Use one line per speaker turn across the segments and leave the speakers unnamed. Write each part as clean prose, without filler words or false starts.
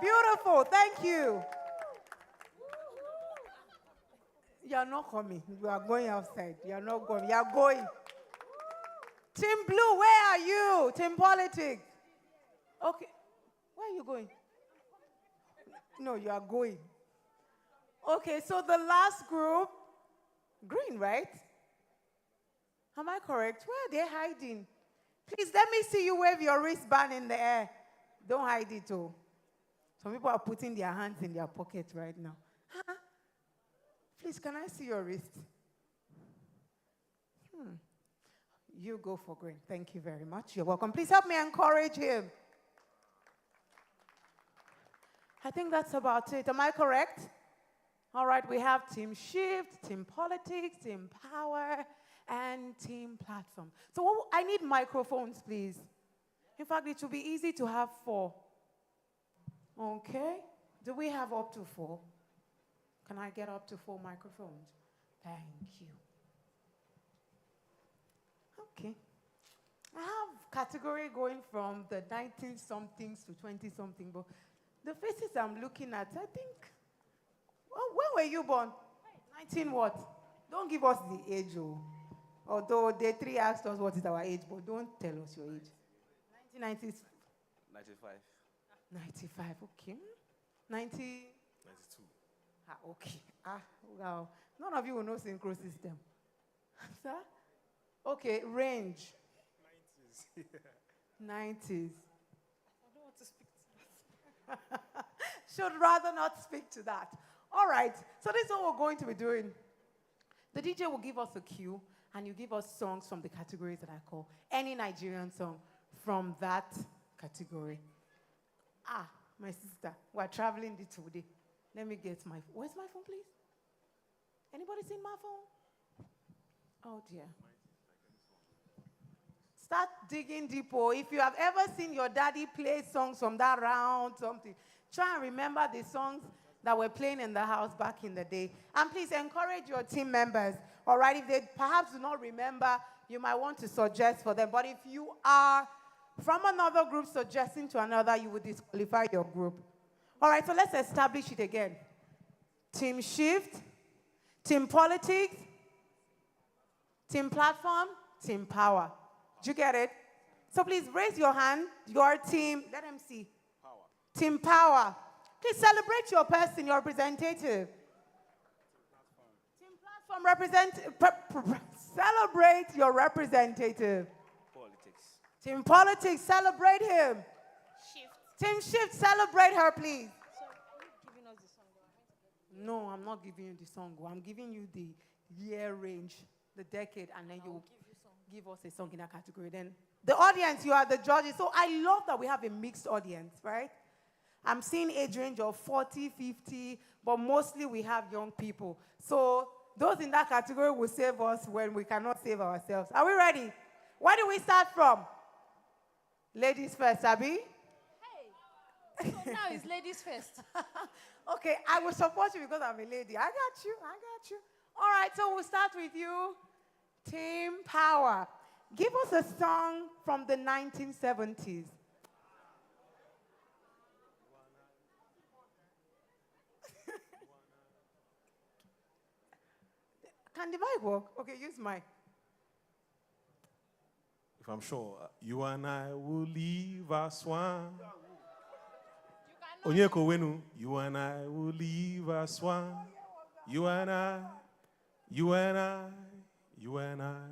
Beautiful. Thank you. You are not coming. You are going outside. You are not going. You are going. Team Blue, where are you? Team Politics. Okay. Where are you going? No, you are going. Okay, so the last group, green, right? Am I correct? Where are they hiding? Please let me see you wave your wristband in the air. Don't hide it, oh. Some people are putting their hands in their pockets right now. Huh? Please, can I see your wrist? You go for green. Thank you very much. You're welcome. Please help me encourage him. I think that's about it. Am I correct? All right, we have Team Shift, Team Politics, Team Power, and Team Platform. So I need microphones, please. In fact, it will be easy to have 4. Okay. Do we have up to 4? Can I get up to 4 microphones? Thank you. Okay. I have category going from the 19-somethings to 20-something, but the faces I'm looking at, I think, well, when were you born? 19 what? Don't give us the age, oh. Although Day 3 asked us what is our age, but don't tell us your age. 1990s?
95.
95, okay. 90?
92.
Okay. Wow. None of you will know synchro system. Sir? Okay, range.
90s.
90s.
I don't want to speak to that.
Should rather not speak to that. All right, so this is what we're going to be doing. The DJ will give us a cue, and you give us songs from the categories that I call. Any Nigerian song from that category. My sister, we're traveling today. Let me get my phone. Where's my phone, please? Anybody seen my phone? Oh, dear. Start digging deeper. If you have ever seen your daddy play songs from that round, something, try and remember the songs that were playing in the house back in the day. And please encourage your team members. All right, if they perhaps do not remember, you might want to suggest for them. But if you are from another group suggesting to another, you would disqualify your group. All right, so let's establish it again. Team Shift, Team Politics, Team Platform, Team Power. Did you get it? So please raise your hand, your team. Let them see.
Power.
Team Power. Please celebrate your person, your representative. Team Platform, celebrate your representative.
Politics.
Team Politics, celebrate him.
Shift.
Team Shift, celebrate her, please.
So, are you giving us the song?
No, I'm not giving you the song. I'm giving you the year range, the decade, and then you give us a song in that category. Then the audience, you are the judges. So I love that we have a mixed audience, right? I'm seeing age range of 40, 50, but mostly we have young people. So those in that category will save us when we cannot save ourselves. Are we ready? Where do we start from? Ladies first, Abby?
Hey, so now it's ladies first.
Okay, I will support you because I'm a lady. I got you. All right, so we'll start with you. Team Power. Give us a song from the 1970s. Can the mic work? Okay, use mic.
If I'm sure, you and I will leave us one. Onyeko Wenu, you and I will leave us one. You and I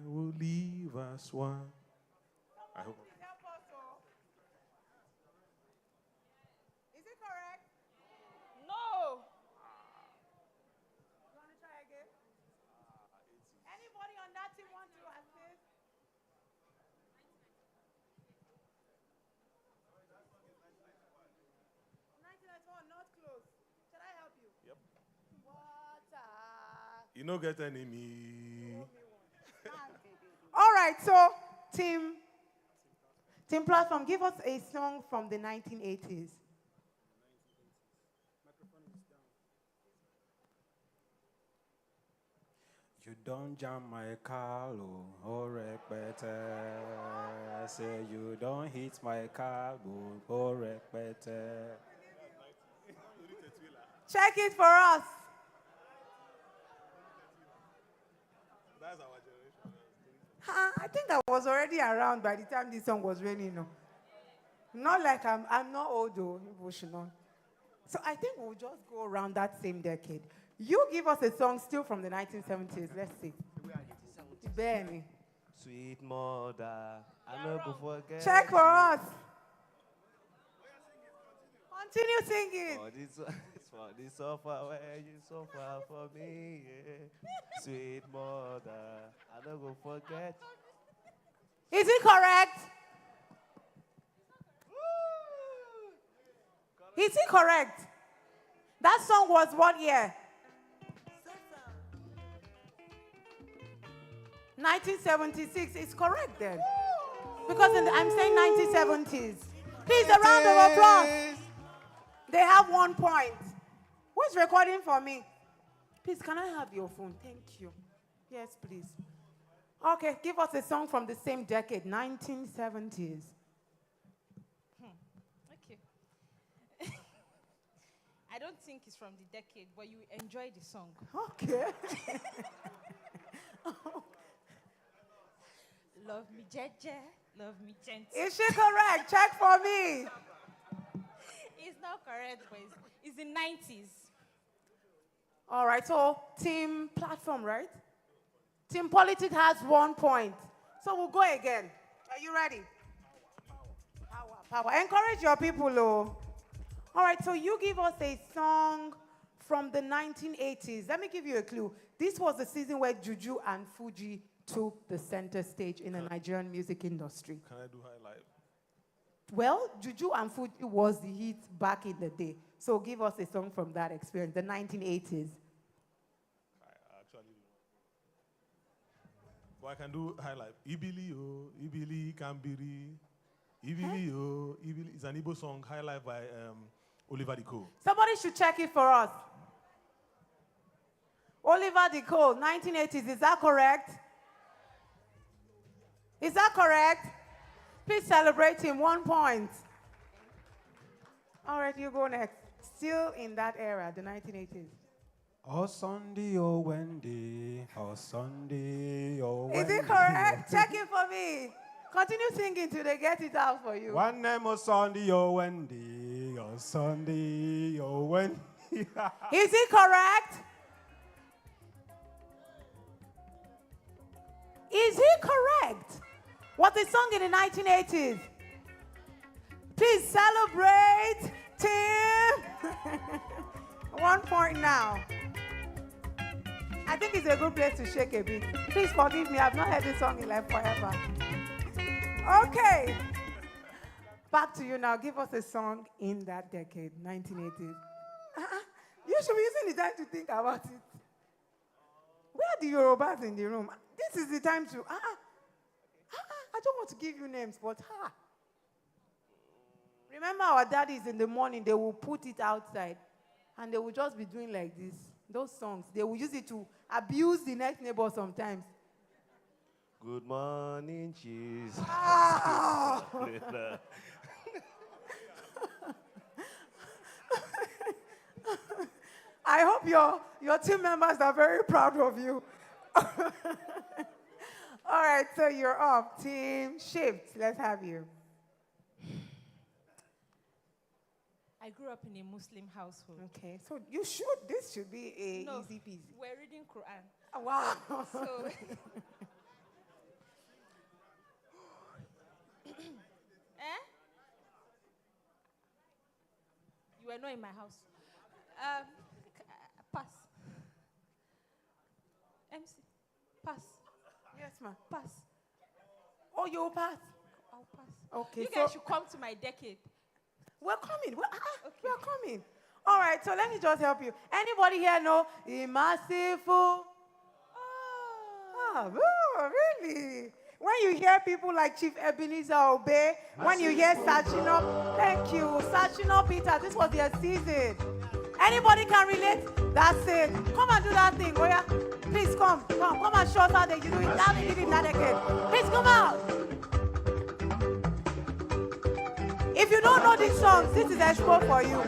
will leave us one. I hope.
Is it correct?
No.
You want to try again? Anybody on that team want to assist? 1991, not close. Shall I help you?
Yep.
Water.
You don't get enemy.
All right, so team Platform, give us a song from the 1980s.
You don't jam my car, oh repete. Say you don't hit my car, oh repete.
Check it for us.
That's our generation.
I think I was already around by the time this song was raining. No. Not like I'm not old though, people should know. So I think we'll just go around that same decade. You give us a song still from the 1970s. Let's see. Benny.
Sweet mother, I never forget.
Check for us. Continue singing.
For this suffer where you suffer for me. Yeah. Sweet mother, I never forget.
Is it correct? Is it correct? That song was what year? 1976. It's correct then. Because I'm saying 1970s. Please, a round of applause. They have 1 point. Who's recording for me? Please, can I have your phone? Thank you. Yes, please. Okay, give us a song from the same decade, 1970s.
Okay. I don't think it's from the decade, but you enjoy the song.
Okay.
Love me, Jeje. Love me, gentle.
Is she correct? Check for me.
It's not correct, but it's the 90s.
All right, so Team Platform, right? Team Politics has 1 point. So we'll go again. Are you ready? Power. Encourage your people, oh. All right, so you give us a song from the 1980s. Let me give you a clue. This was the season where Juju and Fuji took the center stage in the Nigerian music industry.
Can I do High Life?
Well, Juju and Fuji was the hit back in the day. So give us a song from that experience, the 1980s.
I actually do. But I can do High Life. Ibili o, Ibili Kambiri. Ibili o, Ibili. It's an Igbo song, High Life by Oliver Diko.
Somebody should check it for us. Oliver Diko, 1980s. Is that correct? Is that correct? Please celebrate him. 1 point. All right, you go next. Still in that era, the 1980s.
Oh Sunday, oh Wendy. Oh Sunday, oh Wendy.
Is it correct? Check it for me. Continue singing till they get it out for you.
One name, oh Sunday, oh Wendy. Oh Sunday, oh Wendy.
Is it correct? Is it correct? Was the song in the 1980s? Please celebrate, team. 1 point now. I think it's a good place to shake a bit. Please forgive me, I've not heard this song in life forever. Okay. Back to you now. Give us a song in that decade, 1980s. You should be using the time to think about it. Where are the Yorubas in the room? This is the time to... I don't want to give you names, but remember our daddies in the morning, they will put it outside and they will just be doing like this. Those songs, they will use it to abuse the next neighbor sometimes.
Good morning, Jesus.
I hope your team members are very proud of you. All right, so you're up. Team Shift, let's have you.
I grew up in a Muslim household.
Okay, so this should be easy peasy.
We're reading Quran.
Oh, wow.
So, You were not in my house. Pass. MC, pass.
Yes, ma'am.
Pass.
Oh, you'll pass.
I'll pass.
Okay,
You guys should come to my decade.
We're coming.
Okay.
We're coming. All right, so let me just help you. Anybody here know Imasifu? Oh, really? When you hear people like Chief Ebenezer Obey, when you hear Sachino, thank you, Sachino Peter, this was their season. Anybody can relate? That's it. Come and do that thing, Oya. Please come and show us how you do it. Now they did it that again. Please come out. If you don't know these songs, this is expo for you.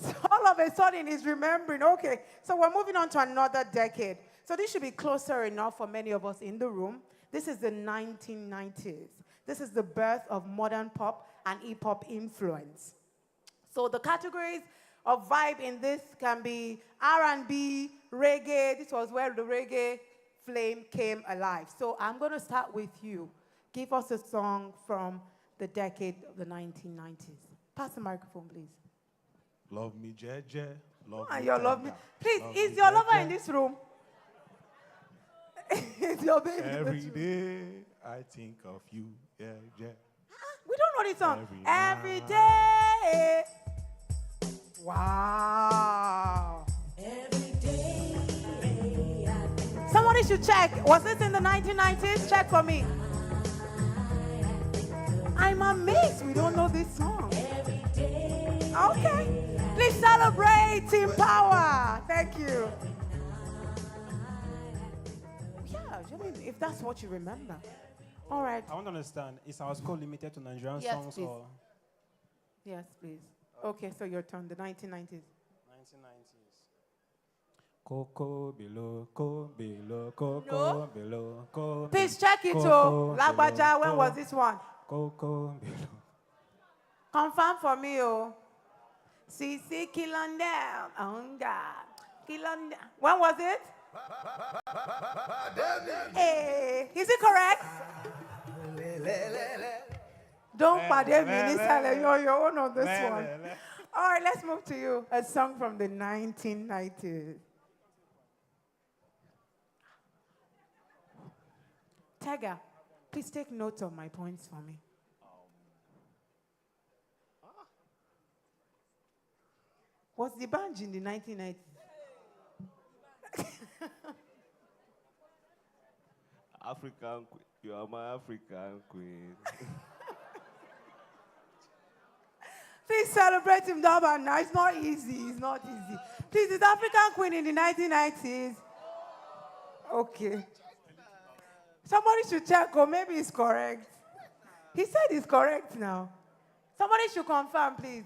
So all of a sudden he's remembering. Okay, so we're moving on to another decade. So this should be closer enough for many of us in the room. This is the 1990s. This is the birth of modern pop and hip-hop influence. So the categories of vibe in this can be R&B, reggae. This was where the reggae flame came alive. So I'm going to start with you. Give us a song from the decade of the 1990s. Pass the microphone, please.
Love me, Jeje. Love
Ah,
me,
your love me.
tender.
Please,
Love
is
me,
your lover
Jeje.
in this room? Is your baby in
Every
this room?
day I think of you, yeah, yeah.
We don't know this song.
Every
Every day. Wow. Somebody should check. Was this in the 1990s? Check for me. I'm amazed we don't know this song. Okay. Please celebrate Team Power. Thank you. Yeah, I mean, if that's what you remember. All right.
I want to understand, is our score limited to Nigerian
Yes,
songs
please.
or
Yes, please. Okay, so your turn, the 1990s.
1990s? Coco below, Coco
No.
below, Coco.
Please check it,
Coco
oh. Lagbaja,
below,
when
Coco.
was this one?
Coco below.
Confirm for me, oh. CC Kilondale. Oh, God. Kilondale. When was it? Hey, is it correct? Don't pardon me, Nisale, you're your own on this one. All right, let's move to you. A song from the 1990s. Tega, please take note of my points for me. Was the band in the 1990s?
African queen. You are my African queen.
Please celebrate him, Daba. Now, it's not easy. It's not easy. Please, is African Queen in the 1990s? Okay. Somebody should check, or maybe it's correct. He said it's correct now. Somebody should confirm, please.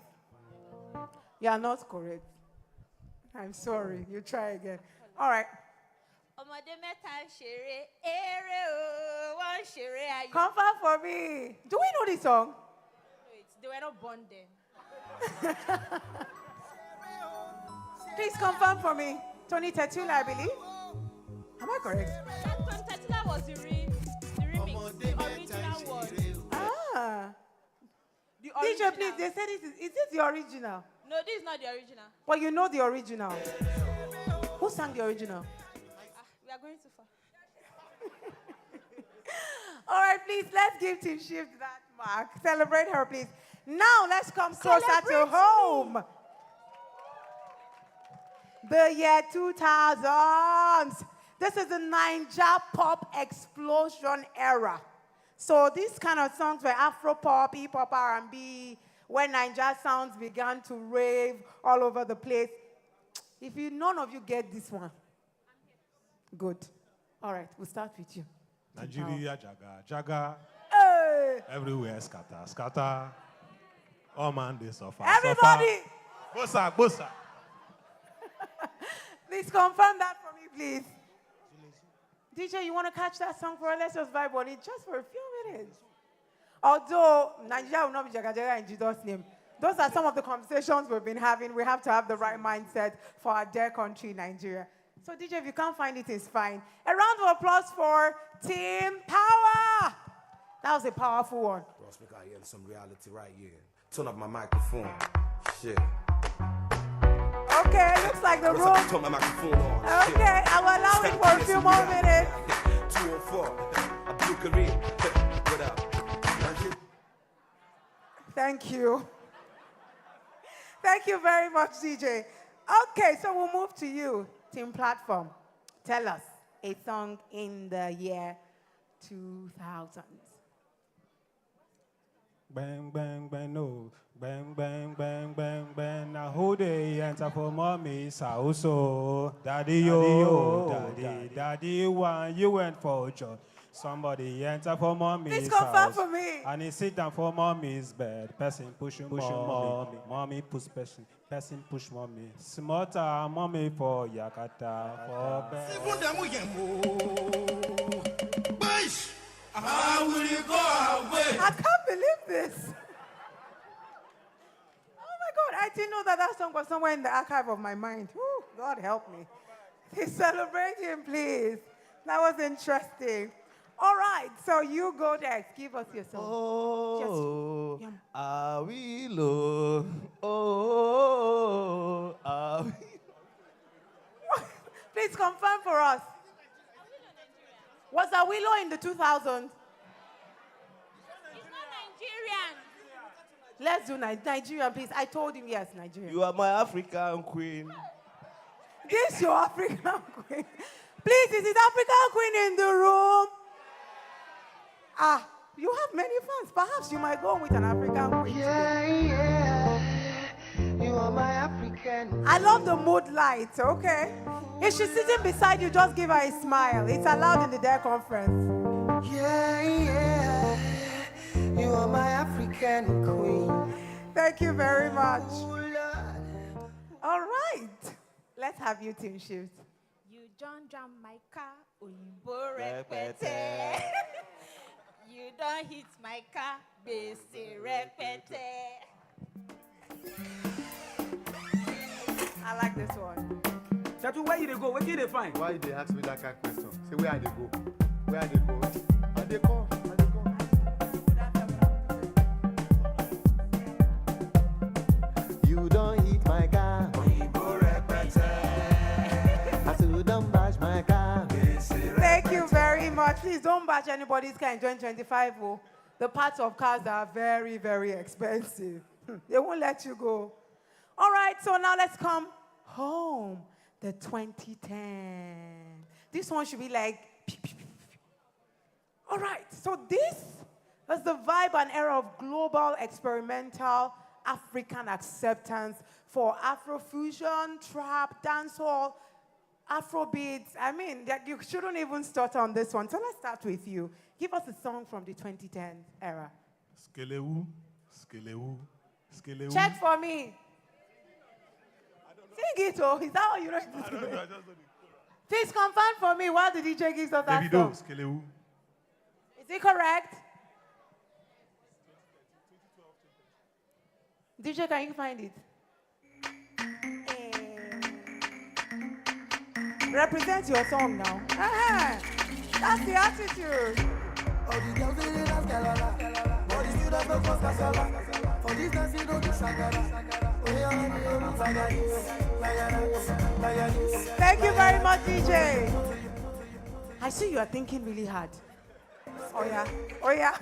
You are not correct. I'm sorry. You try again. All right.
Ọmọdé mẹ́ta ń ṣeré, eré o, wọ́n ń ṣeré ayò.
Confirm for me. Do we know this song?
Wait, they were not born then.
Please confirm for me. Tony Tetula, I believe. Am I correct?
That Tatila was the remix, the original one.
Ah.
The
DJ,
original.
please, they said is this the original?
No, this is not the original.
But you know the original. Who sang the original?
We are going too far.
All right, please, let's give Team Shift that mark. Celebrate her, please. Now, let's come closer to home. The year 2000s. This is the Naija pop explosion era. So these kind of songs were Afro pop, hip hop, R&B, when Naija sounds began to rave all over the place. If none of you get this one, good. All right, we'll start with you.
Nigeria, jaga, jaga.
Hey,
Everywhere, scatter, scatter. Oh man, they suffer.
everybody,
Suffer. Bosa, bosa.
please confirm that for me, please. DJ, you want to catch that song for us? Let's just vibe on it just for a few minutes. Although Nigeria will not be jaga jaga in Jesus' name. Those are some of the conversations we've been having. We have to have the right mindset for our dear country, Nigeria. So, DJ, if you can't find it, it's fine. A round of applause for Team Power. That was a powerful one.
Ross, we got here some reality right here. Turn up my microphone. Shit.
Okay, looks like the room.
Turn my microphone on.
Okay, I will allow it for a few more minutes.
204. Abdul Kareem. What up?
Thank you. Thank you very much, DJ. Okay, so we'll move to you, Team Platform. Tell us a song in the year 2000s.
Bang, bang, bang, no. Bang, bang, bang, bang, bang. Now who they enter for mommy's house? Oh, daddy, yo, daddy, one you went for job. Somebody enter for mommy's
Please confirm
house.
for me.
And he sit down for mommy's bed. Person push mommy. Mommy push person push mommy. Smarter mommy for Yakata for bed.
How will you go away?
I can't believe this. Oh my God, I didn't know that song was somewhere in the archive of my mind. Whew, God help me. Please celebrate him, please. That was interesting. All right, so you go next. Give us your song.
Oh,
Just-
I will. Oh, I will.
Please confirm for us. Was Awilo in the 2000s?
He's not Nigerian.
Let's do Nigerian, please. I told him yes, Nigerian.
You are my African queen.
This your African queen. Please, is it African queen in the room? Ah, you have many fans. Perhaps you might go with an African queen. Today.
You are my African.
I love the mood lights, okay? If she's sitting beside you, just give her a smile. It's allowed in the Dare conference.
You are my African queen.
Thank you very much.
Oh, Lord.
All right. Let's have you, Team Shift.
You don't jam my car, Oyinbo repete. You don't hit my car, gbese repete.
I like this one.
Tatu, where you dey go? Where you dey find?
Why you dey ask me that kind of question? Say where I dey go? Where I dey go? I dey come. I dey come.
You don't hit my car. I said you don't bash my car.
Thank you very much. Please don't bash anybody's car in 2025. Oh. The parts of cars are very, very expensive. They won't let you go. All right, so now let's come home. The 2010. This one should be like. All right, so this is the vibe and era of global experimental African acceptance for Afrofusion, trap, dancehall, Afrobeats. I mean, you shouldn't even start on this one. So let's start with you. Give us a song from the 2010 era.
Skelewu, skelewu, skelewu.
Check for me. Sing it, oh. Is that how you know it?
I don't know, I just don't know.
Please confirm for me while the DJ gives us that
Davido,
song.
skelewu.
Is it correct? DJ, can you find it? Represent your song now. That's the attitude.
All the girls they dance galala. All the students no cause casala. For this dance you don't do shagara.
Thank you very much, DJ. I see you are thinking really hard. Oh yeah. Oh yeah.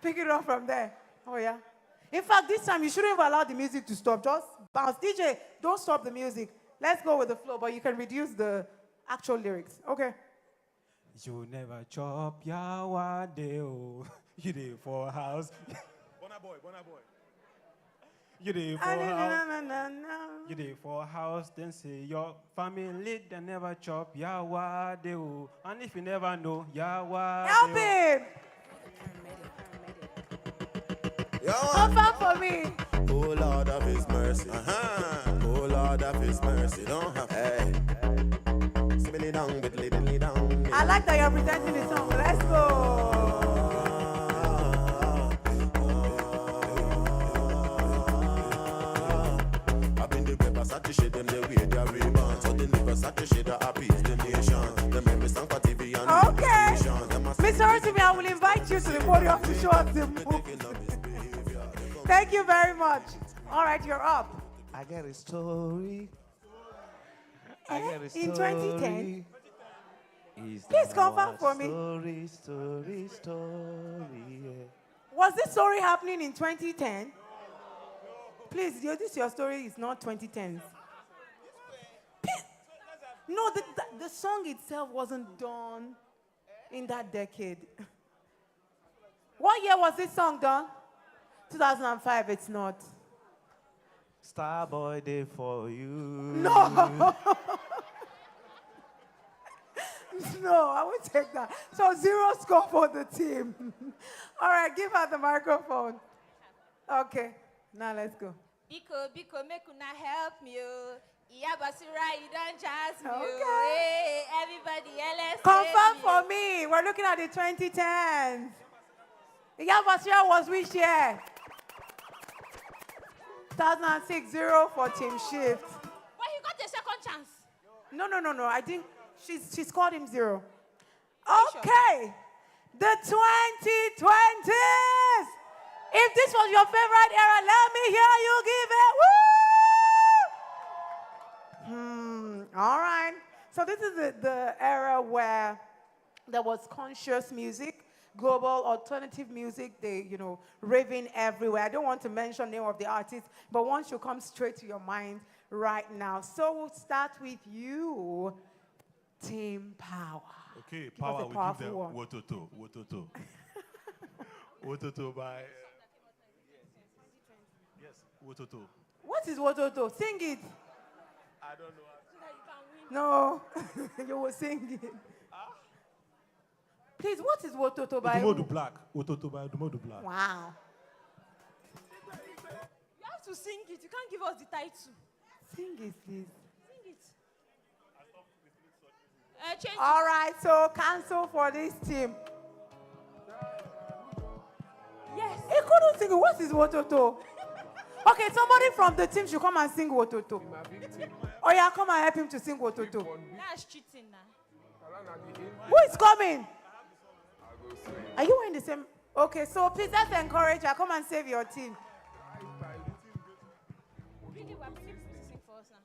Pick it up from there. Oh yeah. In fact, this time you shouldn't even allow the music to stop. Just bounce. DJ, don't stop the music. Let's go with the flow, but you can reduce the actual lyrics. Okay.
You never chop yawa deo. You dey for house.
Burna Boy, Burna Boy.
You dey for
Ah, na,
house.
na, na, na, na.
You dey for house, then say your family they never chop yawa deo. And if you never know yawa
Help
deo.
him. Confirm for me.
Oh Lord of His mercy. Oh Lord of His mercy. Don't have. Hey. Spilly down, biddly down.
I like that you're presenting the song. Let's go.
I've been the paper, satisfied them the way they are rebound. So they never satisfied the happy the nation. They make me stand for TV and
Okay.
Them a
Mr. Rotimi, I will invite you to the podium to show us the move.
taking up his behavior.
Thank you very much. All right, you're up.
I got a story. I got a story.
In 2010?
Is
Please
that
confirm
one
for me.
Story, yeah.
Was this story happening in 2010? Please, this your story is not 2010s. No, the song itself wasn't done in that decade. What year was this song done? 2005, it's not.
Starboy Day for you.
No. No, I won't take that. So 0 score for the team. All right, give her the microphone. Okay, now let's go.
Biko, make una help me. Oh. Iya Basira, you don't jazz me.
Okay.
Oh. Hey, everybody else.
Confirm for me. We're looking at the 2010s. Yabasira was which year? 2006, 0 for Team Shift.
But he got a second chance.
No. I think she scored him 0.
Sure?
Okay. The 2020s. If this was your favorite era, let me hear you give it. Woo! All right. So this is the era where there was conscious music, global alternative music. They, raving everywhere. I don't want to mention the name of the artist, but one should come straight to your mind right now. So we'll start with you, Team Power.
Okay,
Give us
Power
a
will give
powerful
them
one.
Wototo. Wototo by... Yes, Wototo.
What is Wototo? Sing it.
I don't know.
No, you will sing it. Please, what is Wototo by?
Odumodu Black. Wototo by Odumodu Black.
Wow.
You have to sing it. You can't give us the title.
Sing it, please.
Sing it. Change
All right, so cancel for this team.
Yes.
He couldn't sing it. What is Wototo? Okay, somebody from the team should come and sing Wototo. Oh yeah, come and help him to sing Wototo.
That's cheating now.
Who is coming? Are you in the same? Okay, so please let's encourage her. Come and save your team.
Really, we're sing for us now.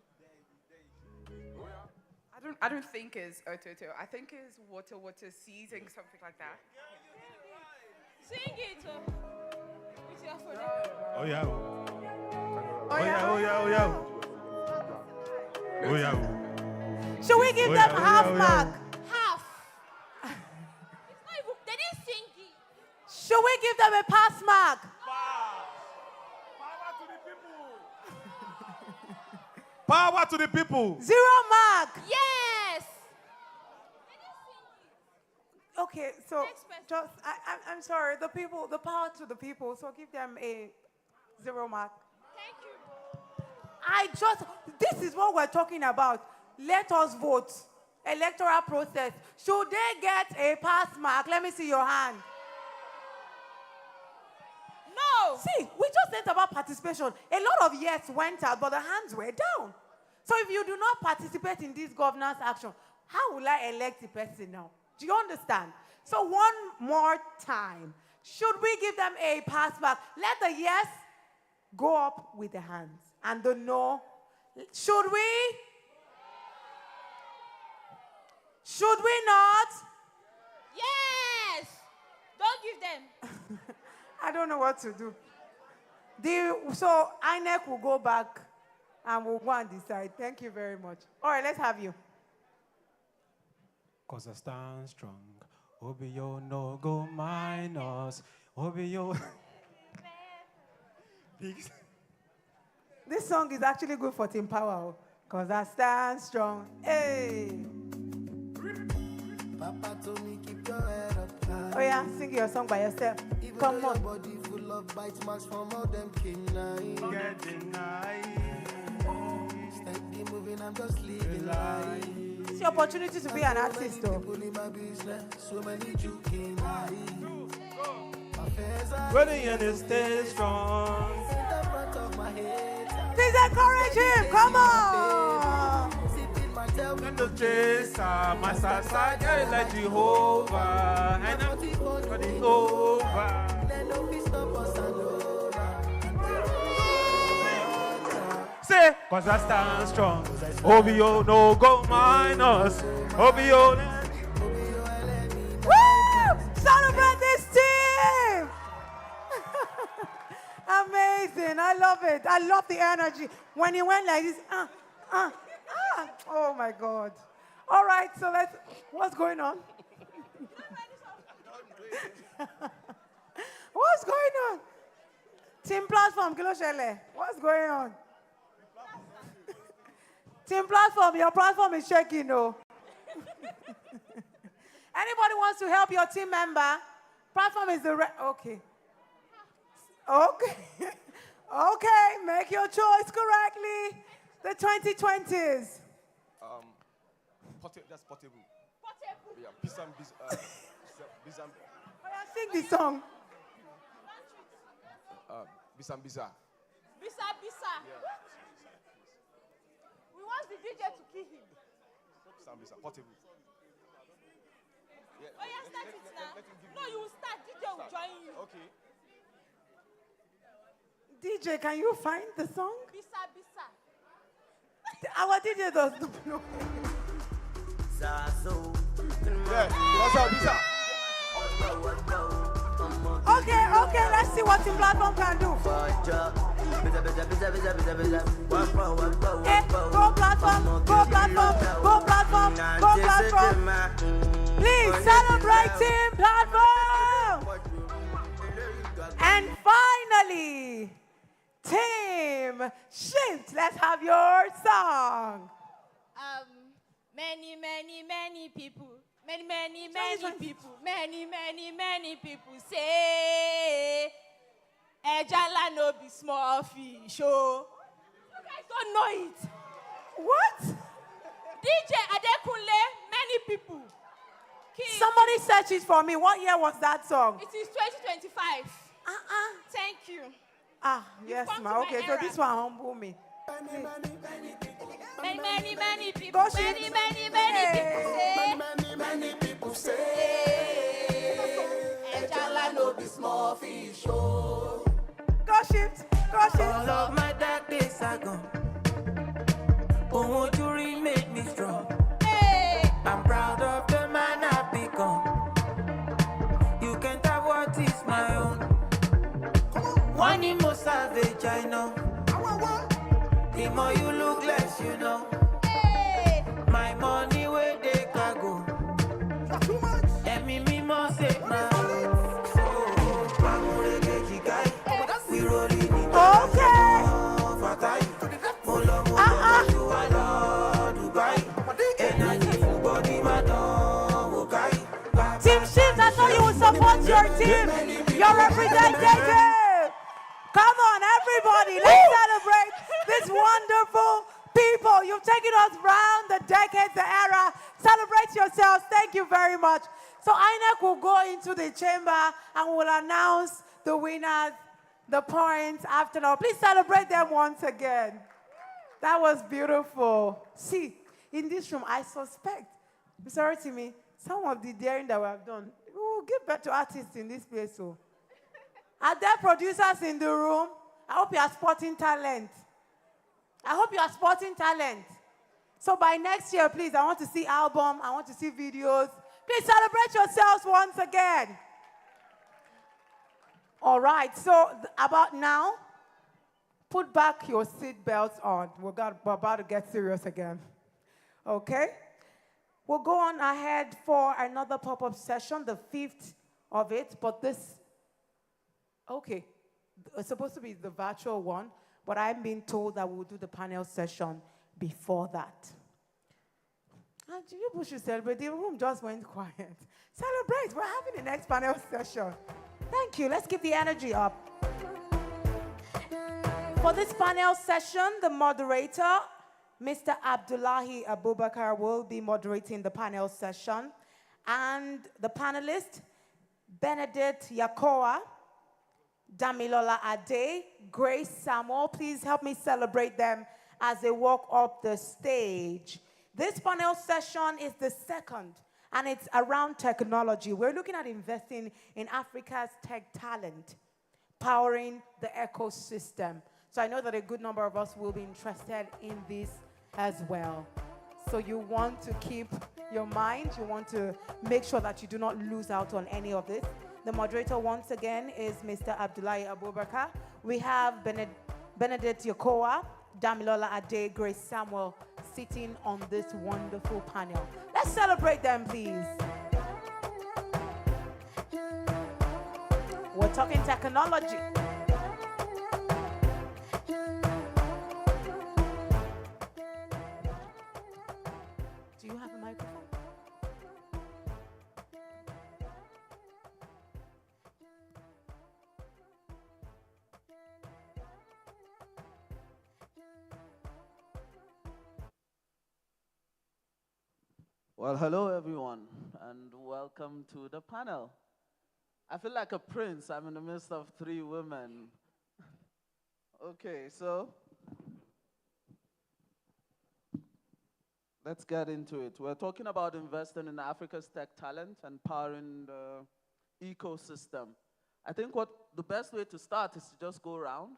I don't think it's Ototo. I think it's water seizing, something like that.
Sing it. With your phone.
Oh yeah. Oh yeah.
Should we give them half mark?
Half. It's not even, they didn't sing it.
Should we give them a pass mark?
Power to the people.
0 mark.
Yes.
Okay, so
Next person.
just I'm sorry, the power to the people. So give them a 0 mark.
Thank you.
This is what we're talking about. Let us vote. Electoral process. Should they get a pass mark? Let me see your hand.
No.
See, we just said about participation. A lot of yes went out, but the hands were down. So if you do not participate in this governance action, how will I elect the person now? Do you understand? So one more time. Should we give them a pass back? Let the yes go up with the hands. And the no, should we? Should we not?
Yes. Don't give them.
I don't know what to do. So INEC will go back and we'll go and decide. Thank you very much. All right, let's have you.
Cause I stand strong. Obio no go minus. Obio.
This song is actually good for Team Power. Cause I stand strong. Hey.
Papa told me keep your head up high.
Oh yeah, sing your song by yourself.
Even
Come
though
on.
your body full of bites marks from all them canine. Steady moving, I'm just living life.
It's your opportunity to be an artist, though.
People in my business, so many joking lies. Affairs are
Running and it stay strong.
in the front of my head.
Please encourage him. Come on.
Sipping my tail,
And the chaser, my side, girl like Jehovah. And I'm running over.
let no peace stop us alone.
Say, cause I stand strong. Obio no go minus. Obio.
Woo! Celebrate this team. Amazing. I love it. I love the energy. When he went like this, oh my God. All right, so what's going on? What's going on? Team Platform, Kilo Shele. What's going on? Team Platform, your platform is shaking, no? Anybody wants to help your team member? Platform is the okay. Okay. Okay, make your choice correctly. The 2020s.
That's portable. Portable. Yeah, Bisam.
Oh, yeah, sing the song.
Bisam Bisa.
Bisa.
Yeah.
We want the DJ to kill him.
Bisam Bisa, portable. Yeah.
Oh, yeah, start it now. No, you will start. DJ will join you.
Okay.
DJ, can you find the song?
Bisa.
Our DJ does not know.
Yeah, what's up, Bisa?
Okay, let's see what the platform can do. Hey, go platform. Please celebrate Team Platform. And finally, Team Shift. Let's have your song.
Many people. Many people say Ejala no be small fish. Oh, you guys don't know it.
What?
DJ Adekunle, many people.
Somebody search it for me. What year was that song?
It is 2025. Thank you.
Yes, ma. Okay, so this one humble me.
Many people.
Go,
Many people say. Ejala no be small fish. Oh.
Go Shift.
All of my dark days are gone. Oh, won't you remake me strong?
Hey.
I'm proud of the man I've become. You can't have what is my own. One in more savage, I know. The more you look less, you know.
Hey.
My money where they can go. And me more say now. We rolling in
Team Shift, I thought you would support your team. Your representative. Come on, everybody. Let's celebrate this wonderful people. You've taken us round the decades, the era. Celebrate yourselves. Thank you very much. So INEC will go into the chamber and will announce the winners, the points after all. Please celebrate them once again. That was beautiful. See, in this room, I suspect, Mr. Rotimi, some of the daring that we have done, we will give back to artists in this place. So. Are there producers in the room? I hope you are sporting talent. So by next year, please, I want to see album, I want to see videos. Please celebrate yourselves once again. All right, so about now, put back your seat belts on. We're about to get serious again. Okay? We'll go on ahead for another pop-up session, the 5th of it, but this, okay, it's supposed to be the virtual one, but I'm being told that we'll do the panel session before that. And you should celebrate. The room just went quiet. Celebrate. We're having the next panel session. Thank you. Let's keep the energy up. For this panel session, the moderator, Mr. Abdullahi Abubakar, will be moderating the panel session. And the panelists, Benedict Yakoa, Damilola Ade, Grace Samuel. Please help me celebrate them as they walk up the stage. This panel session is the second, and it's around technology. We're looking at investing in Africa's tech talent, powering the ecosystem. So I know that a good number of us will be interested in this as well. So you want to keep your mind, you want to make sure that you do not lose out on any of this. The moderator, once again, is Mr. Abdullahi Abubakar. We have Benedict Yakoa, Damilola Ade, Grace Samuel sitting on this wonderful panel. Let's celebrate them, please. We're talking technology.
Well, hello everyone, and welcome to the panel. I feel like a prince. I'm in the midst of three women. Okay, so let's get into it. We're talking about investing in Africa's tech talent and powering the ecosystem. I think what the best way to start is to just go around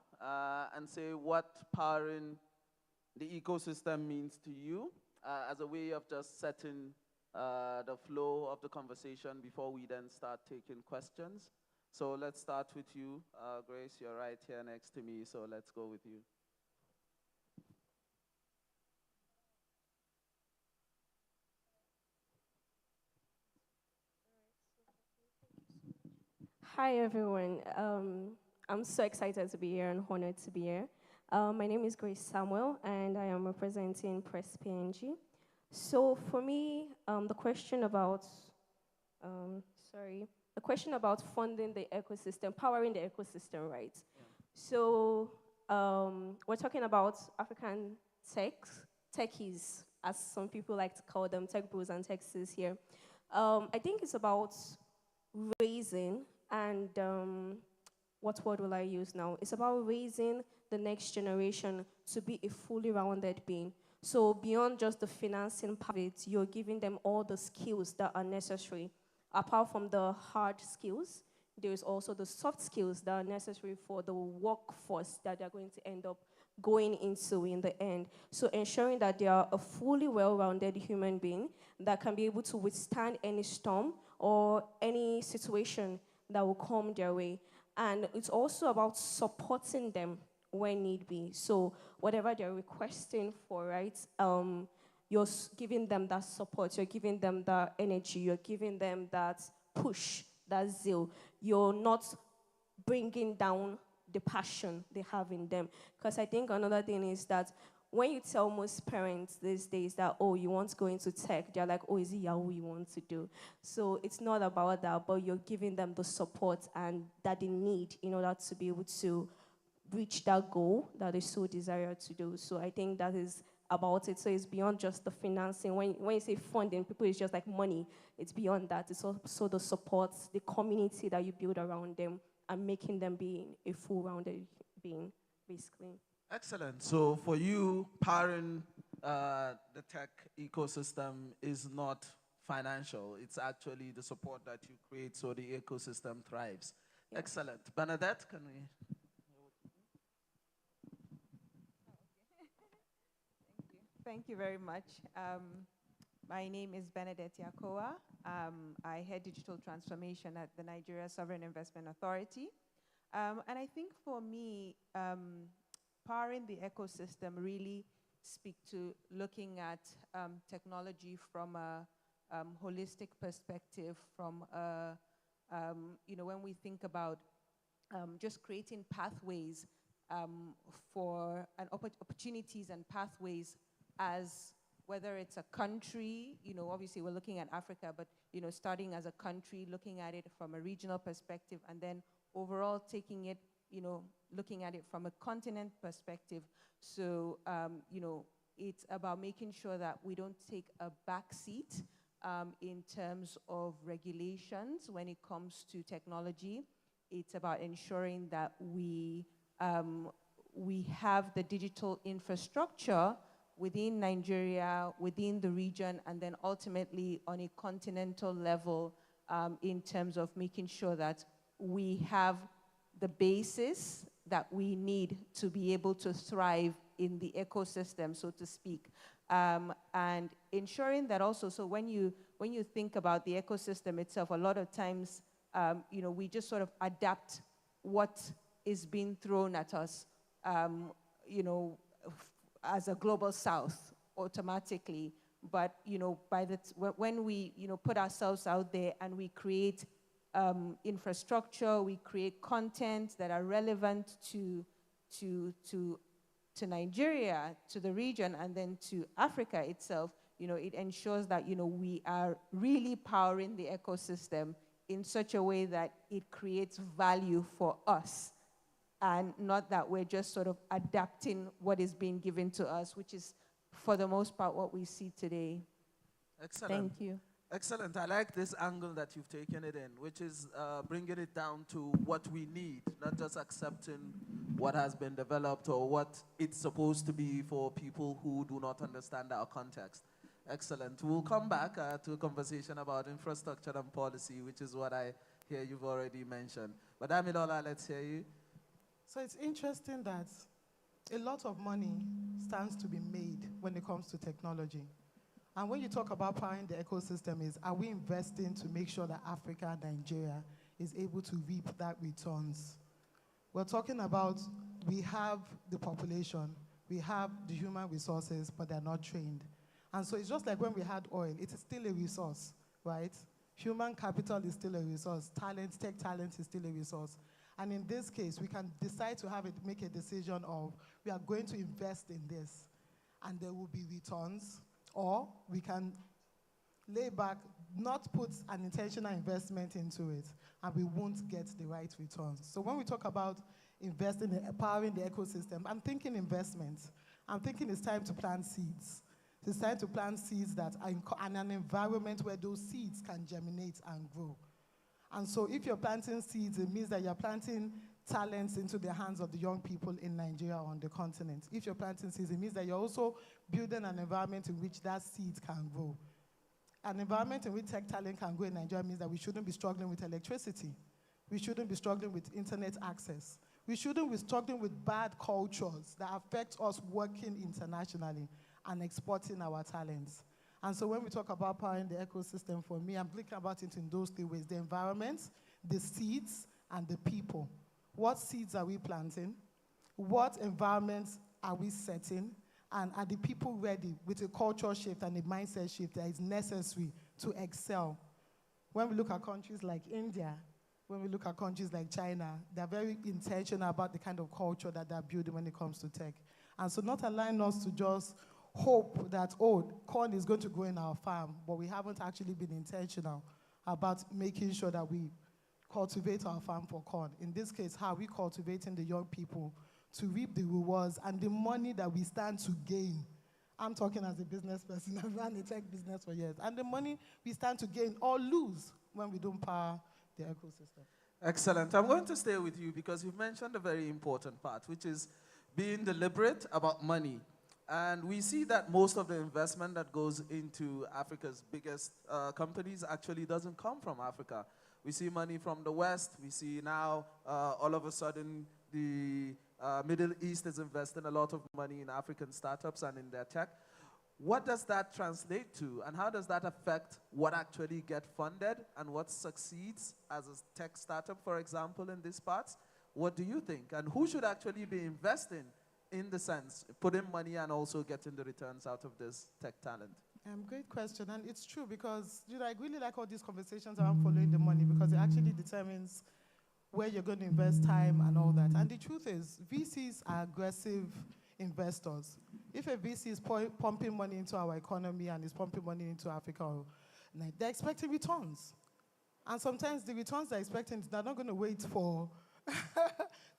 and say what powering the ecosystem means to you as a way of just setting the flow of the conversation before we then start taking questions. So let's start with you, Grace. You're right here next to me, so let's go with you.
Hi, everyone. I'm so excited to be here and honored to be here. My name is Grace Samuel, and I am representing Press PNG. So for me, the question about funding the ecosystem, powering the ecosystem, right? Yeah. So we're talking about African techies, as some people like to call them, tech bros and tech sis here. I think it's about raising and what word will I use now? It's about raising the next generation to be a fully rounded being. So beyond just the financing part of it, you're giving them all the skills that are necessary. Apart from the hard skills, there's also the soft skills that are necessary for the workforce that they're going to end up going into in the end. So ensuring that they are a fully well-rounded human being that can be able to withstand any storm or any situation that will come their way. And it's also about supporting them when need be. So whatever they're requesting for, right, you're giving them that support, you're giving them that energy, you're giving them that push, that zeal. You're not bringing down the passion they have in them. Because I think another thing is that when you tell most parents these days that, oh, you want to go into tech, they're like, oh, is it Yahoo you want to do? So it's not about that, but you're giving them the support and that they need in order to be able to reach that goal that they so desire to do. So I think that is about it. So it's beyond just the financing. When you say funding, people, it's just like money. It's beyond that. It's also the support, the community that you build around them and making them be a full-rounded being, basically.
Excellent. So for you, powering the tech ecosystem is not financial. It's actually the support that you create so the ecosystem thrives. Yeah. Excellent. Bernadette, can we...
Thank you very much. My name is Bernadette Yakoa. I head digital transformation at the Nigeria Sovereign Investment Authority. And I think for me, powering the ecosystem really speak to looking at technology from a holistic perspective, from when we think about just creating pathways for opportunities and pathways as whether it's a country, obviously we're looking at Africa, but, starting as a country, looking at it from a regional perspective, and then overall taking it, looking at it from a continent perspective. So, it's about making sure that we don't take a back seat in terms of regulations when it comes to technology. It's about ensuring that we have the digital infrastructure within Nigeria, within the region, and then ultimately on a continental level in terms of making sure that we have the basis that we need to be able to thrive in the ecosystem, so to speak. And ensuring that also, so when you think about the ecosystem itself, a lot of times, we just sort of adapt what is being thrown at us, as a global south automatically. But, when we, put ourselves out there and we create infrastructure, we create content that are relevant to Nigeria, to the region, and then to Africa itself, it ensures that, we are really powering the ecosystem in such a way that it creates value for us, and not that we're just sort of adapting what is being given to us, which is, for the most part, what we see today.
Excellent.
Thank you.
Excellent. I like this angle that you've taken it in, which is bringing it down to what we need, not just accepting what has been developed or what it's supposed to be for people who do not understand our context. Excellent. We'll come back to a conversation about infrastructure and policy, which is what I hear you've already mentioned. But Damilola, let's hear you.
So it's interesting that a lot of money stands to be made when it comes to technology. And when you talk about powering the ecosystem, are we investing to make sure that Africa and Nigeria is able to reap that returns? We're talking about we have the population, we have the human resources, but they're not trained. And so it's just like when we had oil, it is still a resource, right? Human capital is still a resource. Talent, tech talent is still a resource. And in this case, we can decide to make a decision of we are going to invest in this, and there will be returns. Or we can lay back, not put an intentional investment into it, and we won't get the right returns. So when we talk about investing in empowering the ecosystem, I'm thinking investments. I'm thinking it's time to plant seeds. It's time to plant seeds that are in an environment where those seeds can germinate and grow. And so if you're planting seeds, it means that you're planting talents into the hands of the young people in Nigeria or on the continent. If you're planting seeds, it means that you're also building an environment in which that seed can grow. An environment in which tech talent can grow in Nigeria means that we shouldn't be struggling with electricity. We shouldn't be struggling with internet access. We shouldn't be struggling with bad cultures that affect us working internationally and exporting our talents. And so when we talk about powering the ecosystem, for me, I'm thinking about it in those three ways: the environment, the seeds, and the people. What seeds are we planting? What environments are we setting? And are the people ready with a cultural shift and a mindset shift that is necessary to excel? When we look at countries like India, when we look at countries like China, they're very intentional about the kind of culture that they're building when it comes to tech. And so not allowing us to just hope that, oh, corn is going to grow in our farm, but we haven't actually been intentional about making sure that we cultivate our farm for corn. In this case, how are we cultivating the young people to reap the rewards and the money that we stand to gain? I'm talking as a business person. I've run a tech business for years. And the money we stand to gain or lose when we don't power the ecosystem.
Excellent. I'm going to stay with you because you've mentioned a very important part, which is being deliberate about money. And we see that most of the investment that goes into Africa's biggest companies actually doesn't come from Africa. We see money from the West. We see now, all of a sudden, the Middle East is investing a lot of money in African startups and in their tech. What does that translate to? And how does that affect what actually gets funded and what succeeds as a tech startup, for example, in these parts? What do you think? And who should actually be investing in the sense, putting money and also getting the returns out of this tech talent?
Great question, and it's true because I really like all these conversations around following the money because it actually determines where you're going to invest time and all that. And the truth is, VCs are aggressive investors. If a VC is pumping money into our economy and is pumping money into Africa, they're expecting returns. And sometimes the returns they're expecting, they're not going to wait for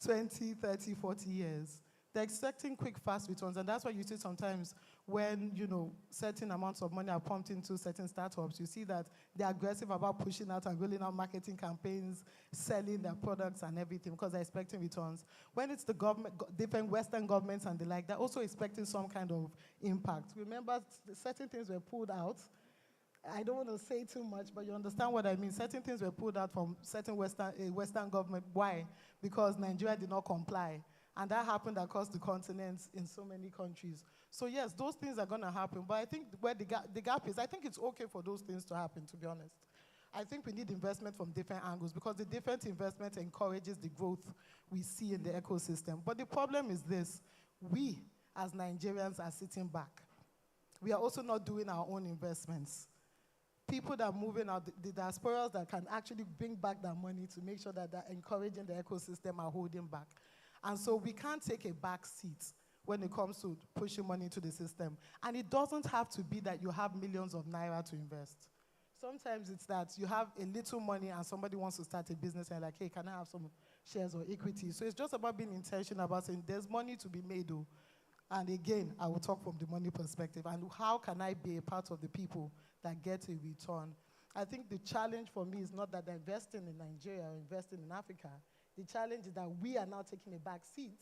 20, 30, 40 years. They're expecting quick, fast returns, and that's why you see sometimes when, certain amounts of money are pumped into certain startups, you see that they're aggressive about pushing out and rolling out marketing campaigns, selling their products and everything because they're expecting returns. When it's the government, different Western governments and the like, they're also expecting some kind of impact. Remember, certain things were pulled out. I don't want to say too much, but you understand what I mean. Certain things were pulled out from certain Western government. Why? Because Nigeria did not comply. And that happened across the continent in so many countries. So yes, those things are going to happen. But I think where the gap is, I think it's okay for those things to happen, to be honest. I think we need investment from different angles because the different investment encourages the growth we see in the ecosystem. But the problem is this: we, as Nigerians, are sitting back. We are also not doing our own investments. People that are moving out, the diasporas that can actually bring back that money to make sure that they're encouraging the ecosystem are holding back. And so we can't take a back seat when it comes to pushing money into the system. And it doesn't have to be that you have millions of naira to invest. Sometimes it's that you have a little money and somebody wants to start a business and like, hey, can I have some shares or equity? So it's just about being intentional about saying there's money to be made, though. And again, I will talk from the money perspective. And how can I be a part of the people that get a return? I think the challenge for me is not that they're investing in Nigeria or investing in Africa. The challenge is that we are now taking a back seat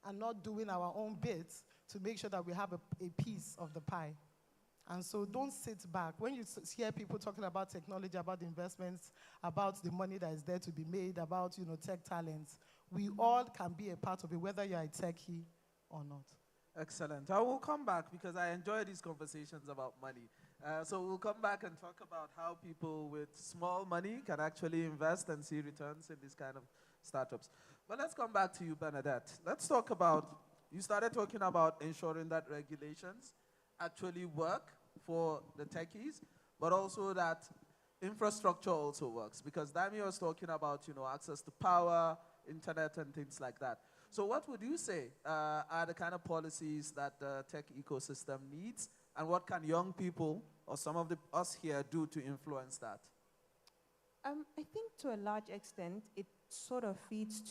and not doing our own bits to make sure that we have a piece of the pie. And so don't sit back. When you hear people talking about technology, about investments, about the money that is there to be made, about tech talents, we all can be a part of it, whether you're a techie or not.
Excellent. I will come back because I enjoy these conversations about money. So we'll come back and talk about how people with small money can actually invest and see returns in these kind of startups. But let's come back to you, Bernadette. Let's talk about, you started talking about ensuring that regulations actually work for the techies, but also that infrastructure also works. Because Dami was talking about, access to power, internet, and things like that. So what would you say are the kind of policies that the tech ecosystem needs, and what can young people or some of us here do to influence that?
I think to a large extent, it sort of feeds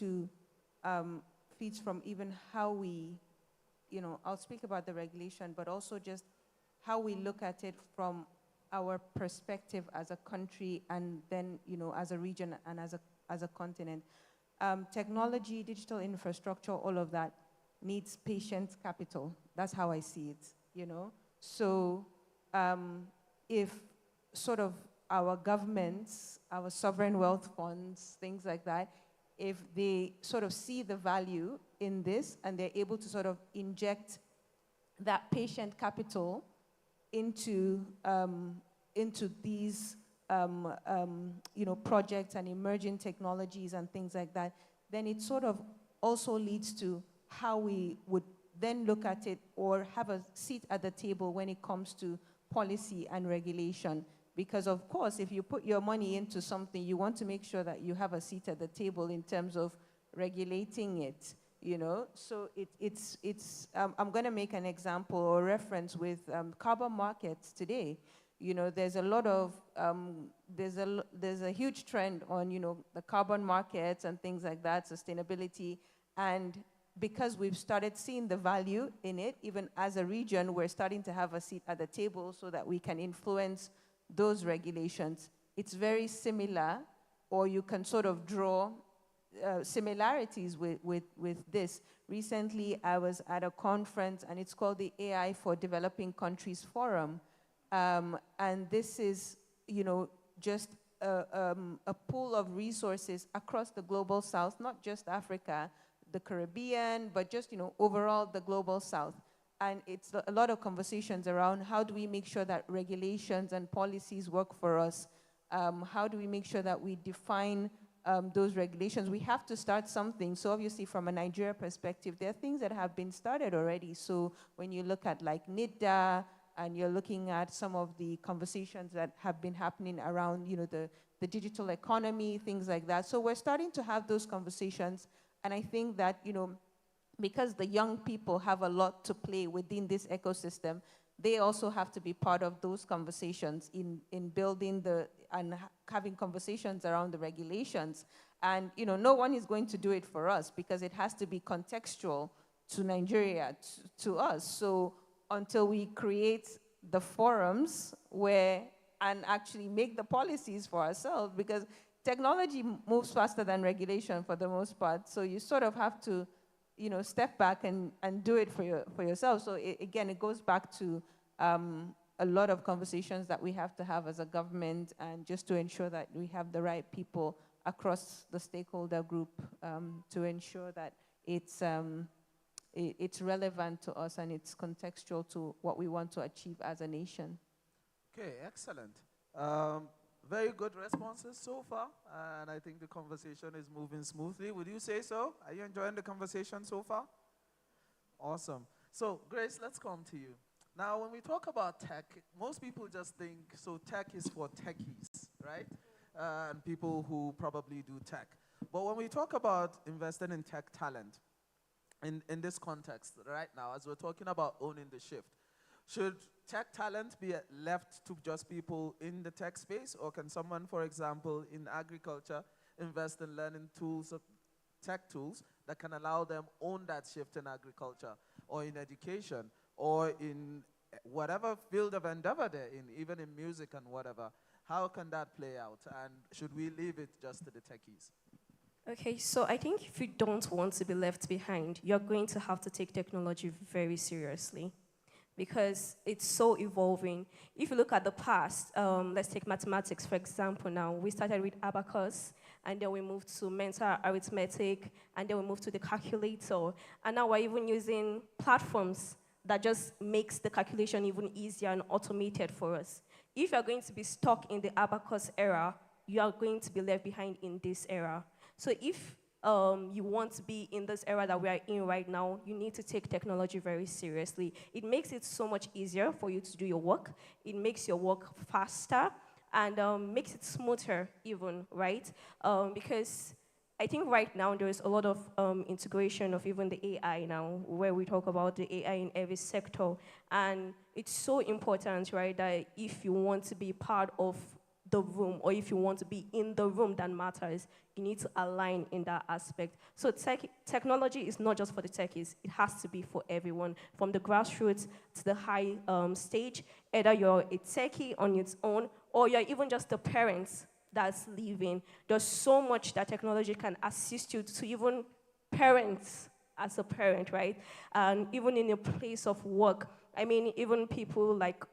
from even how we, I'll speak about the regulation, but also just how we look at it from our perspective as a country and then, as a region and as a continent. Technology, digital infrastructure, all of that needs patient capital. That's how I see it, So if sort of our governments, our sovereign wealth funds, things like that, if they sort of see the value in this and they're able to sort of inject that patient capital into these projects and emerging technologies and things like that, then it sort of also leads to how we would then look at it or have a seat at the table when it comes to policy and regulation. Because of course, if you put your money into something, you want to make sure that you have a seat at the table in terms of regulating it, So I'm going to make an example or reference with carbon markets today. There's a lot of, there's a huge trend on, the carbon markets and things like that, sustainability. And because we've started seeing the value in it, even as a region, we're starting to have a seat at the table so that we can influence those regulations. It's very similar, or you can sort of draw similarities with this. Recently, I was at a conference, and it's called the AI for Developing Countries Forum. And this is, just a pool of resources across the global south, not just Africa, the Caribbean, but just, overall the global south. And it's a lot of conversations around how do we make sure that regulations and policies work for us? How do we make sure that we define those regulations? We have to start something. So obviously from a Nigeria perspective, there are things that have been started already. So when you look at like NIDA, and you're looking at some of the conversations that have been happening around, the digital economy, things like that. So we're starting to have those conversations. And I think that, because the young people have a lot to play within this ecosystem, they also have to be part of those conversations in building and having conversations around the regulations. And, no one is going to do it for us because it has to be contextual to Nigeria, to us. So until we create the forums and actually make the policies for ourselves, because technology moves faster than regulation for the most part. So you sort of have to, step back and do it for yourself. So again, it goes back to a lot of conversations that we have to have as a government, and just to ensure that we have the right people across the stakeholder group to ensure that it's relevant to us and it's contextual to what we want to achieve as a nation.
Okay, excellent. Very good responses so far, and I think the conversation is moving smoothly. Would you say so? Are you enjoying the conversation so far? Awesome. So, Grace, let's come to you. Now, when we talk about tech, most people just think, so tech is for techies, right? And people who probably do tech. But when we talk about investing in tech talent, in this context right now, as we're talking about owning the shift, should tech talent be left to just people in the tech space, or can someone, for example, in agriculture, invest in learning tools, tech tools, that can allow them own that shift in agriculture? or in education, or in whatever field of endeavor they're in, even in music and whatever. How can that play out? And should we leave it just to the techies?
Okay, so I think if you don't want to be left behind, you're going to have to take technology very seriously because it's so evolving. If you look at the past, let's take mathematics, for example, now. We started with abacus, and then we moved to mental arithmetic, and then we moved to the calculator. And now we're even using platforms that just makes the calculation even easier and automated for us. If you're going to be stuck in the abacus era, you are going to be left behind in this era. So if you want to be in this era that we are in right now, you need to take technology very seriously. It makes it so much easier for you to do your work. It makes your work faster and makes it smoother even, right? Because I think right now there is a lot of integration of even the AI now, where we talk about the AI in every sector. And it's so important, right, that if you want to be part of the room, or if you want to be in the room that matters, you need to align in that aspect. So technology is not just for the techies, it has to be for everyone, from the grassroots to the high stage. Either you're a techie on its own, or you're even just the parents that's leaving. There's so much that technology can assist you to even parents as a parent, right? And even in a place of work. I mean, even people like,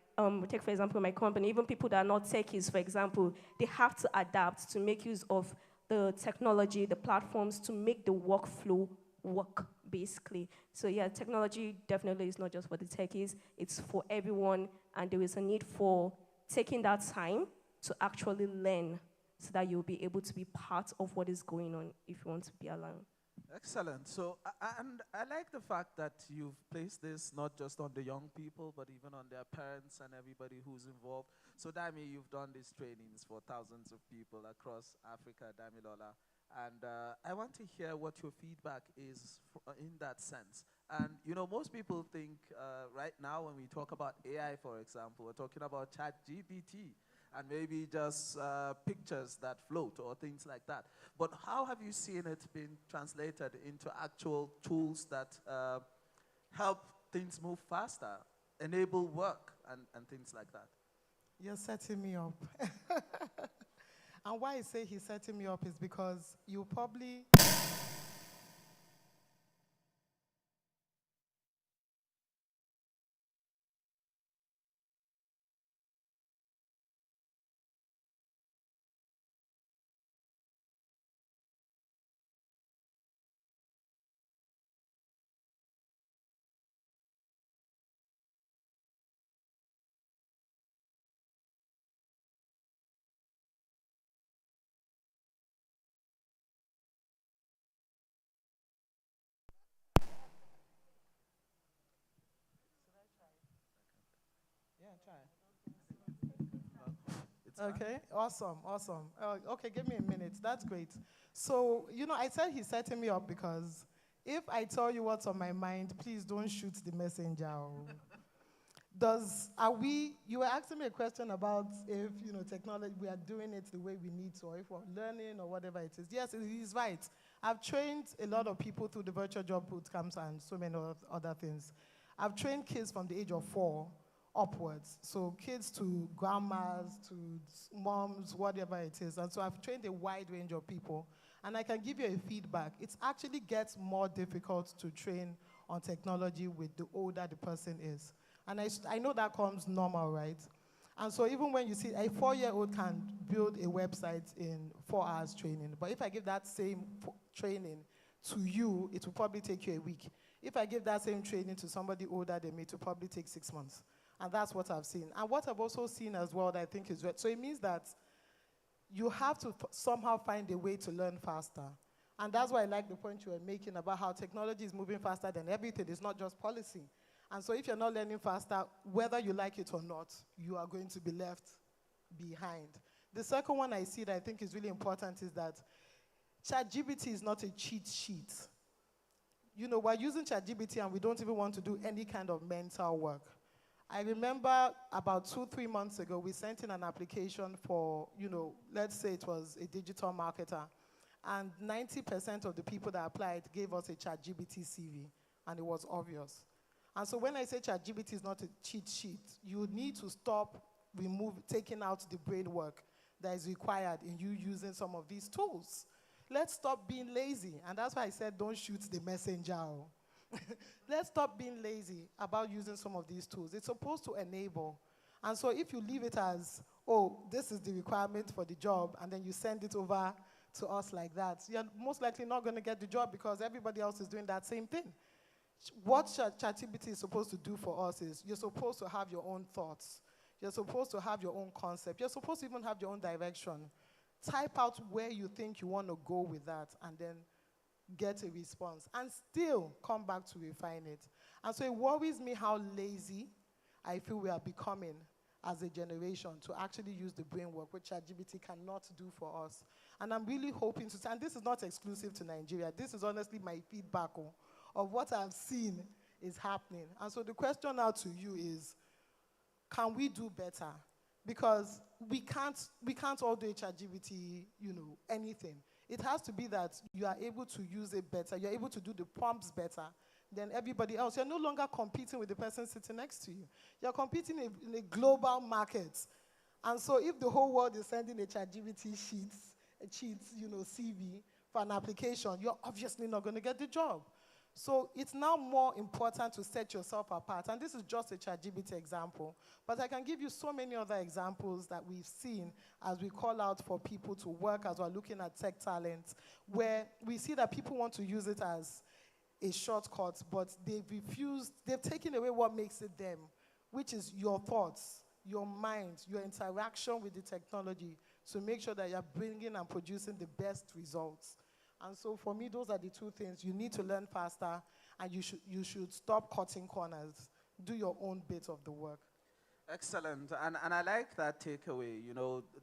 take for example my company, even people that are not techies, for example, they have to adapt to make use of the technology, the platforms to make the workflow work, basically. So yeah, technology definitely is not just for the techies, it's for everyone, and there is a need for taking that time to actually learn so that you'll be able to be part of what is going on if you want to be alone.
Excellent. So, and I like the fact that you've placed this not just on the young people, but even on their parents and everybody who's involved. So, Dami, you've done these trainings for thousands of people across Africa, Damilola. And I want to hear what your feedback is in that sense. And, you know, most people think right now when we talk about AI, for example, we're talking about ChatGPT and maybe just pictures that float or things like that. But how have you seen it being translated into actual tools that help things move faster, enable work, and things like that?
You're setting me up. And why I say he's setting me up is because you probably... Okay, awesome. Okay, give me a minute. That's great. So, you know, I said he's setting me up because if I tell you what's on my mind, please don't shoot the messenger. You were asking me a question about if, you know, technology, we are doing it the way we need to, or if we're learning or whatever it is. Yes, he's right. I've trained a lot of people through the virtual job boot camps and so many other things. I've trained kids from the age of 4 upwards. So kids to grandmas, to moms, whatever it is. And so I've trained a wide range of people. And I can give you a feedback. It actually gets more difficult to train on technology with the older the person is. And I know that comes normal, right? And so even when you see a 4-year-old can build a website in 4 hours training, but if I give that same training to you, it will probably take you a week. If I give that same training to somebody older than me, it will probably take 6 months. And that's what I've seen. And what I've also seen as well that I think is right. So it means that you have to somehow find a way to learn faster. And that's why I like the point you were making about how technology is moving faster than everything. It's not just policy. And so if you're not learning faster, whether you like it or not, you are going to be left behind. The second one I see that I think is really important is that ChatGPT is not a cheat sheet. You know, we're using ChatGPT and we don't even want to do any kind of mental work. I remember about 2-3 months ago, we sent in an application for, you know, let's say it was a digital marketer. And 90% of the people that applied gave us a ChatGPT CV, and it was obvious. And so when I say ChatGPT is not a cheat sheet, you need to stop taking out the brain work that is required in you using some of these tools. Let's stop being lazy. And that's why I said don't shoot the messenger. Let's stop being lazy about using some of these tools. It's supposed to enable. And so if you leave it as, oh, this is the requirement for the job, and then you send it over to us like that, you're most likely not going to get the job because everybody else is doing that same thing. What ChatGPT is supposed to do for us is you're supposed to have your own thoughts. You're supposed to have your own concept. You're supposed to even have your own direction. Type out where you think you want to go with that and then get a response and still come back to refine it. And so it worries me how lazy I feel we are becoming as a generation to actually use the brain work, which ChatGPT cannot do for us. And I'm really hoping to, and this is not exclusive to Nigeria, this is honestly my feedback of what I've seen is happening. And so the question now to you is, can we do better? Because we can't all do ChatGPT, anything. It has to be that you are able to use it better, you're able to do the prompts better than everybody else. You're no longer competing with the person sitting next to you. You're competing in a global market. And so if the whole world is sending a ChatGPT cheat, CV for an application, you're obviously not going to get the job. So it's now more important to set yourself apart. And this is just a ChatGPT example. But I can give you so many other examples that we've seen as we call out for people to work, as we're looking at tech talent, where we see that people want to use it as a shortcut, but they've taken away what makes it them, which is your thoughts, your mind, your interaction with the technology to make sure that you're bringing and producing the best results. And so for me, those are the two things. You need to learn faster, and you should stop cutting corners. Do your own bit of the work.
Excellent. And I like that takeaway.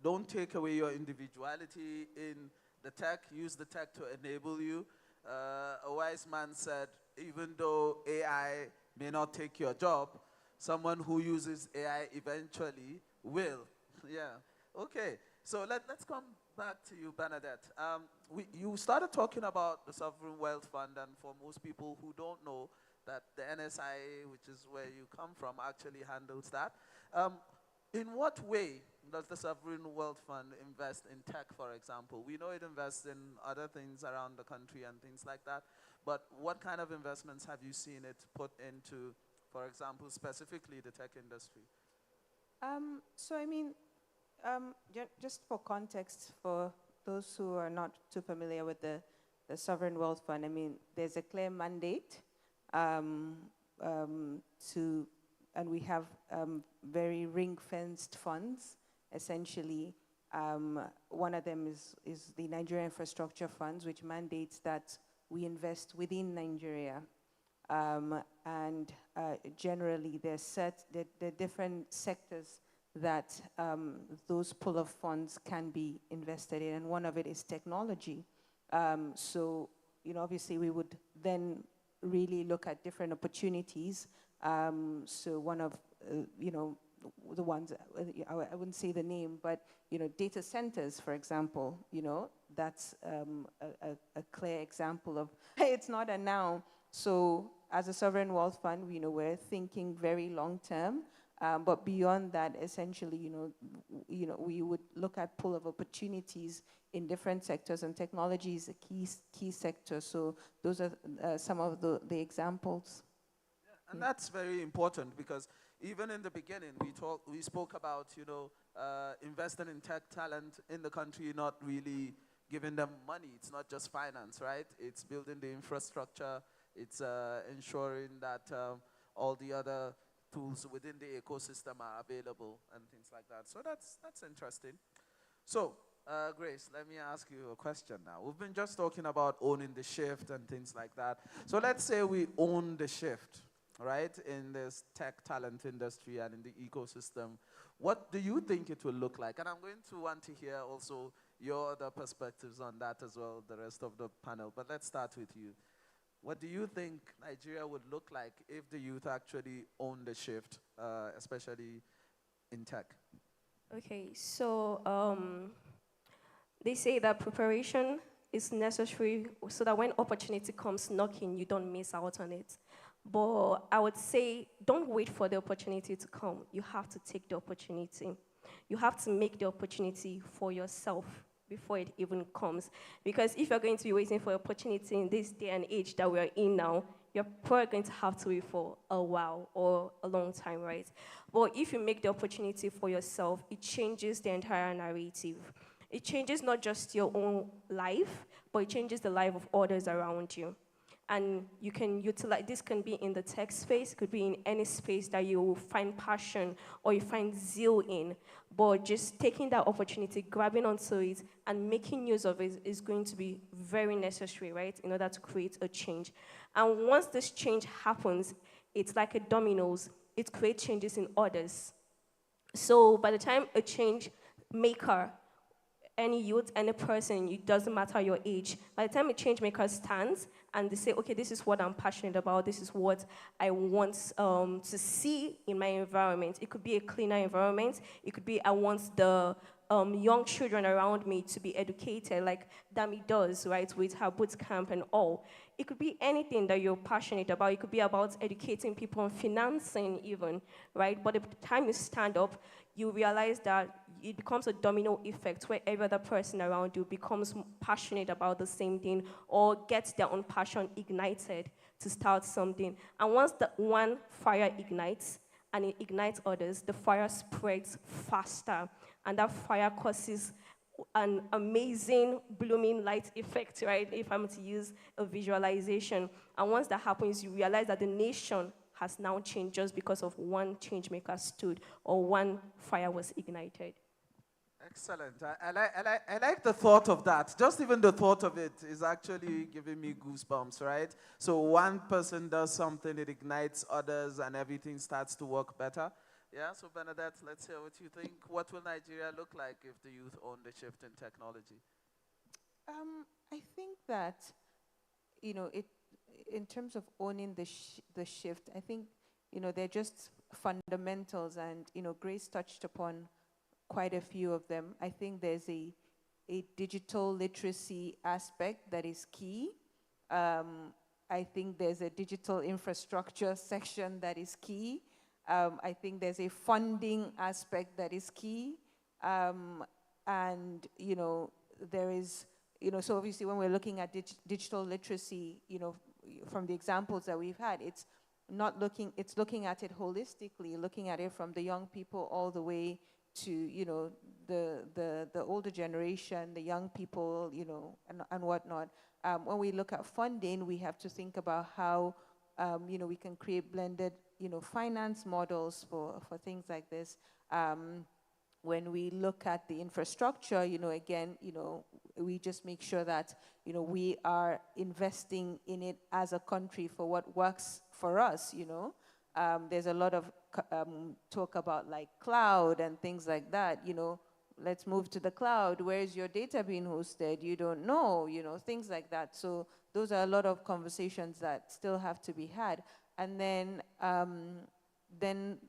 Don't take away your individuality in the tech. Use the tech to enable you. A wise man said, even though AI may not take your job, someone who uses AI eventually will. Yeah. Okay. So let's come back to you, Bernadette. You started talking about the Sovereign Wealth Fund, and for most people who don't know that the NSIA, which is where you come from, actually handles that. In what way does the Sovereign Wealth Fund invest in tech, for example? We know it invests in other things around the country and things like that, but what kind of investments have you seen it put into, for example, specifically the tech industry?
Just for context, for those who are not too familiar with the Sovereign Wealth Fund, there's a clear mandate and we have very ring-fenced funds, essentially. One of them is the Nigeria Infrastructure Funds, which mandates that we invest within Nigeria. And generally, there are different sectors that those pool of funds can be invested in, and one of it is technology. So, obviously we would then really look at different opportunities. So one of, the ones, I wouldn't say the name, but, data centers, for example, that's a clear example of, it's not a now. So as a Sovereign Wealth Fund, we're thinking very long term. But beyond that, essentially, we would look at pool of opportunities in different sectors, and technology is a key sector. So those are some of the examples.
Yeah, and that's very important, because even in the beginning, we spoke about investing in tech talent in the country, not really giving them money. It's not just finance, right? It's building the infrastructure. It's ensuring that all the other tools within the ecosystem are available and things like that. So that's interesting. So, Grace, let me ask you a question now. We've been just talking about owning the shift and things like that. So let's say we own the shift, right, in this tech talent industry and in the ecosystem. What do you think it will look like? And I'm going to want to hear also your other perspectives on that as well, the rest of the panel. But let's start with you. What do you think Nigeria would look like if the youth actually own the shift, especially in tech?
Okay, so they say that preparation is necessary so that when opportunity comes knocking, you don't miss out on it. But I would say, don't wait for the opportunity to come. You have to take the opportunity. You have to make the opportunity for yourself before it even comes. Because if you're going to be waiting for opportunity in this day and age that we're in now, you're probably going to have to wait for a while or a long time, right? But if you make the opportunity for yourself, it changes the entire narrative. It changes not just your own life, but it changes the life of others around you. And you can utilize, this can be in the tech space, could be in any space that you find passion or you find zeal in. But just taking that opportunity, grabbing onto it, and making use of it is going to be very necessary, right, in order to create a change. And once this change happens, it's like a dominoes. It creates changes in others. So by the time a change maker, any youth, any person, it doesn't matter your age, by the time a change maker stands and they say, okay, this is what I'm passionate about, this is what I want to see in my environment. It could be a cleaner environment. It could be I want the young children around me to be educated like Dami does, right, with her boot camp and all. It could be anything that you're passionate about. It could be about educating people on financing even, right? But by the time you stand up, you realize that it becomes a domino effect where every other person around you becomes passionate about the same thing or gets their own passion ignited to start something. And once the one fire ignites and it ignites others, the fire spreads faster. And that fire causes an amazing blooming light effect, right? If I'm to use a visualization. And once that happens, you realize that the nation has now changed just because of one change maker stood or one fire was ignited.
Excellent. I like the thought of that. Just even the thought of it is actually giving me goosebumps, right? So one person does something, it ignites others, and everything starts to work better. Yeah, so Bernadette, let's hear what you think. What will Nigeria look like if the youth own the shift in technology?
I think that, in terms of owning the shift, I think, they're just fundamentals, and, Grace touched upon quite a few of them. I think there's a digital literacy aspect that is key. I think there's a digital infrastructure section that is key. I think there's a funding aspect that is key. And, there is, so obviously when we're looking at digital literacy, from the examples that we've had, it's looking at it holistically, looking at it from the young people all the way to, the older generation, the young people, and whatnot. When we look at funding, we have to think about how, we can create blended, finance models for things like this. When we look at the infrastructure, again, we just make sure that, we are investing in it as a country for what works for us, There's a lot of talk about like cloud and things like that, let's move to the cloud. Where's your data being hosted? You don't know, things like that. So those are a lot of conversations that still have to be had. And then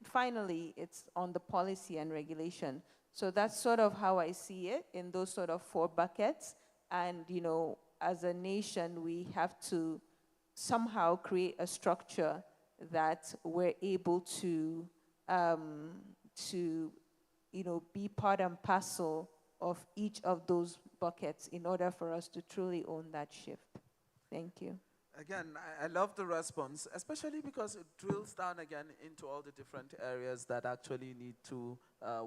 finally, it's on the policy and regulation. So that's sort of how I see it in those sort of 4 buckets. And, as a nation, we have to somehow create a structure that we're able to be part and parcel of each of those buckets in order for us to truly own that shift. Thank you.
Again, I love the response, especially because it drills down again into all the different areas that actually need to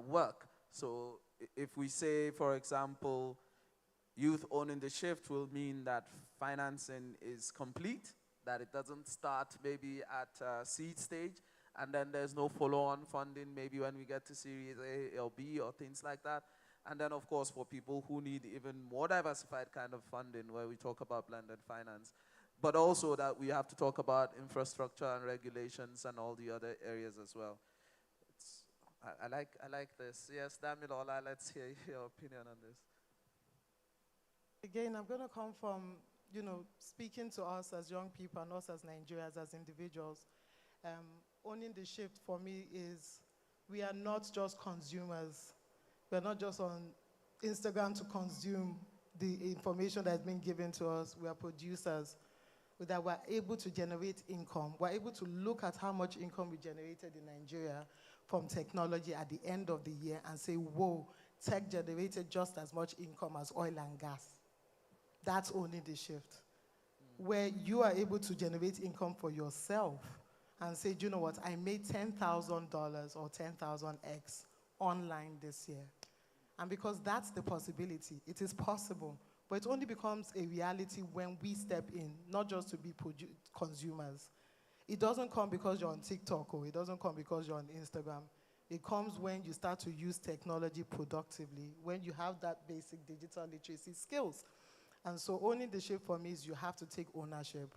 work. So if we say, for example, youth owning the shift will mean that financing is complete, that it doesn't start maybe at seed stage, and then there's no follow-on funding maybe when we get to Series A or B or things like that. And then, of course, for people who need even more diversified kind of funding, where we talk about blended finance, but also that we have to talk about infrastructure and regulations and all the other areas as well. I like this. Yes, Damilola, let's hear your opinion on this.
Again, I'm going to come from, speaking to us as young people and us as Nigerians, as individuals. Owning the shift for me is we are not just consumers. We're not just on Instagram to consume the information that's been given to us. We are producers. that we're able to generate income. We're able to look at how much income we generated in Nigeria from technology at the end of the year and say, whoa, tech generated just as much income as oil and gas. That's only the shift. Where you are able to generate income for yourself and say, do you know what, I made $10,000 or 10,000x online this year. And because that's the possibility, it is possible, but it only becomes a reality when we step in, not just to be consumers. It doesn't come because you're on TikTok, or it doesn't come because you're on Instagram. It comes when you start to use technology productively, when you have that basic digital literacy skills. And so owning the shift for me is you have to take ownership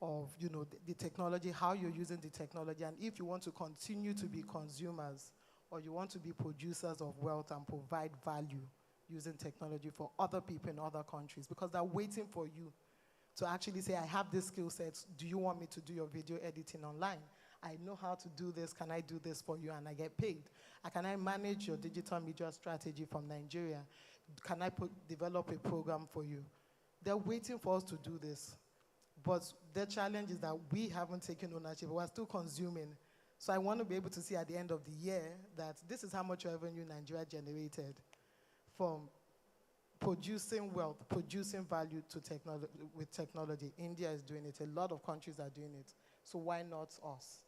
of, you know, the technology, how you're using the technology, and if you want to continue to be consumers or you want to be producers of wealth and provide value using technology for other people in other countries, because they're waiting for you to actually say, I have this skill set, do you want me to do your video editing online? I know how to do this, can I do this for you, and I get paid? Can I manage your digital media strategy from Nigeria? Can I develop a program for you? They're waiting for us to do this. But the challenge is that we haven't taken ownership. We're still consuming. So I want to be able to see at the end of the year that this is how much revenue Nigeria generated from producing wealth, producing value to with technology. India is doing it. A lot of countries are doing it. So why not us?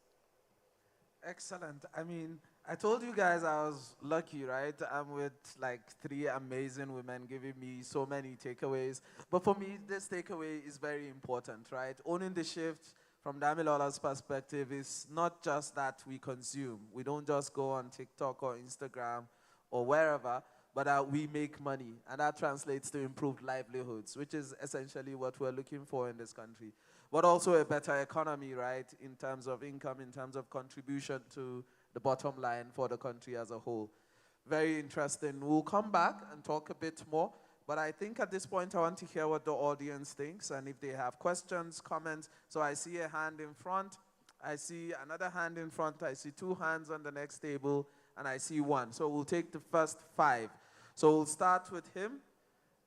Excellent. I mean, I told you guys I was lucky, right? I'm with like 3 amazing women giving me so many takeaways. But for me, this takeaway is very important, right? Owning the shift from Damilola's perspective is not just that we consume. We don't just go on TikTok or Instagram or wherever, but we make money. And that translates to improved livelihoods, which is essentially what we're looking for in this country. But also a better economy, right, in terms of income, in terms of contribution to the bottom line for the country as a whole. Very interesting. We'll come back and talk a bit more, but I think at this point I want to hear what the audience thinks and if they have questions, comments. So I see a hand in front, I see another hand in front, I see 2 hands on the next table, and I see 1. So we'll take the first 5. So we'll start with him,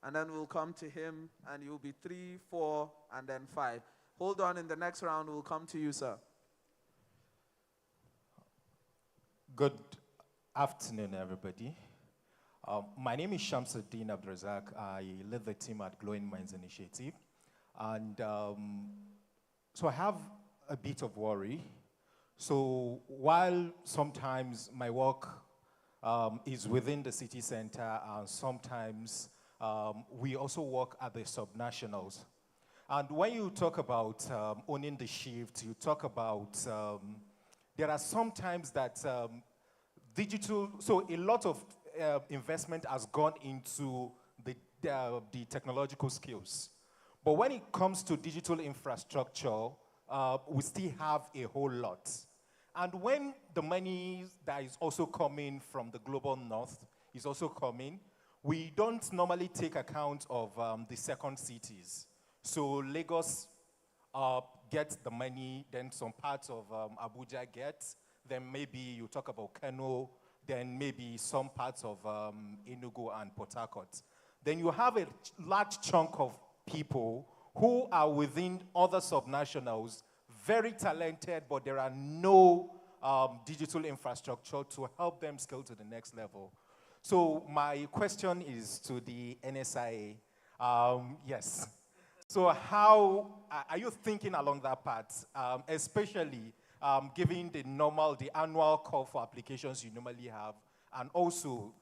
and then we'll come to him, and you'll be 3, 4, and then 5. Hold on, in the next round, we'll come to you, sir.
Good afternoon, everybody. My name is Shamsuddin Abdrazak. I lead the team at Glowing Minds Initiative. And so I have a bit of worry. So while sometimes my work is within the city center, and sometimes we also work at the subnationals. And when you talk about owning the shift, you talk about, there are some times that digital, so a lot of investment has gone into the technological skills. But when it comes to digital infrastructure, we still have a whole lot. And when the money that is also coming from the global north is also coming, we don't normally take account of the second cities. So Lagos gets the money, then some parts of Abuja get, then maybe you talk about Kano, then maybe some parts of Enugu and Port Harcourt. Then you have a large chunk of people who are within other subnationals, very talented, but there are no digital infrastructure to help them scale to the next level. So my question is to the NSIA. Yes. So how are you thinking along that path, especially given the annual call for applications you normally have, and also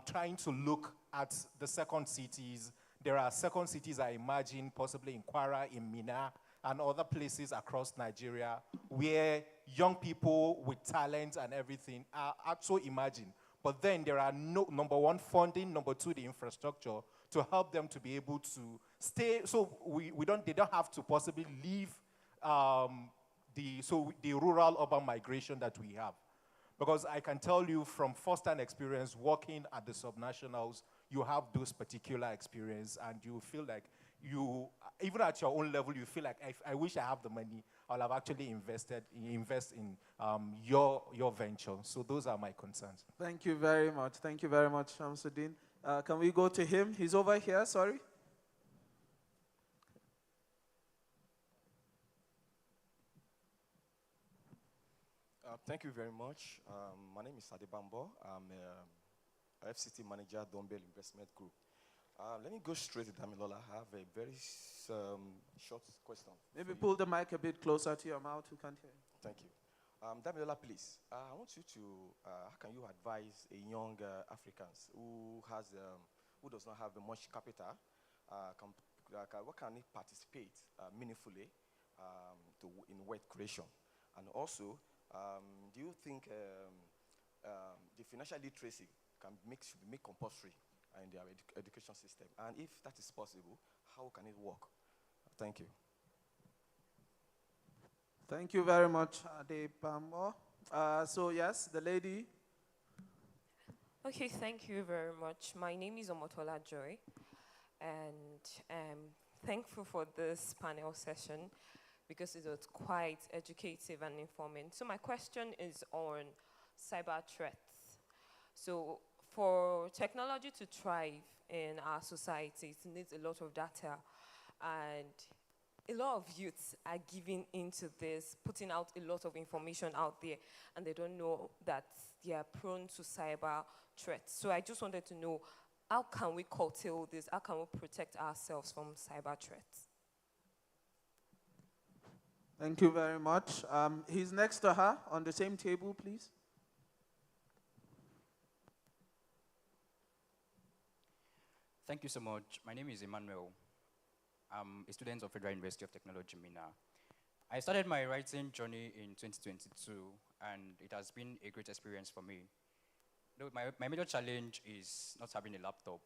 trying to look at the second cities? There are second cities, I imagine, possibly in Kwara, in Minna, and other places across Nigeria, where young people with talent and everything are also imagined. But then there are no, number 1, funding, number 2, the infrastructure to help them to be able to stay. So they don't have to possibly leave the rural-urban migration that we have. Because I can tell you from first-hand experience, working at the subnationals, you have those particular experience, and you feel like even at your own level, you feel like, I wish I have the money, I'll have actually invest in your venture. So those are my concerns.
Thank you very much. Thank you very much, Shamsuddin. Can we go to him? He's over here, sorry.
Thank you very much. My name is Adebambo. I'm a FCT manager at Dumbbell Investment Group. Let me go straight to Damilola. I have a very short question.
Maybe pull the mic a bit closer to your mouth. We can't hear you.
Thank you. Damilola, please. I want you to, how can you advise a young Africans who does not have much capital, what can he participate meaningfully in wealth creation? And also, do you think the financial literacy should be made compulsory in their education system? And if that is possible, how can it work? Thank you.
Thank you very much, Adebambo. So yes, the lady.
Okay, thank you very much. My name is Omotola Joy, and I'm thankful for this panel session because it was quite educative and informative. So my question is on cyber threats. So for technology to thrive in our society, it needs a lot of data, and a lot of youths are giving into this, putting out a lot of information out there, and they don't know that they are prone to cyber threats. So I just wanted to know, how can we curtail this? How can we protect ourselves from cyber threats?
Thank you very much. He's next to her on the same table, please.
Thank you so much. My name is Emmanuel. I'm a student of Federal University of Technology, Minna. I started my writing journey in 2022, and it has been a great experience for me. Though my major challenge is not having a laptop.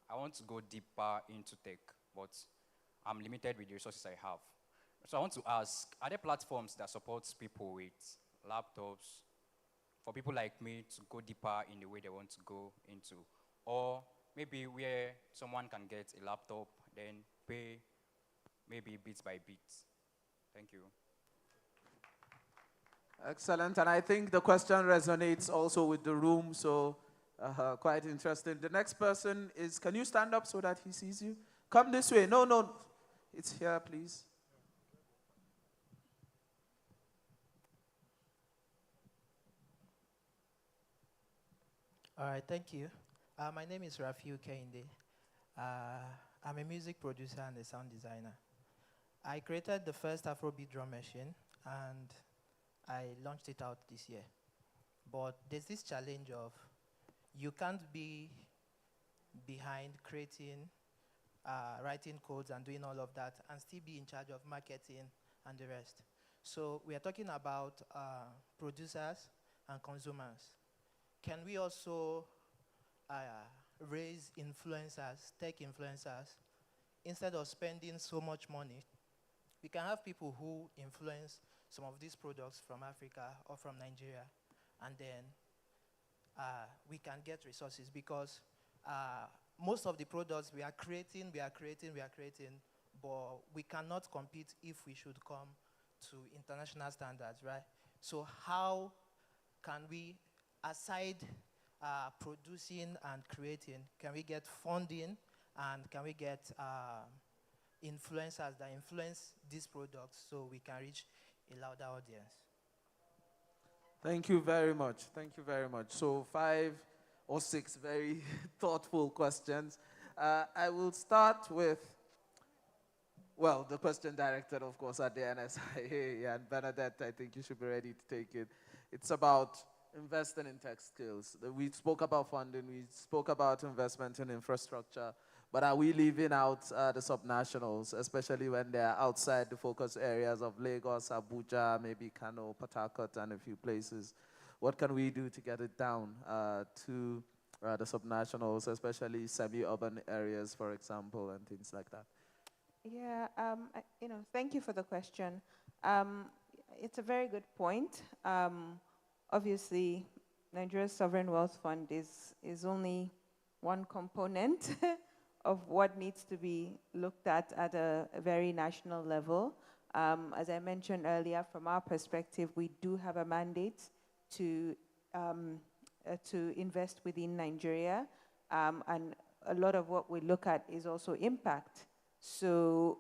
I want to go deeper into tech, but I'm limited with the resources I have. So I want to ask, are there platforms that support people with laptops for people like me to go deeper in the way they want to go into? Or maybe where someone can get a laptop, then pay maybe bit by bit. Thank you.
Excellent, and I think the question resonates also with the room, so quite interesting. The next person is, can you stand up so that he sees you? Come this way. No, it's here, please.
All right, thank you. My name is Rafiu Kehinde. I'm a music producer and a sound designer. I created the first Afrobeat drum machine, and I launched it out this year. But there's this challenge of you can't be behind creating, writing codes and doing all of that and still be in charge of marketing and the rest. So we are talking about producers and consumers. Can we also raise influencers, tech influencers, instead of spending so much money? We can have people who influence some of these products from Africa or from Nigeria, and then we can get resources, because most of the products we are creating, but we cannot compete if we should come to international standards, right? So how can we, aside producing and creating, can we get funding, and can we get influencers that influence these products so we can reach a louder audience?
Thank you very much. Thank you very much. So 5 or 6 very thoughtful questions. I will start with, well, the question directed, of course, at the NSIA. And Bernadette, I think you should be ready to take it. It's about investing in tech skills. We spoke about funding. We spoke about investment in infrastructure. But are we leaving out the subnationals, especially when they're outside the focus areas of Lagos, Abuja, maybe Kano, Port Harcourt, and a few places? What can we do to get it down to the subnationals, especially semi-urban areas, for example, and things like that?
Yeah, thank you for the question. It's a very good point. Obviously, Nigeria's Sovereign Wealth Fund is only one component of what needs to be looked at a very national level. As I mentioned earlier, from our perspective, we do have a mandate to invest within Nigeria, and a lot of what we look at is also impact. So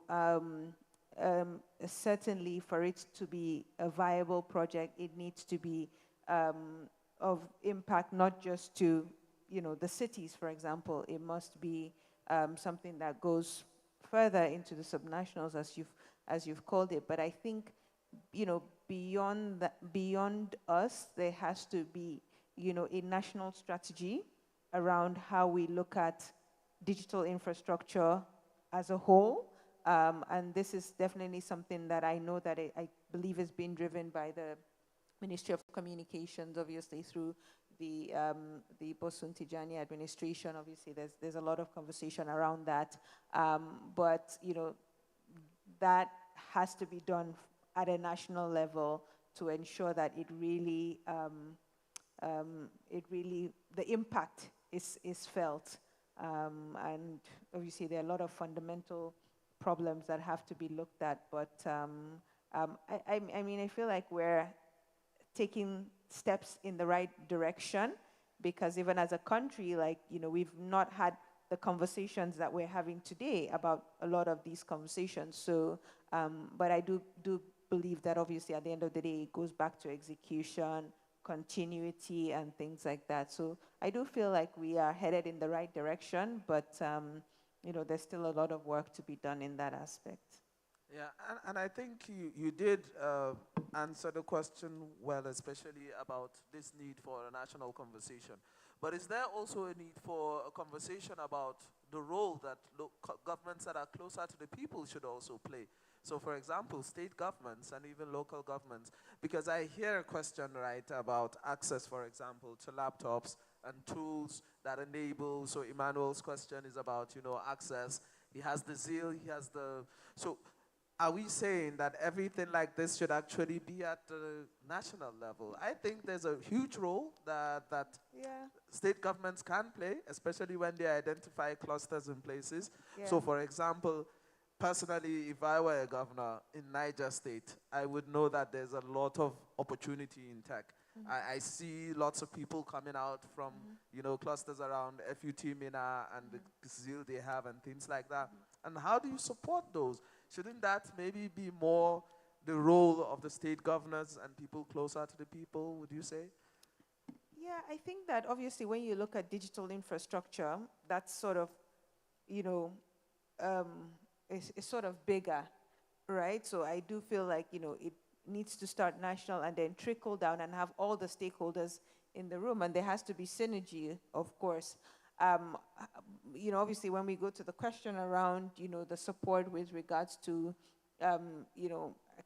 certainly for it to be a viable project, it needs to be of impact not just to, the cities, for example. It must be something that goes further into the subnationals, as you've called it. But I think, beyond us, there has to be, a national strategy around how we look at digital infrastructure as a whole. And this is definitely something that I know that I believe is being driven by the Ministry of Communications, obviously through the Bosun Tijani administration. Obviously, there's a lot of conversation around that. But that has to be done at a national level to ensure that it really, the impact is felt. And obviously, there are a lot of fundamental problems that have to be looked at. But I mean, I feel like we're taking steps in the right direction, because even as a country, we've not had the conversations that we're having today about a lot of these conversations. So, but I do believe that obviously at the end of the day, it goes back to execution, continuity, and things like that. So I do feel like we are headed in the right direction, but there's still a lot of work to be done in that aspect.
Yeah, and I think you did answer the question well, especially about this need for a national conversation. But is there also a need for a conversation about the role that governments that are closer to the people should also play? So, for example, state governments and even local governments, because I hear a question, right, about access, for example, to laptops and tools that enable. So Emmanuel's question is about, access. He has the zeal, he has the, so are we saying that everything like this should actually be at the national level? I think there's a huge role that state governments can play, especially when they identify clusters in places.
Yeah.
So, for example, personally, if I were a governor in Niger State, I would know that there's a lot of opportunity in tech. I see lots of people coming out from, clusters around FUT Mina and the zeal they have and things like that. And how do you support those? Shouldn't that maybe be more the role of the state governors and people closer to the people, would you say?
Yeah, I think that obviously when you look at digital infrastructure, that's sort of, it's sort of bigger, right? So I do feel like, it needs to start national and then trickle down and have all the stakeholders in the room. And there has to be synergy, of course. Obviously when we go to the question around, the support with regards to, I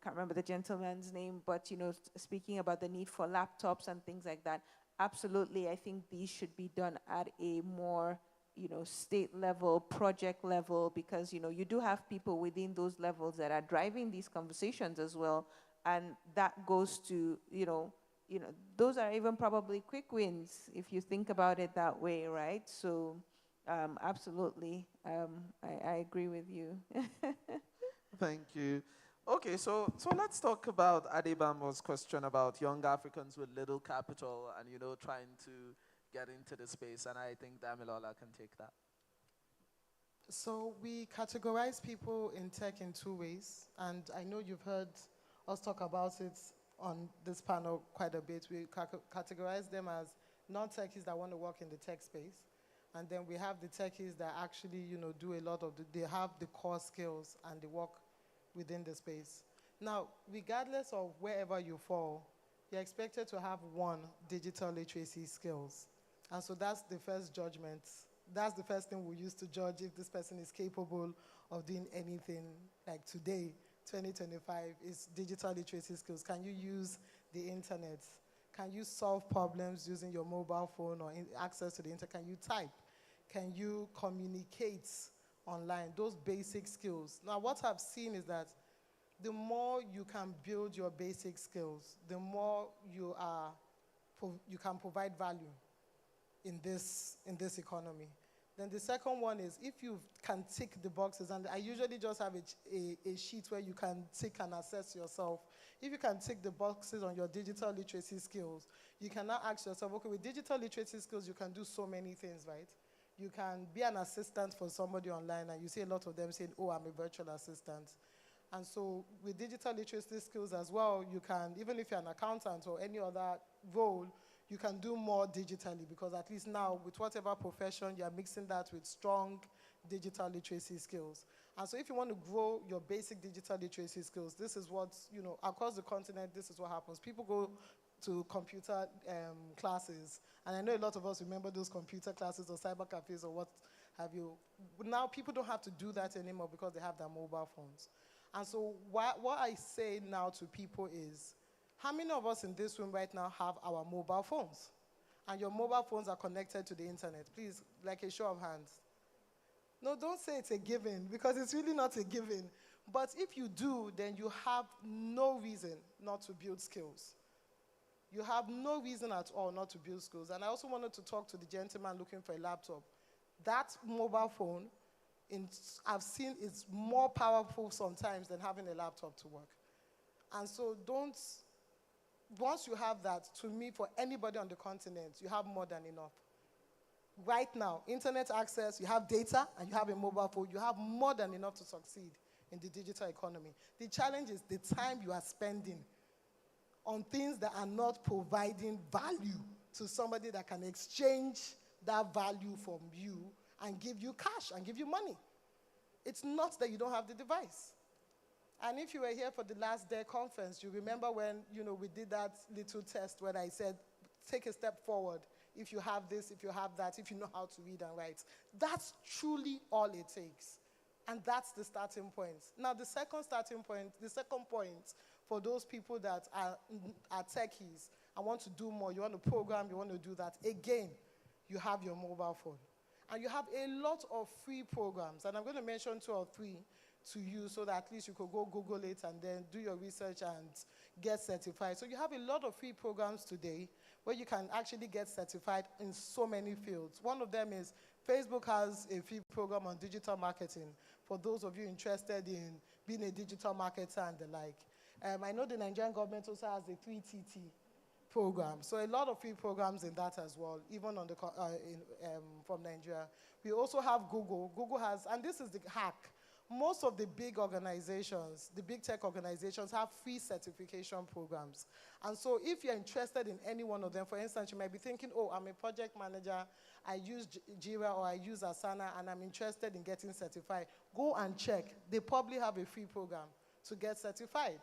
can't remember the gentleman's name, but, speaking about the need for laptops and things like that, absolutely, I think these should be done at a more, state level, project level, because, you do have people within those levels that are driving these conversations as well. And that goes to, those are even probably quick wins if you think about it that way, right? So, absolutely, I agree with you.
Thank you. Okay, so let's talk about Adebambo's question about young Africans with little capital and, trying to get into the space. And I think Damilola can take that.
So we categorize people in tech in two ways. And I know you've heard us talk about it on this panel quite a bit. We categorize them as non-techies that want to work in the tech space. And then we have the techies that actually, do a lot of, they have the core skills and they work within the space. Now, regardless of wherever you fall, you're expected to have one digital literacy skills. And so that's the first judgment. That's the first thing we use to judge if this person is capable of doing anything. Like today, 2025, is digital literacy skills. Can you use the internet? Can you solve problems using your mobile phone or access to the internet? Can you type? Can you communicate online? Those basic skills. Now, what I've seen is that the more you can build your basic skills, the more you can provide value in this economy. Then the second one is if you can tick the boxes, and I usually just have a sheet where you can tick and assess yourself. If you can tick the boxes on your digital literacy skills, you can now ask yourself, okay, with digital literacy skills, you can do so many things, right? You can be an assistant for somebody online, and you see a lot of them saying, oh, I'm a virtual assistant. And so with digital literacy skills as well, you can, even if you're an accountant or any other role, you can do more digitally, because at least now, with whatever profession, you're mixing that with strong digital literacy skills. And so if you want to grow your basic digital literacy skills, this is what, across the continent, this is what happens. People go to computer classes, and I know a lot of us remember those computer classes or cyber cafes or what have you. But now people don't have to do that anymore because they have their mobile phones. And so what I say now to people is, how many of us in this room right now have our mobile phones? And your mobile phones are connected to the internet? Please, like a show of hands. No, don't say it's a given, because it's really not a given. But if you do, then you have no reason not to build skills. You have no reason at all not to build skills. And I also wanted to talk to the gentleman looking for a laptop. That mobile phone, I've seen it's more powerful sometimes than having a laptop to work. And so once you have that, to me, for anybody on the continent, you have more than enough. Right now, internet access, you have data, and you have a mobile phone, you have more than enough to succeed in the digital economy. The challenge is the time you are spending on things that are not providing value to somebody that can exchange that value from you and give you cash and give you money. It's not that you don't have the device. And if you were here for the last day conference, you remember when we did that little test where I said, take a step forward if you have this, if you have that, if you know how to read and write. That's truly all it takes. And that's the starting point. Now, the second point for those people that are techies and want to do more, you want to program, you want to do that, again, you have your mobile phone. And you have a lot of free programs, and I'm going to mention 2 or 3 to you so that at least you could go Google it and then do your research and get certified. So you have a lot of free programs today where you can actually get certified in so many fields. One of them is Facebook has a free program on digital marketing for those of you interested in being a digital marketer and the like. I know the Nigerian government also has a 3TT program. So a lot of free programs in that as well, even on the from Nigeria. We also have Google. Google has, and this is the hack, most of the big organizations, the big tech organizations have free certification programs. And so if you're interested in any one of them, for instance, you might be thinking, oh, I'm a project manager, I use Jira or I use Asana, and I'm interested in getting certified. Go and check. They probably have a free program to get certified.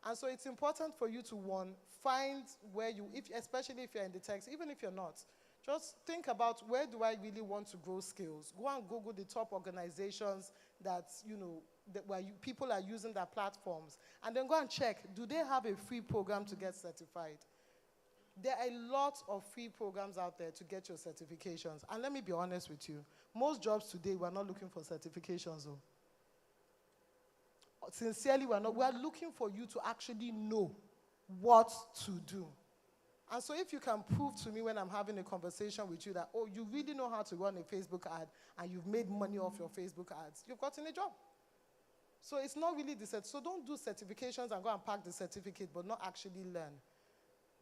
And so it's important for you to, one, find where you, especially if you're in the tech, even if you're not, just think about where do I really want to grow skills. Go and Google the top organizations that, where people are using their platforms. And then go and check, do they have a free program to get certified? There are a lot of free programs out there to get your certifications. And let me be honest with you, most jobs today, we're not looking for certifications, though. Sincerely, we're looking for you to actually know what to do. And so if you can prove to me when I'm having a conversation with you that, oh, you really know how to run a Facebook ad and you've made money off your Facebook ads, you've gotten a job. So it's not really so don't do certifications and go and pack the certificate but not actually learn.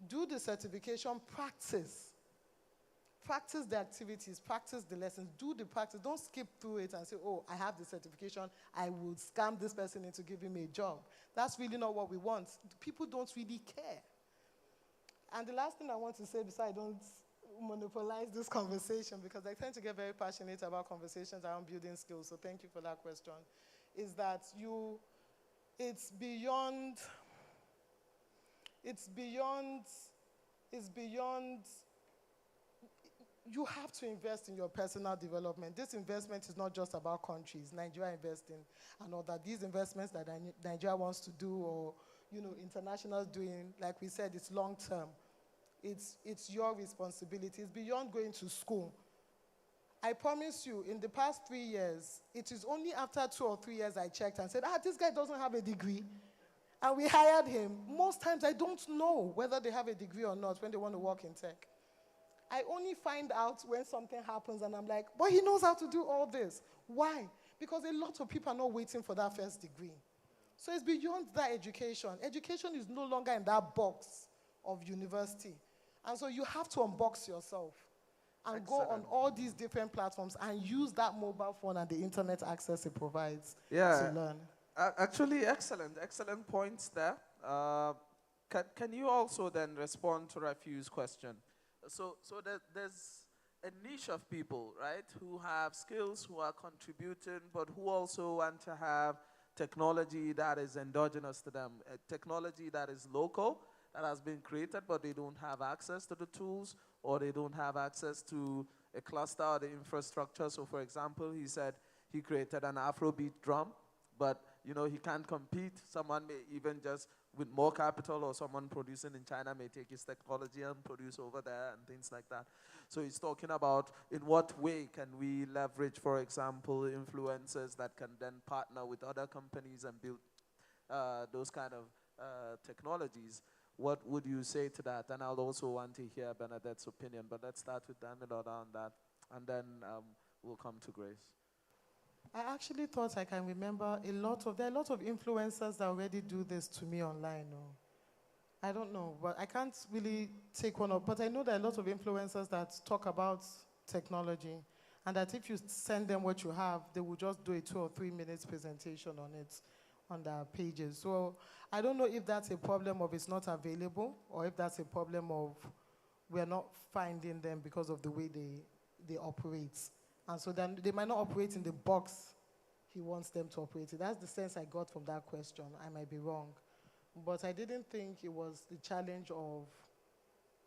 Do the certification, practice. Practice the activities, practice the lessons, do the practice. Don't skip through it and say, oh, I have the certification, I will scam this person into giving me a job. That's really not what we want. People don't really care. And the last thing I want to say, besides I don't monopolize this conversation, because I tend to get very passionate about conversations around building skills, so thank you for that question, is that it's beyond you have to invest in your personal development. This investment is not just about countries, Nigeria investing, and all that. These investments that Nigeria wants to do, or international doing, like we said, it's long term. It's your responsibility. It's beyond going to school. I promise you, in the past 3 years, it is only after 2 or 3 years I checked and said, this guy doesn't have a degree. And we hired him. Most times I don't know whether they have a degree or not when they want to work in tech. I only find out when something happens and I'm like, but he knows how to do all this. Why? Because a lot of people are not waiting for that first degree. So it's beyond that education. Education is no longer in that box of university. And so you have to unbox yourself and go on all these different platforms and use that mobile phone and the internet access it provides to learn.
Actually, excellent points there. Can you also then respond to Rafiu's question? So there's a niche of people, right, who have skills, who are contributing, but who also want to have technology that is endogenous to them, a technology that is local, that has been created, but they don't have access to the tools, or they don't have access to a cluster or the infrastructure. So for example, he said he created an Afrobeat drum, but he can't compete. Someone may even just with more capital, or someone producing in China may take his technology and produce over there and things like that. So he's talking about in what way can we leverage, for example, influencers that can then partner with other companies and build those kind of technologies. What would you say to that? And I'll also want to hear Bernadette's opinion, but let's start with Damilola on that, and then we'll come to Grace.
I actually thought I can remember there are a lot of influencers that already do this to me online. No? I don't know, but I can't really take one up. But I know there are a lot of influencers that talk about technology, and that if you send them what you have, they will just do a 2 or 3 minutes presentation on it, on their pages. So I don't know if that's a problem of it's not available, or if that's a problem of we're not finding them because of the way they operate. And so then they might not operate in the box he wants them to operate in. That's the sense I got from that question. I might be wrong. But I didn't think it was the challenge of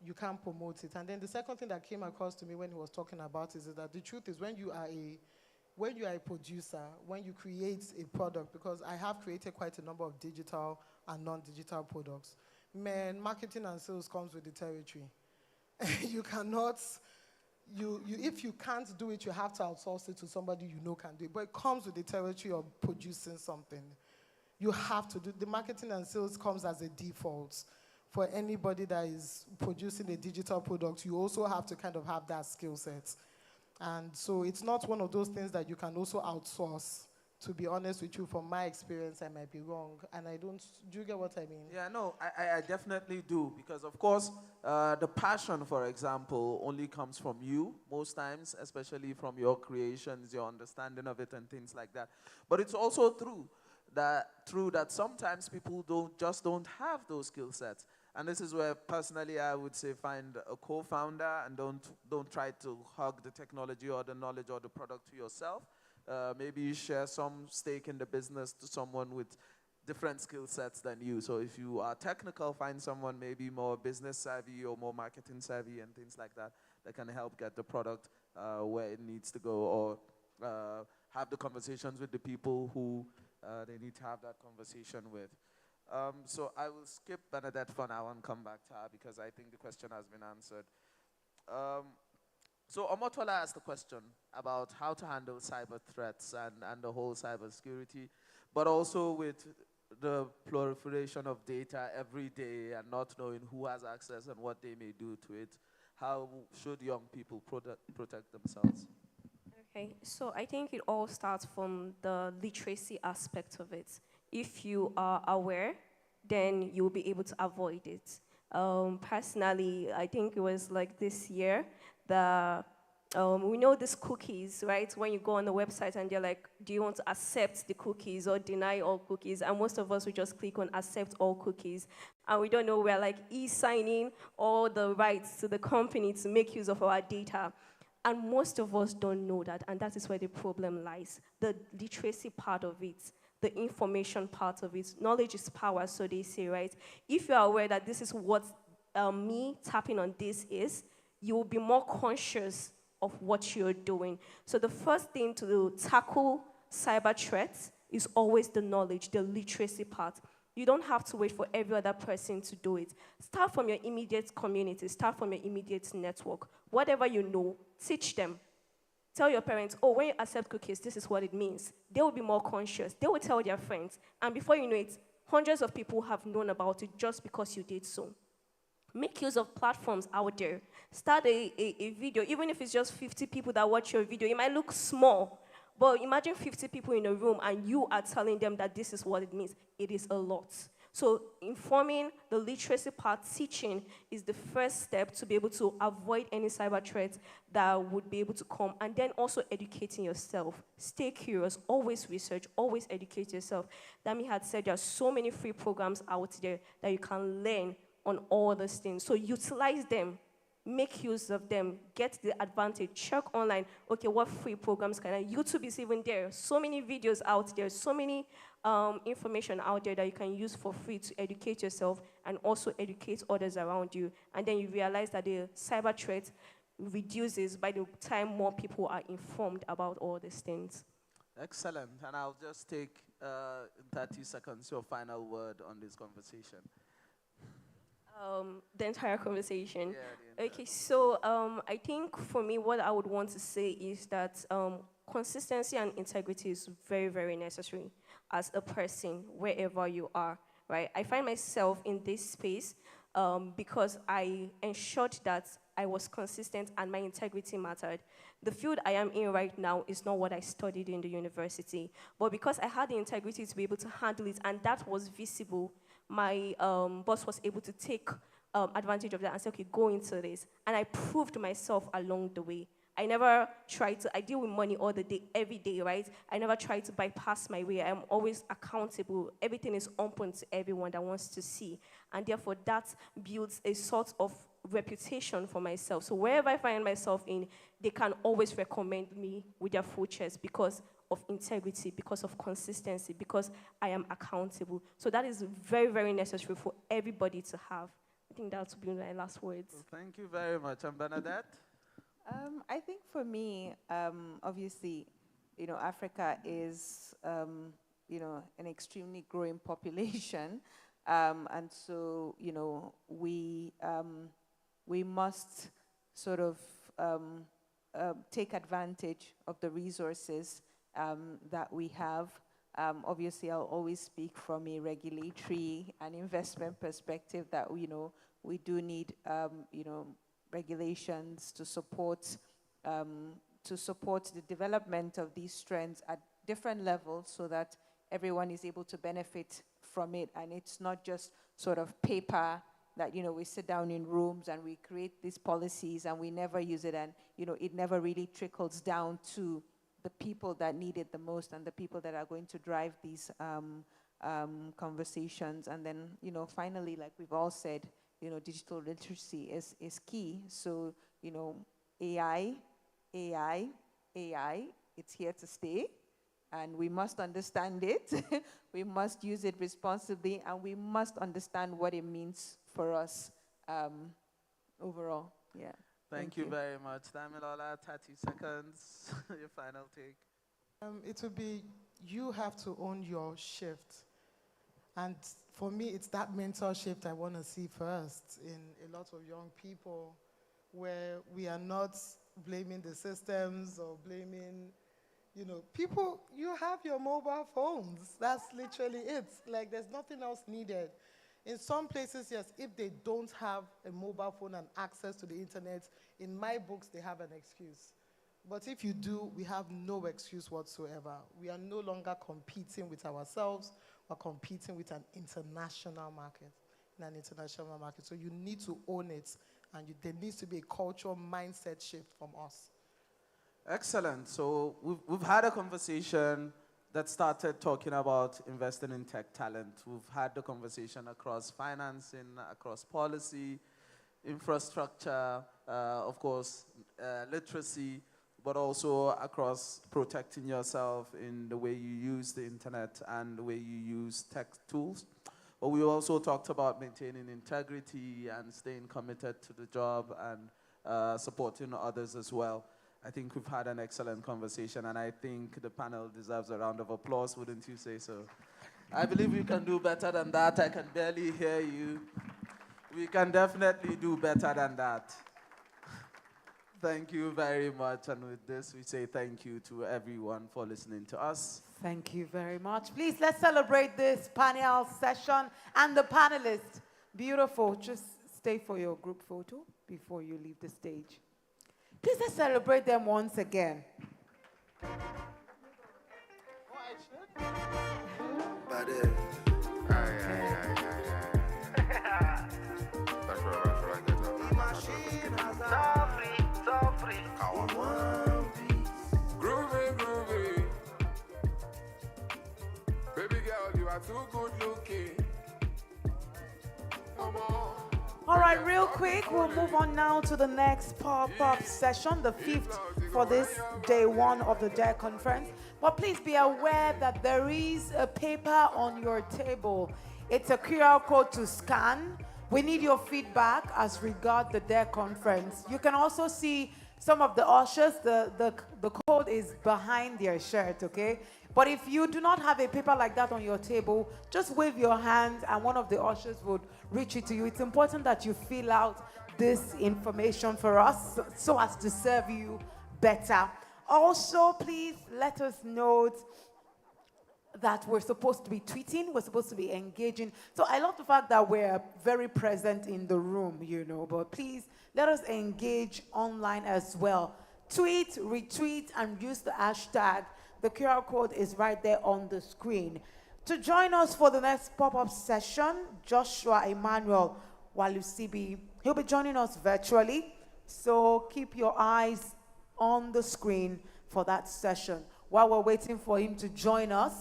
you can't promote it. And then the second thing that came across to me when he was talking about it is that the truth is when you are a producer, when you create a product, because I have created quite a number of digital and non-digital products, man, marketing and sales comes with the territory. You cannot... if you can't do it, you have to outsource it to somebody you know can do it. But it comes with the territory of producing something. You have to do the marketing and sales comes as a default. For anybody that is producing a digital product, you also have to kind of have that skill set. And so it's not one of those things that you can also outsource. To be honest with you, from my experience, I might be wrong. And do you get what I mean?
Yeah, no, I definitely do. Because, of course, the passion, for example, only comes from you most times, especially from your creations, your understanding of it and things like that. But it's also true that sometimes people don't have those skill sets. And this is where, personally, I would say find a co-founder and don't try to hug the technology or the knowledge or the product to yourself. Maybe you share some stake in the business to someone with different skill sets than you. So if you are technical, find someone maybe more business savvy or more marketing savvy and things like that that can help get the product where it needs to go, or have the conversations with the people who they need to have that conversation with. So I will skip Bernadette for now and come back to her because I think the question has been answered. So Omotola asked a question about how to handle cyber threats and the whole cybersecurity, but also with the proliferation of data every day and not knowing who has access and what they may do to it. How should young people protect themselves?
Okay, so I think it all starts from the literacy aspect of it. If you are aware, then you'll be able to avoid it. Personally, I think it was like this year, we know these cookies, right? When you go on the website and they're like, do you want to accept the cookies or deny all cookies? And most of us, we just click on accept all cookies. And we don't know, we're like e-signing all the rights to the company to make use of our data. And most of us don't know that, and that is where the problem lies. The literacy part of it, the information part of it. Knowledge is power, so they say, right? If you are aware that this is what me tapping on this is, you will be more conscious of what you're doing. So the first thing to tackle cyber threats is always the knowledge, the literacy part. You don't have to wait for every other person to do it. Start from your immediate community, start from your immediate network. Whatever you know, teach them. Tell your parents, oh, when you accept cookies, this is what it means. They will be more conscious. They will tell their friends. And before you know it, hundreds of people have known about it just because you did so. Make use of platforms out there. Start a video, even if it's just 50 people that watch your video. It might look small, but imagine 50 people in a room and you are telling them that this is what it means. It is a lot. So informing the literacy part, teaching, is the first step to be able to avoid any cyber threats that would be able to come. And then also educating yourself. Stay curious, always research, always educate yourself. Dami had said there are so many free programs out there that you can learn on all these things. So utilize them. Make use of them, get the advantage, check online, okay, what free programs can I? YouTube is even there. So many videos out there, so many information out there that you can use for free to educate yourself and also educate others around you. And then you realize that the cyber threat reduces by the time more people are informed about all these things.
Excellent. And I'll just take, in 30 seconds, your final word on this conversation.
The entire conversation. Yeah, okay, so I think for me, what I would want to say is that consistency and integrity is very, very necessary as a person, wherever you are, right? I find myself in this space because I ensured that I was consistent and my integrity mattered. The field I am in right now is not what I studied in the university, but because I had the integrity to be able to handle it, and that was visible, my boss was able to take advantage of that and say, okay, go into this. And I proved myself along the way. I never tried to, I deal with money all the day, every day, right? I never try to bypass my way. I'm always accountable. Everything is open to everyone that wants to see. And therefore, that builds a sort of reputation for myself. So wherever I find myself in, they can always recommend me with their full chest because of integrity, because of consistency, because I am accountable. So that is very, very necessary for everybody to have. I think that would be my last words.
Well, thank you very much. And Bernadette?
I think for me, obviously, Africa is, an extremely growing population. And so, we must sort of take advantage of the resources that we have. Obviously, I'll always speak from a regulatory and investment perspective that, we do need, regulations to support the development of these trends at different levels so that everyone is able to benefit from it. And it's not just sort of paper that, we sit down in rooms and we create these policies and we never use it, and, it never really trickles down to the people that need it the most and the people that are going to drive these conversations. And then, finally, like we've all said, digital literacy is key. So, AI, it's here to stay, and we must understand it. We must use it responsibly, and we must understand what it means for us overall. Yeah.
Thank you very much. Damilola, 30 seconds, your final take.
It would be, you have to own your shift. And for me, it's that mental shift I want to see first in a lot of young people, where we are not blaming the systems or blaming, people, you have your mobile phones. That's literally it. Like, there's nothing else needed. In some places, yes, if they don't have a mobile phone and access to the internet, in my books, they have an excuse. But if you do, we have no excuse whatsoever. We are no longer competing with ourselves. We're competing with an international market, So you need to own it, and there needs to be a cultural mindset shift from us.
Excellent. So we've had a conversation that started talking about investing in tech talent. We've had the conversation across financing, across policy, infrastructure, of course, literacy, but also across protecting yourself in the way you use the internet and the way you use tech tools. But we also talked about maintaining integrity and staying committed to the job and supporting others as well. I think we've had an excellent conversation, and I think the panel deserves a round of applause, wouldn't you say so? I believe we can do better than that. I can barely hear you. We can definitely do better than that. Thank you very much, and with this, we say thank you to everyone for listening to us.
Thank you very much. Please, let's celebrate this panel session and the panelists. Beautiful. Just stay for your group photo before you leave the stage. Please, let's celebrate them once again.
But
too good looking.
All right, real quick, we'll move on now to the next pop-up session, the fifth for this day one of the DARE conference. But please be aware that there is a paper on your table. It's a QR code to scan. We need your feedback as regard the DARE conference. You can also see some of the ushers. The code is behind their shirt, okay? But if you do not have a paper like that on your table, just wave your hand and one of the ushers would reach it to you. It's important that you fill out this information for us so as to serve you better. Also, please let us note that we're supposed to be tweeting, we're supposed to be engaging. So I love the fact that we're very present in the room, you know, but please let us engage online as well. Tweet, retweet, and use the hashtag. The QR code is right there on the screen. To join us for the next pop-up session, Joshua Emmanuel Walusibi. He'll be joining us virtually, so keep your eyes on the screen for that session. While we're waiting for him to join us,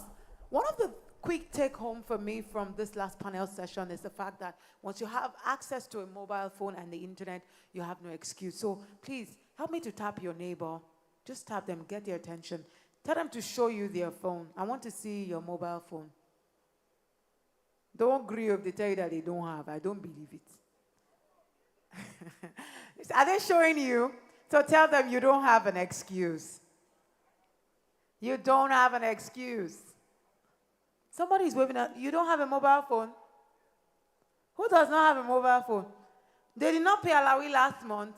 one of the quick take-home for me from this last panel session is the fact that once you have access to a mobile phone and the internet, you have no excuse. So please, help me to tap your neighbor. Just tap them, get their attention. Tell them to show you their phone. I want to see your mobile phone. Don't agree if they tell you that they don't have. I don't believe it. Are they showing you? So tell them you don't have an excuse. You don't have an excuse. Somebody's waving at you. Don't have a mobile phone? Who does not have a mobile phone? They did not pay Alawi last month.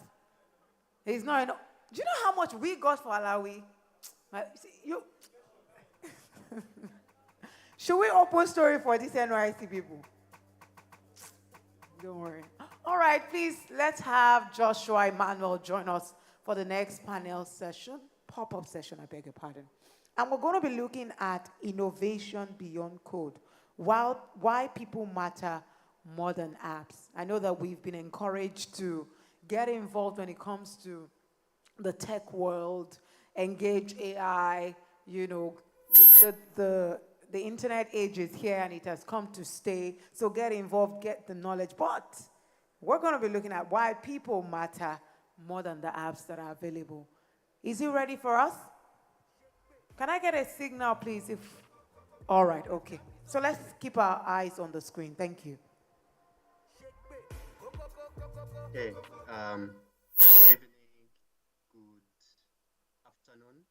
It's not enough. Do you know how much we got for Alawi? You should we open story for these NYC people? Don't worry. All right, please, let's have Joshua Emmanuel join us for the next panel session, pop-up session, I beg your pardon. And we're going to be looking at innovation beyond code, why people matter more than apps. I know that we've been encouraged to get involved when it comes to the tech world, engage AI, you know, the internet age is here and it has come to stay. So get involved, get the knowledge. But we're going to be looking at why people matter more than the apps that are available. Is he ready for us? Can I get a signal, please? All right, okay. So let's keep our eyes on the screen. Thank you.
Okay. Good evening. Good afternoon.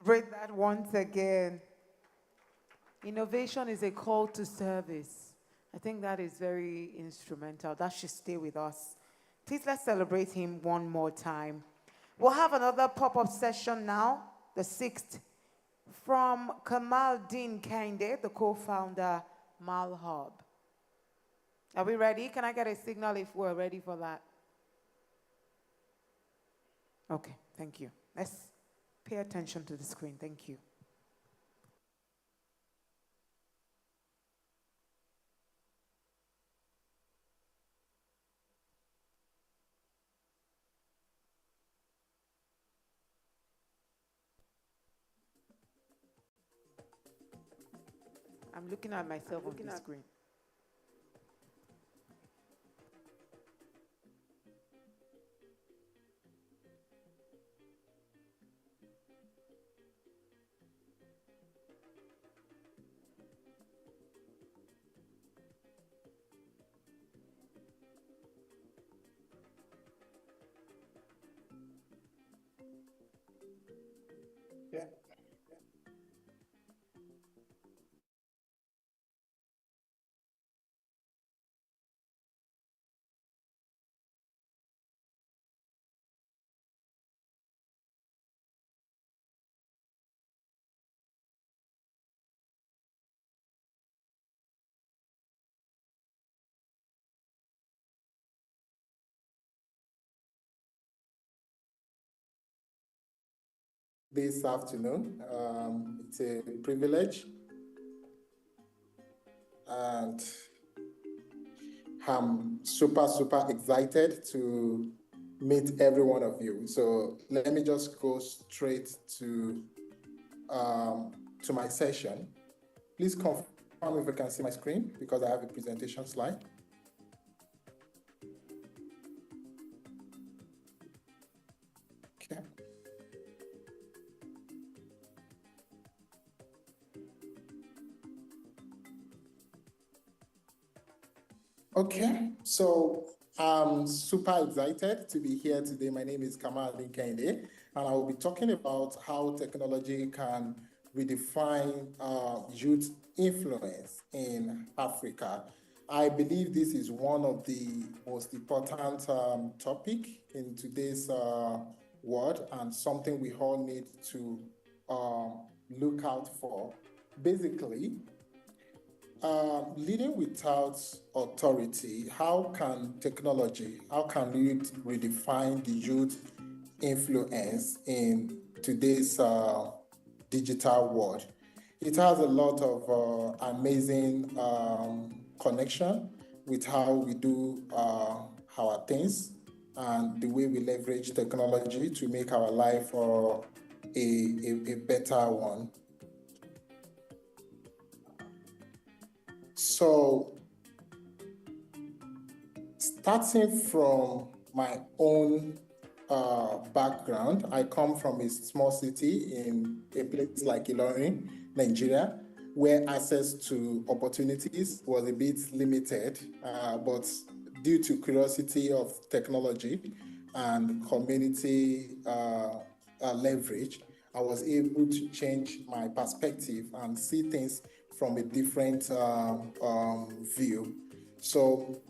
celebrate that once again. Innovation is a call to service. I think that is very instrumental. That should stay with us. Please let's celebrate him one more time. We'll have another pop-up session now, the 6th, from Kamal Dean Kende, the co-founder, Malhub. Are we ready? Can I get a signal if we're ready for that? Okay, thank you. Let's pay attention to the screen. Thank you. I'm looking at myself on the screen.
Yeah. This afternoon. It's a privilege, and I'm super excited to meet every one of you. So let me just go straight to my session. Please confirm if you can see my screen because I have a presentation slide. Okay. Okay, so I'm super excited to be here today. My name is Kamal Kende, and I will be talking about how technology can redefine youth influence in Africa. I believe this is one of the most important topic in today's world and something we all need to look out for. Basically, leading without authority, how can we redefine the youth influence in today's digital world? It has a lot of amazing connection with how we do our things and the way we leverage technology to make our life a better one. So, starting from my own background, I come from a small city in a place like Ilorin, Nigeria, where access to opportunities was a bit limited, but due to curiosity of technology and community leverage, I was able to change my perspective and see things from a different view. So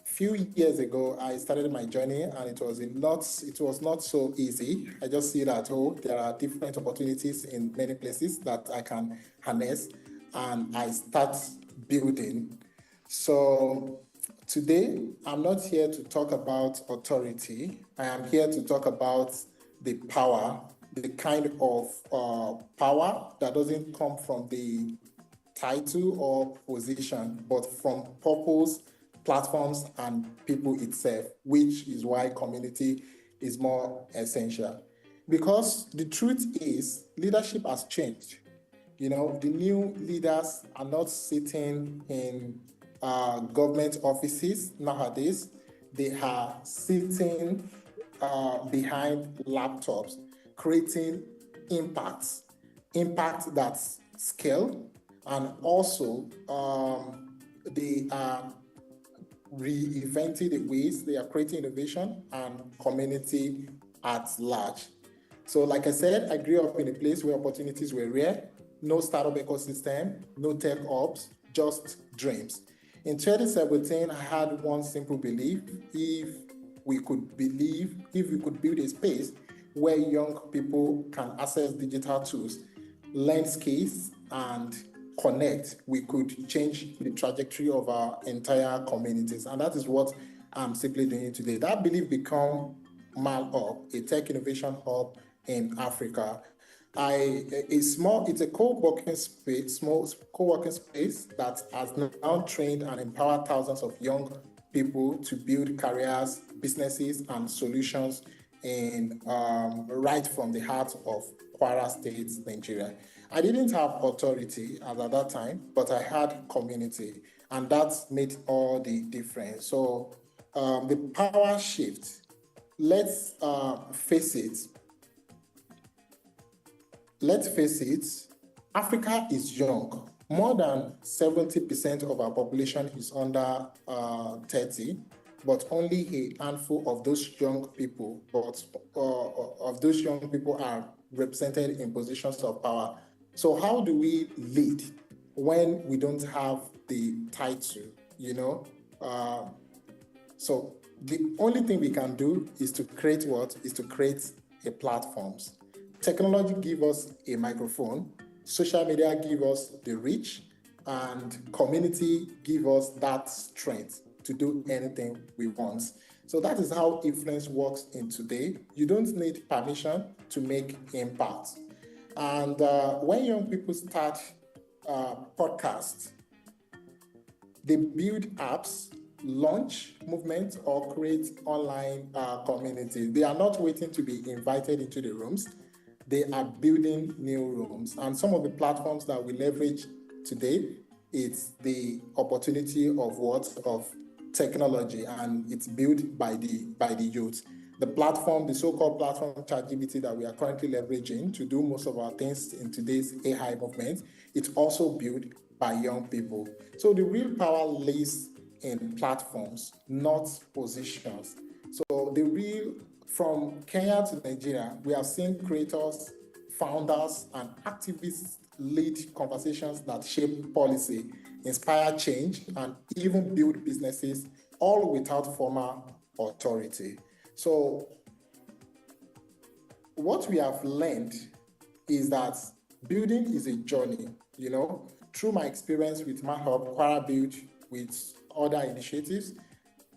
a few years ago, I started my journey, and it was not so easy. I just see that there are different opportunities in many places that I can harness, and I start building. So today, I'm not here to talk about authority. I am here to talk about the power, the kind of power that doesn't come from the title or position, but from purpose, platforms, and people itself, which is why community is more essential. Because the truth is, leadership has changed. You know, the new leaders are not sitting in government offices nowadays. They are sitting behind laptops, creating impact that's scale. And also, they are reinventing the ways they are creating innovation and community at large. So like I said, I grew up in a place where opportunities were rare, no startup ecosystem, no tech ops, just dreams. In 2017, I had one simple belief: if we could build a space where young people can access digital tools, learn skills, and connect, we could change the trajectory of our entire communities. And that is what I'm simply doing today. That belief become MalHub, a tech innovation hub in Africa. It's a co-working space, small co-working space that has now trained and empowered thousands of young people to build careers, businesses, and solutions in right from the heart of Kwara State, Nigeria. I didn't have authority at that time, but I had community, and that made all the difference. So the power shift, let's face it, Africa is young. More than 70% of our population is under 30, but only a handful of those young people, are represented in positions of power. So how do we lead when we don't have the title, So the only thing we can do is to create a platforms. Technology gives us a microphone, social media gives us the reach, and community gives us that strength to do anything we want. So that is how influence works in today. You don't need permission to make impact. And when young people start podcasts, they build apps, launch movements, or create online communities. They are not waiting to be invited into the rooms. They are building new rooms. And some of the platforms that we leverage today, it's the opportunity of technology, and it's built by the youth. The platform, the so-called platform ChatGPT that we are currently leveraging to do most of our things in today's AI movement, it's also built by young people. So the real power lays in platforms, not positions. So from Kenya to Nigeria, we have seen creators, founders, and activists lead conversations that shape policy, inspire change, and even build businesses, all without formal authority. So what we have learned is that building is a journey. Through my experience with MalHub, Kwara Build, with other initiatives,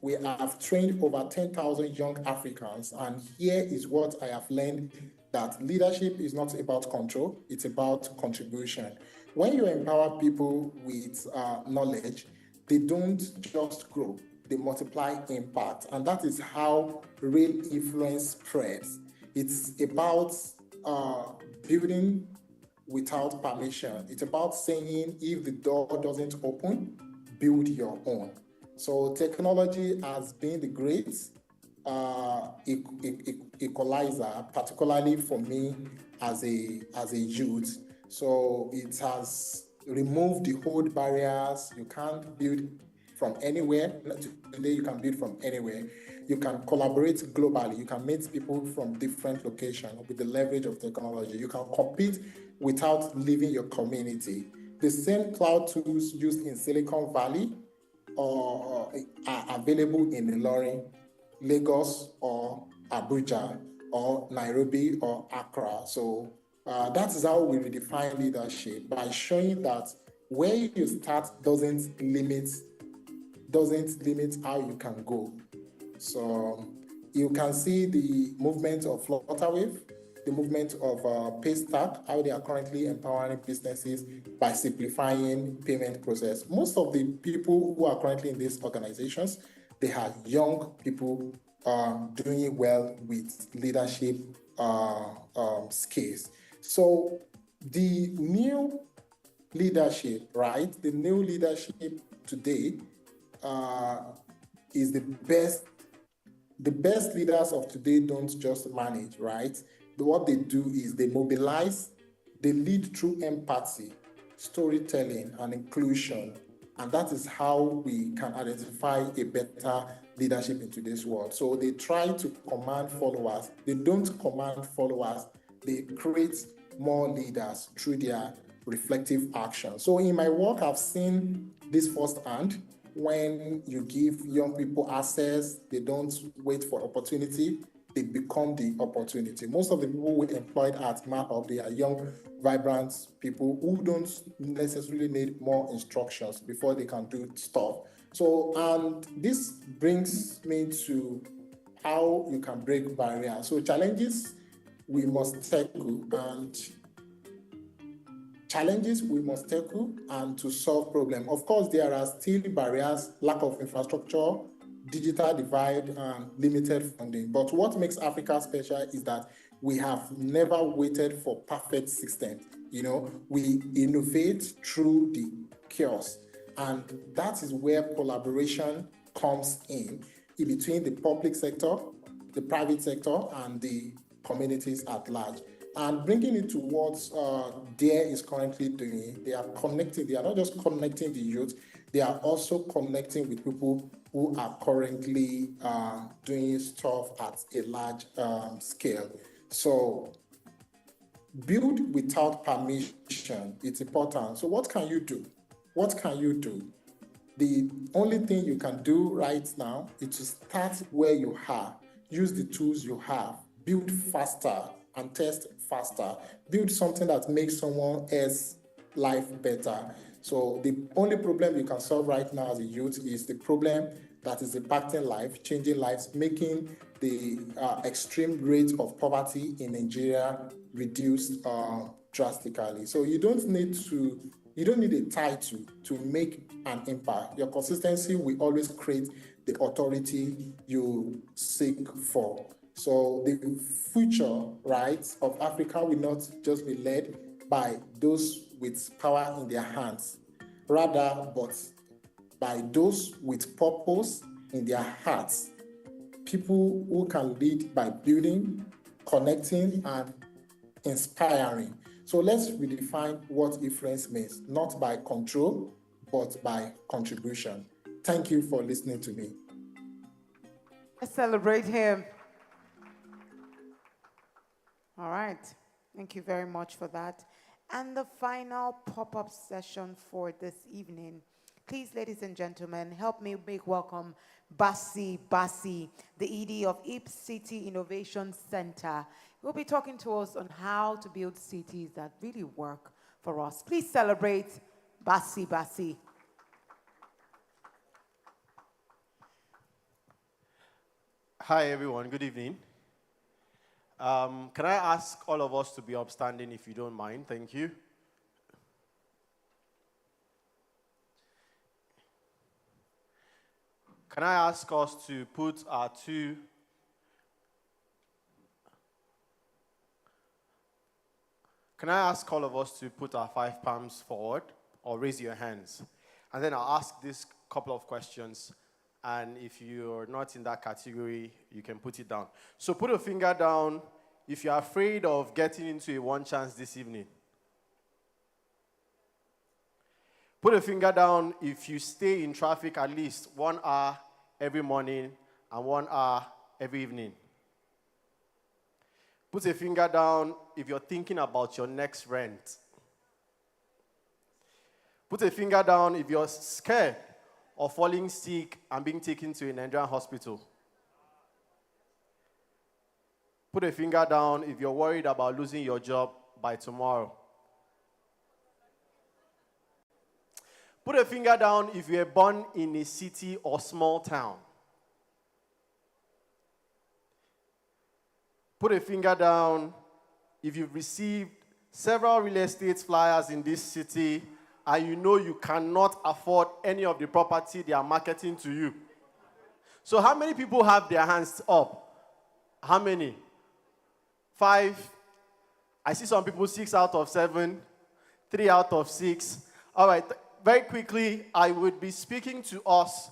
we have trained over 10,000 young Africans, and here is what I have learned: that leadership is not about control, it's about contribution. When you empower people with knowledge, they don't just grow, they multiply impact. And that is how real influence spreads. It's about building without permission. It's about saying, if the door doesn't open, build your own. So technology has been the great equalizer, particularly for me as a youth. So it has removed the old barriers. You can't build from anywhere. Today you can build from anywhere. You can collaborate globally. You can meet people from different locations with the leverage of technology. You can compete without leaving your community. The same cloud tools used in Silicon Valley are available in Ilorin, Lagos, or Abuja, or Nairobi, or Accra. So that is how we redefine leadership, by showing that where you start doesn't limit how you can go. So you can see the movement of Flutterwave, the movement of Paystack, how they are currently empowering businesses by simplifying payment process. Most of the people who are currently in these organizations, they are young people doing well with leadership skills. So the new leadership, right? The new leadership today is the best. The best leaders of today don't just manage, right? What they do is they mobilize, they lead through empathy, storytelling, and inclusion. And that is how we can identify a better leadership in today's world. So they try to command followers. They don't command followers. they create more leaders through their reflective action. So in my work, I've seen this firsthand. When you give young people access, they don't wait for opportunity, they become the opportunity. Most of the people we employed at MAHUB, they are young, vibrant people who don't necessarily need more instructions before they can do stuff. So, and this brings me to how you can break barriers. So challenges we must tackle and to solve problems. Of course, there are still barriers, lack of infrastructure, digital divide, and limited funding. But what makes Africa special is that we have never waited for perfect systems. You know, we innovate through the chaos. And that is where collaboration comes in between the public sector, the private sector, and the communities at large. And bringing it to what DARE is currently doing, they are connecting, they are not just connecting the youth, they are also connecting with people who are currently doing stuff at a large scale. So build without permission, it's important. So what can you do? What can you do? The only thing you can do right now is to start where you are, use the tools you have, build faster and test faster, build something that makes someone else's life better. So the only problem you can solve right now as a youth is the problem that is impacting life, changing lives, making the extreme rate of poverty in Nigeria reduce drastically. So you don't need a title to make an impact. Your consistency will always create the authority you seek for. So the future, right, of Africa will not just be led by those with power in their hands, rather, but by those with purpose in their hearts. People who can lead by building, connecting, and inspiring. So let's redefine what influence means, not by control, but by contribution. Thank you for listening to me.
Let's celebrate him. All right. Thank you very much for that. And the final pop-up session for this evening. Please, ladies and gentlemen, help me make welcome Basi, the ED of Ip City Innovation Center. He'll be talking to us on how to build cities that really work for us. Please celebrate Basi.
Hi, everyone. Good evening. Can I ask all of us to be upstanding if you don't mind? Thank you. Can I ask us to put our Can I ask all of us to put our 5 palms forward or raise your hands? And then I'll ask this couple of questions. And if you're not in that category, you can put it down. So put a finger down if you're afraid of getting into a one chance this evening. Put a finger down if you stay in traffic at least 1 hour every morning and 1 hour every evening. Put a finger down if you're thinking about your next rent. Put a finger down if you're scared of falling sick and being taken to a Nigerian hospital. Put a finger down if you're worried about losing your job by tomorrow. Put a finger down if you were born in a city or small town. Put a finger down if you've received several real estate flyers in this city and you know you cannot afford any of the property they are marketing to you. So how many people have their hands up? How many? 5. I see some people 6 out of 7, 3 out of 6. All right, very quickly, I would be speaking to us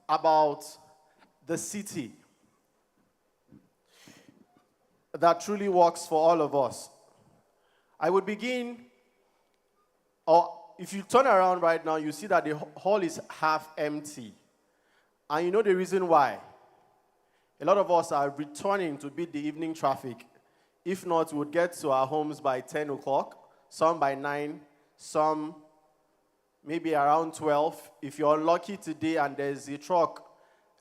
about the city that truly works for all of us. I would begin, or if you turn around right now, you see that the hall is half empty. And you know the reason why. A lot of us are returning to beat the evening traffic If not, we would get to our homes by 10 o'clock, some by 9, some maybe around 12. If you're unlucky today and there's a truck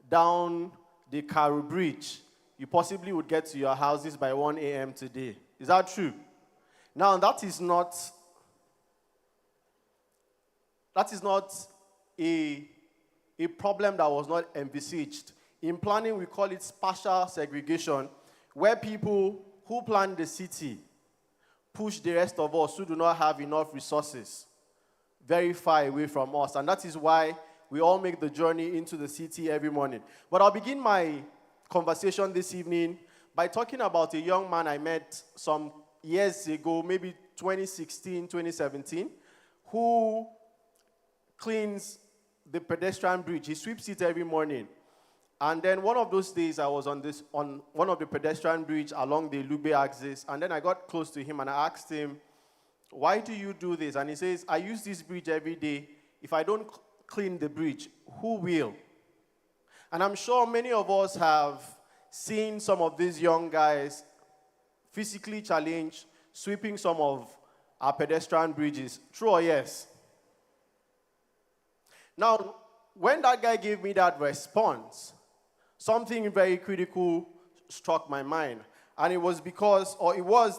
down the Karu Bridge, you possibly would get to your houses by 1 a.m. today. Is that true? Now, that is not a problem that was not envisaged. In planning, we call it spatial segregation, where people who plan the city push the rest of us who do not have enough resources very far away from us. And that is why we all make the journey into the city every morning. But I'll begin my conversation this evening by talking about a young man I met some years ago, maybe 2016, 2017, who cleans the pedestrian bridge. He sweeps it every morning. And then one of those days I was on one of the pedestrian bridge along the Lube axis, and then I got close to him and I asked him, "Why do you do this?" And he says, "I use this bridge every day. If I don't clean the bridge, who will?" And I'm sure many of us have seen some of these young guys physically challenged, sweeping some of our pedestrian bridges. True or yes? Now, when that guy gave me that response, something very critical struck my mind. And it was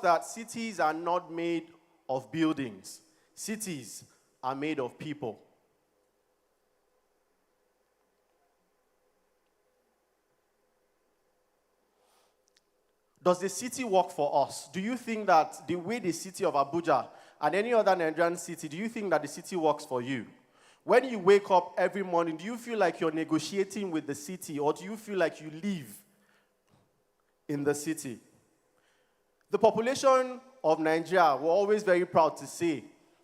that cities are not made of buildings. Cities are made of people. Does the city work for us? Do you think that the way the city of Abuja and any other Nigerian city, do you think that the city works for you? When you wake up every morning, do you feel like you're negotiating with the city, or do you feel like you live in the city? The population of Nigeria, we're always very proud to say,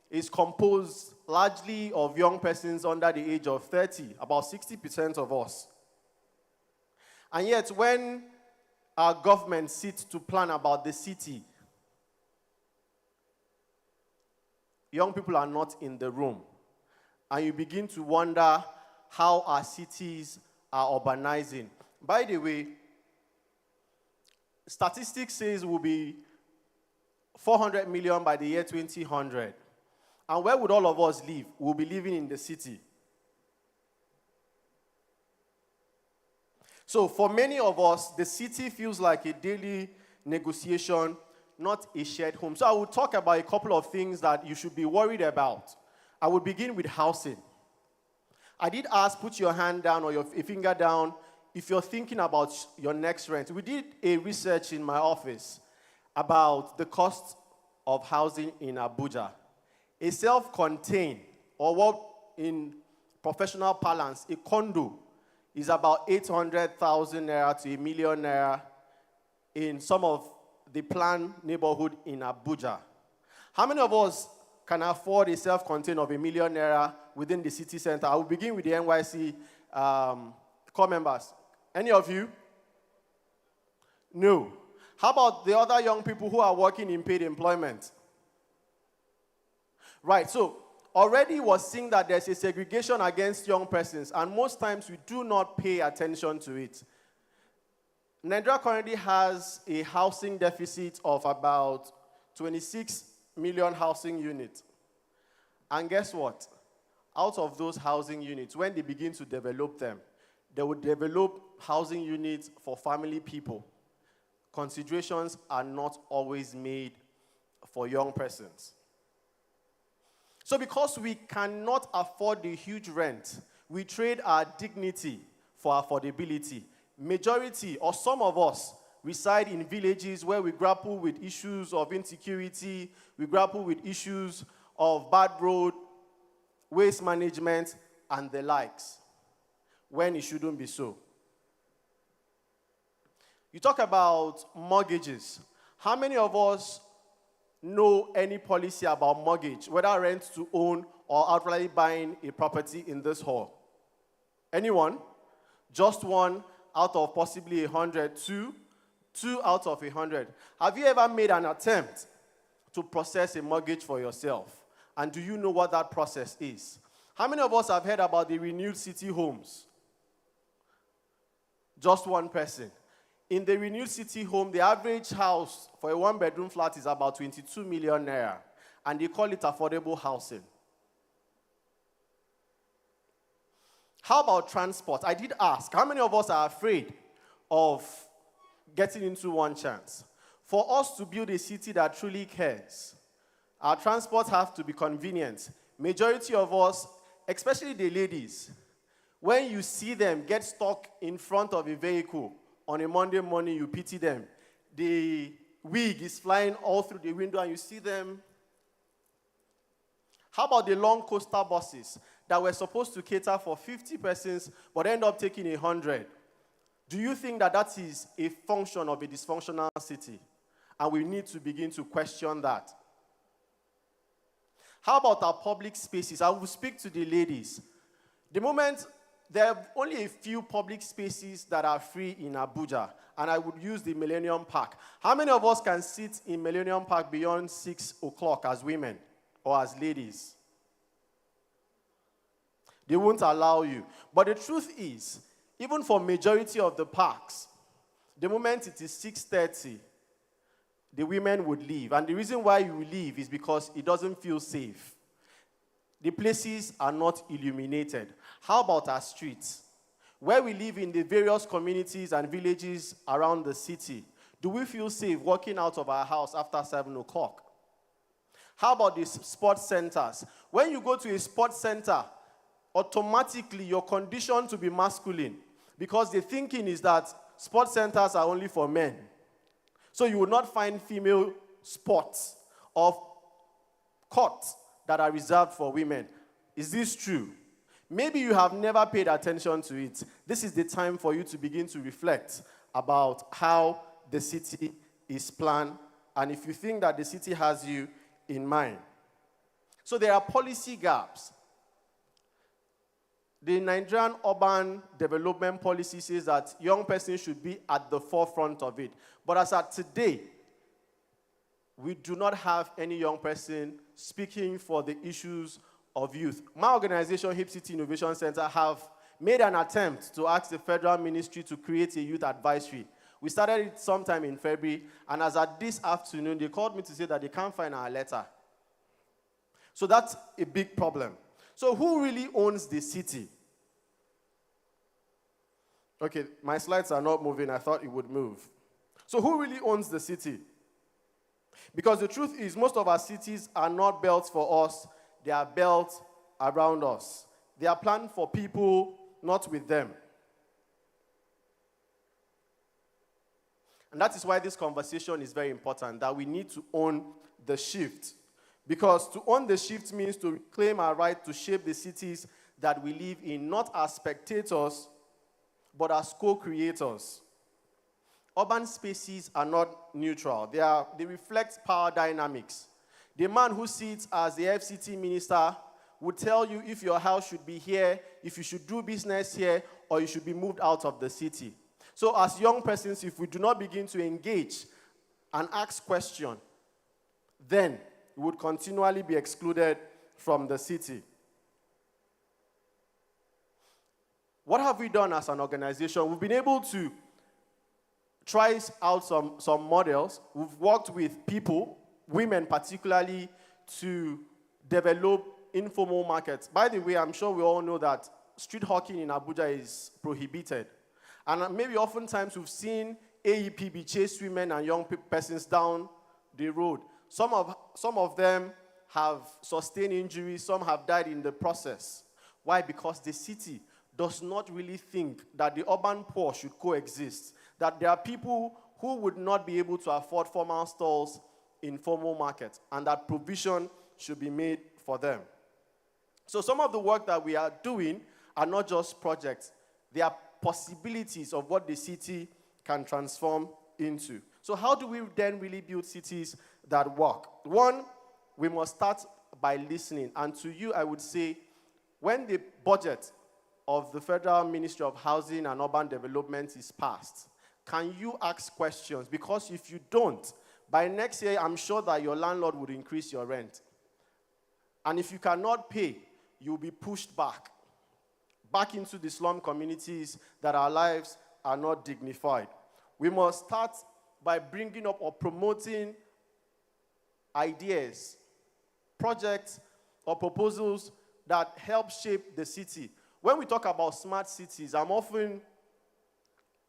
is composed largely of young persons under the age of 30, about 60% of us. And yet, when our government sits to plan about the city, young people are not in the room. And you begin to wonder how our cities are urbanizing. By the way, statistics says we'll be 400 million by the year 2000. And where would all of us live? We'll be living in the city. So for many of us, the city feels like a daily negotiation, not a shared home. So I will talk about a couple of things that you should be worried about. I will begin with housing. I did ask, put your hand down or a finger down if you're thinking about your next rent. We did a research in my office about the cost of housing in Abuja. A self-contained, or what in professional parlance, a condo, is about 800,000 naira to 1 million naira in some of the planned neighborhood in Abuja. How many of us can afford a self-contained of 1 million naira within the city center? I will begin with the NYC core members. Any of you? No. How about the other young people who are working in paid employment? Right, so already we're seeing that there's a segregation against young persons, and most times we do not pay attention to it. Nigeria currently has a housing deficit of about 26 million housing units. And guess what? Out of those housing units, when they begin to develop them, they will develop housing units for family people. Considerations are not always made for young persons. So because we cannot afford the huge rent, we trade our dignity for affordability. Majority, or some of us, reside in villages where we grapple with issues of insecurity, we grapple with issues of bad road, waste management, and the likes, when it shouldn't be so. You talk about mortgages. How many of us know any policy about mortgage, whether rent to own or outright buying a property in this hall? Anyone? Just one out of possibly 100, two out of 100. Have you ever made an attempt to process a mortgage for yourself? And do you know what that process is? How many of us have heard about the renewed city homes? Just one person. In the renewed city home, the average house for a one-bedroom flat is about 22 million naira, and they call it affordable housing. How about transport? I did ask, how many of us are afraid of getting into one chance? For us to build a city that truly cares, our transport have to be convenient. Majority of us, especially the ladies, when you see them get stuck in front of a vehicle on a Monday morning, you pity them. The wig is flying all through the window and you see them. How about the long coastal buses that were supposed to cater for 50 persons but end up taking 100? Do you think that that is a function of a dysfunctional city? And we need to begin to question that. How about our public spaces? I will speak to the ladies. The moment there are only a few public spaces that are free in Abuja, and I would use the Millennium Park. How many of us can sit in Millennium Park beyond 6 o'clock as women or as ladies? They won't allow you. But the truth is, even for majority of the parks, the moment it is 6:30, the women would leave. And the reason why you leave is because it doesn't feel safe. The places are not illuminated. How about our streets? Where we live in the various communities and villages around the city, do we feel safe walking out of our house after 7 o'clock? How about the sports centers? When you go to a sports center, automatically you're conditioned to be masculine because the thinking is that sports centers are only for men. So you will not find female sports or courts that are reserved for women. Is this true? Maybe you have never paid attention to it. This is the time for you to begin to reflect about how the city is planned and if you think that the city has you in mind. So there are policy gaps. The Nigerian urban development policy says that young persons should be at the forefront of it. But as at today, we do not have any young person speaking for the issues of youth. My organization, Hip City Innovation Center, have made an attempt to ask the federal ministry to create a youth advisory. We started it sometime in February, and as at this afternoon, they called me to say that they can't find our letter. So that's a big problem. So who really owns the city? Okay, my slides are not moving. I thought it would move. So who really owns the city? Because the truth is, most of our cities are not built for us. They are built around us. They are planned for people, not with them. And that is why this conversation is very important, that we need to own the shift. Because to own the shift means to claim our right to shape the cities that we live in, not as spectators, but as co-creators. Urban spaces are not neutral. They reflect power dynamics. The man who sits as the FCT minister would tell you if your house should be here, if you should do business here, or you should be moved out of the city. So as young persons, if we do not begin to engage and ask questions, then we would continually be excluded from the city. What have we done as an organization? We've been able to try out some models. We've worked with people, women particularly, to develop informal markets. By the way, I'm sure we all know that street hawking in Abuja is prohibited. And maybe oftentimes we've seen AEPB chase women and young persons down the road. Some of them have sustained injuries, some have died in the process. Why? Because the city does not really think that the urban poor should coexist, that there are people who would not be able to afford formal stalls in formal markets, and that provision should be made for them. So some of the work that we are doing are not just projects, they are possibilities of what the city can transform into. So how do we then really build cities that work? One, we must start by listening. And to you, I would say, when the budget of the Federal Ministry of Housing and Urban Development is passed, can you ask questions? Because if you don't, by next year, I'm sure that your landlord would increase your rent. And if you cannot pay, you'll be pushed back into the slum communities that our lives are not dignified. We must start by bringing up or promoting ideas, projects, or proposals that help shape the city. When we talk about smart cities, I'm often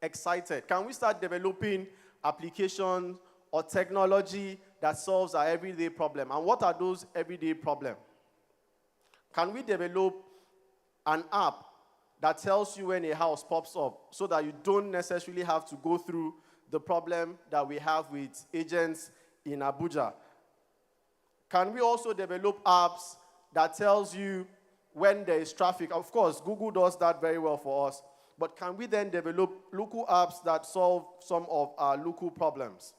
excited. Can we start developing applications or technology that solves our everyday problem? And what are those everyday problems? Can we develop an app that tells you when a house pops up so that you don't necessarily have to go through the problem that we have with agents in Abuja? Can we also develop apps that tells you when there is traffic? Of course, Google does that very well for us. But can we then develop local apps that solve some of our local problems?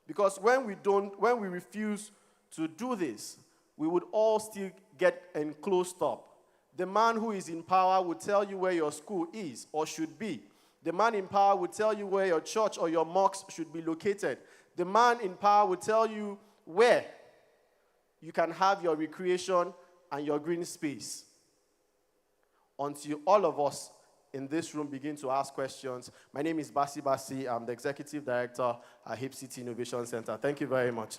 Because when we refuse to do this, we would all still get enclosed up. The man who is in power will tell you where your school is or should be. The man in power will tell you where your church or your mosque should be located. The man in power will tell you where you can have your recreation and your green space. Until all of us in this room begin to ask questions. My name is Basi Basi. I'm the Executive Director at Hip City Innovation Center. Thank you very much.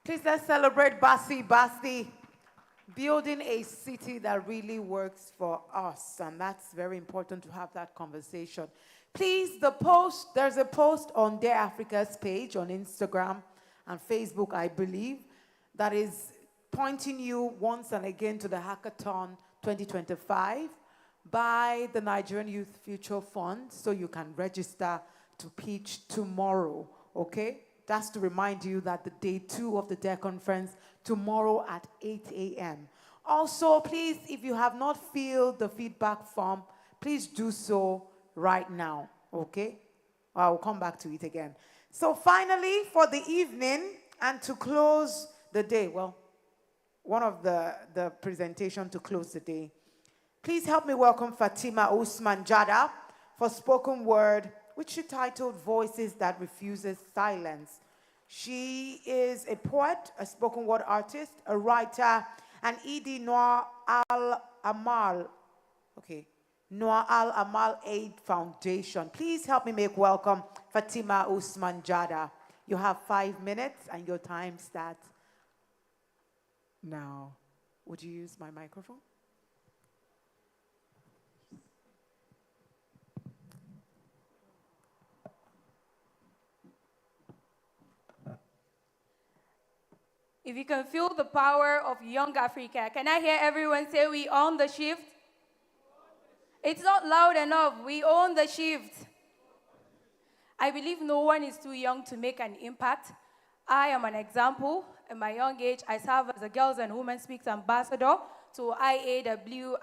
Please let's celebrate Basi Basi, building a city that really works for us. And that's very important to have that conversation. Please, there's a post on Dare Africa's page on Instagram and Facebook, I believe, that is pointing you once and again to the Hackathon 2025 by the Nigerian Youth Future Fund, so you can register to pitch tomorrow, okay? That's to remind you that the day 2 of the Dare Conference, tomorrow at 8 a.m. Also, please, if you have not filled the feedback form, please do so right now, okay? I will come back to it again. So finally, for the evening and to close the day, well, one of the presentation to close the day, please help me welcome Fatima Usman Jada for spoken word, which she titled Voices That Refuses Silence. She is a poet, a spoken word artist, a writer, and Idi Noor Al-Amal, Noor Al-Amal Aid Foundation. Please help me make welcome Fatima Usman Jada. You have 5 minutes and your time starts now. Would you use my microphone?
If you can feel the power of young Africa, can I hear everyone say we own the shift? It's not loud enough. We own the shift. I believe no one is too young to make an impact. I am an example. At my young age, I serve as a Girls and Women Speaks Ambassador to IAWPA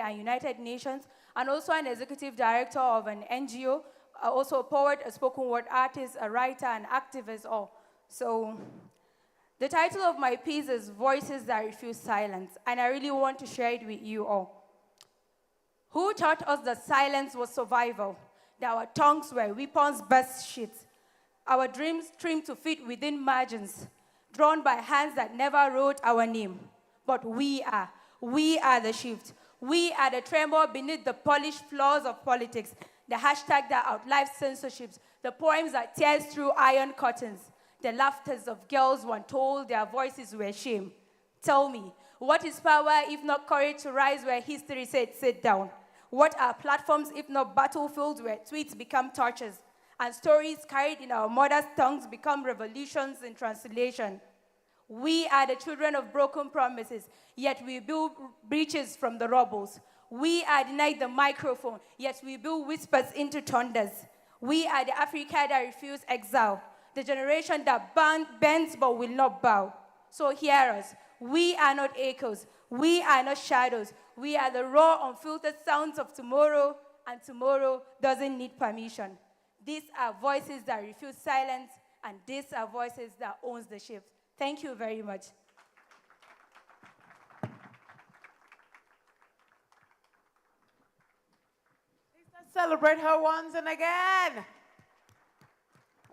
and United Nations, and also an executive director of an NGO, also a poet, a spoken word artist, a writer, an activist. So the title of my piece is Voices That Refuse Silence, and I really want to share it with you all. Who taught us that silence was survival, that our tongues were weapons best sheets, our dreams trimmed to fit within margins, drawn by hands that never wrote our name? But we are the shift. We are the tremor beneath the polished floors of politics, the hashtag that outlives censorships, the poems that tears through iron curtains, the laughters of girls when told their voices were shame. Tell me, what is power if not courage to rise where history said sit down? What are platforms if not battlefields where tweets become torches and stories carried in our mother's tongues become revolutions in translation? We are the children of broken promises, yet we build breaches from the rubbles. We are denied the microphone, yet we build whispers into thunders. We are the Africa that refused exile, the generation that bends but will not bow. So hear us. We are not echoes. We are not shadows. We are the raw, unfiltered sounds of tomorrow, and tomorrow doesn't need permission. These are voices that refuse silence, and these are voices that owns the shift. Thank you very much.
Let's celebrate her once and again.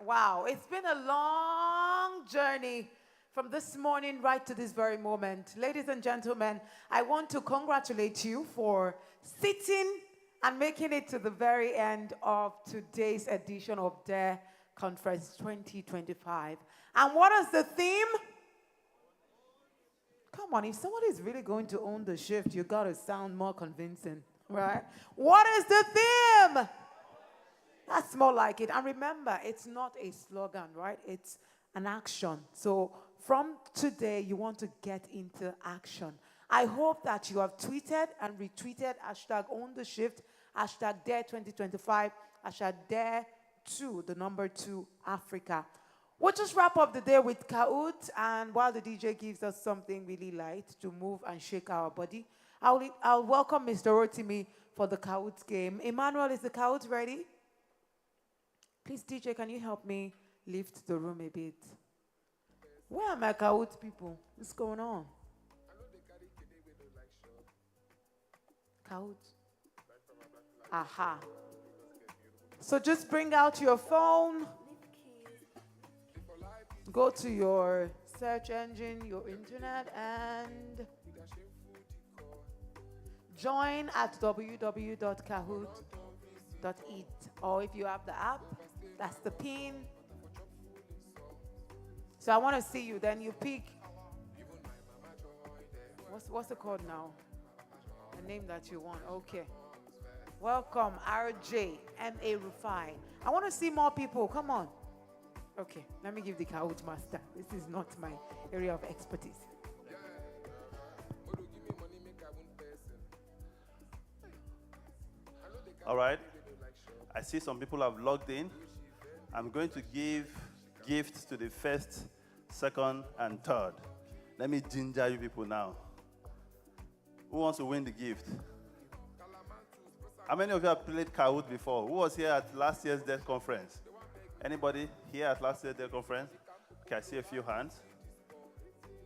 Wow, it's been a long journey from this morning right to this very moment. Ladies and gentlemen, I want to congratulate you for sitting and making it to the very end of today's edition of DARE Conference 2025. And what is the theme? Come on, if somebody is really going to own the shift, you got to sound more convincing, right? What is the theme? That's more like it. And remember, it's not a slogan, right? It's an action. So from today, you want to get into action. I hope that you have tweeted and retweeted hashtag own the shift, hashtag DARE 2025, hashtag DARE 2, the number 2 Africa. We'll just wrap up the day with Kahoot, and while the DJ gives us something really light to move and shake our body, I'll welcome Mr. Rotimi for the Kahoot game. Emmanuel, is the Kahoot ready? Please, DJ, can you help me lift the room a bit? Where are my Kahoot people? What's going on? Kahoot. Aha. So just bring out your phone. Go to your search engine, your internet, and join at www.kahoot.it. Or if you have the app, that's the pin. So I want to see you. Then you pick. What's it called now? The name that you want. Okay. Welcome, RJ, M.A. Rufai. I want to see more people. Come on. Okay, let me give the Kahoot master. This is not my area of expertise.
All right. I see some people have logged in. I'm going to give gifts to the first, second, and third. Let me ginger you people now. Who wants to win the gift? How many of you have played Kahoot before? Who was here at last year's DARE conference? Anybody here at last year's DARE conference? Okay, I see a few hands.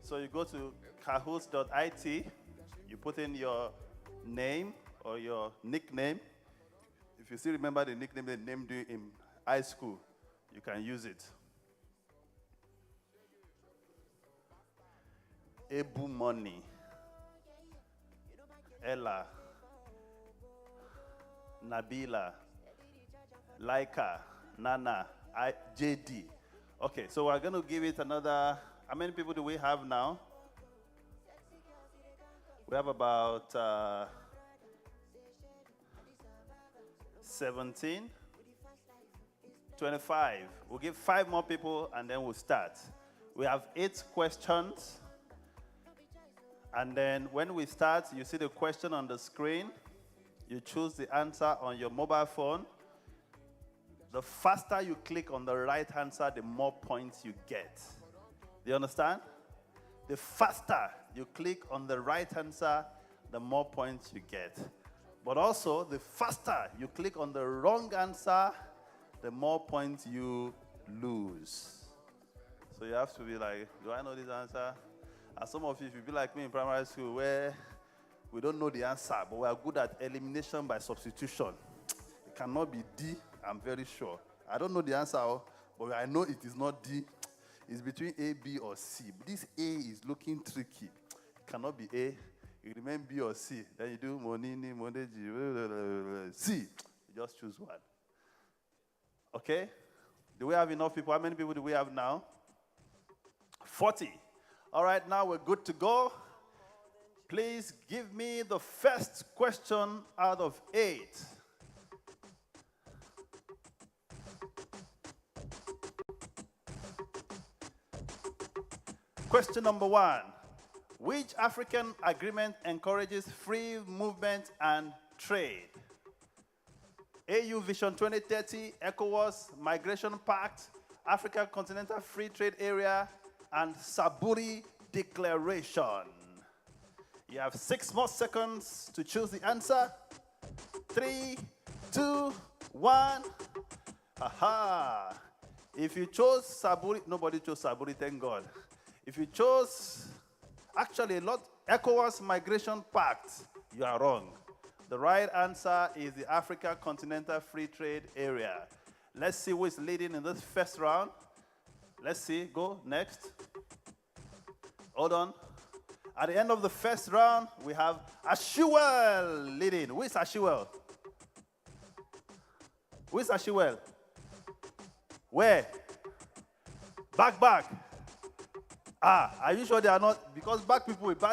So you go to kahoot.it, you put in your name or your nickname. If you still remember the nickname they named you in high school, you can use it. Ebu Money, Ella, Nabila, Laika, Nana, JD. Okay, so we're going to give it another. How many people do we have now? We have about 17, 25. We'll give 5 more people and then we'll start. We have 8 questions. And then when we start, you see the question on the screen. You choose the answer on your mobile phone. The faster you click on the right answer, the more points you get. Do you understand? The faster you click on the right answer, the more points you get. But also, the faster you click on the wrong answer, the more points you lose. So you have to be like, do I know this answer? And some of you, if you be like me in primary school, where we don't know the answer, but we are good at elimination by substitution. It cannot be D, I'm very sure. I don't know the answer, but I know it is not D. It's between A, B, or C. But this A is looking tricky. It cannot be A. You remain B or C. Then you do Monini, Moneji, C. You just choose one. Okay? Do we have enough people? How many people do we have now? 40. All right, now we're good to go. Please give me the first question out of 8. Question number 1. Which African agreement encourages free movement and trade? AU Vision 2030, ECOWAS, Migration Pact, African Continental Free Trade Area, and Saburi Declaration. You have 6 more seconds to choose the answer. 3, 2, 1. Aha. If you chose Saburi, nobody chose Saburi, thank God. If you chose, actually, ECOWAS Migration Pact, you are wrong. The right answer is the Africa Continental Free Trade Area. Let's see who is leading in this first round. Let's see, go, next. Hold on. At the end of the first round, we have Ashuel leading. Who is Ashuel? Who is Ashiwell? Where? Back. Are you sure they are not? Because back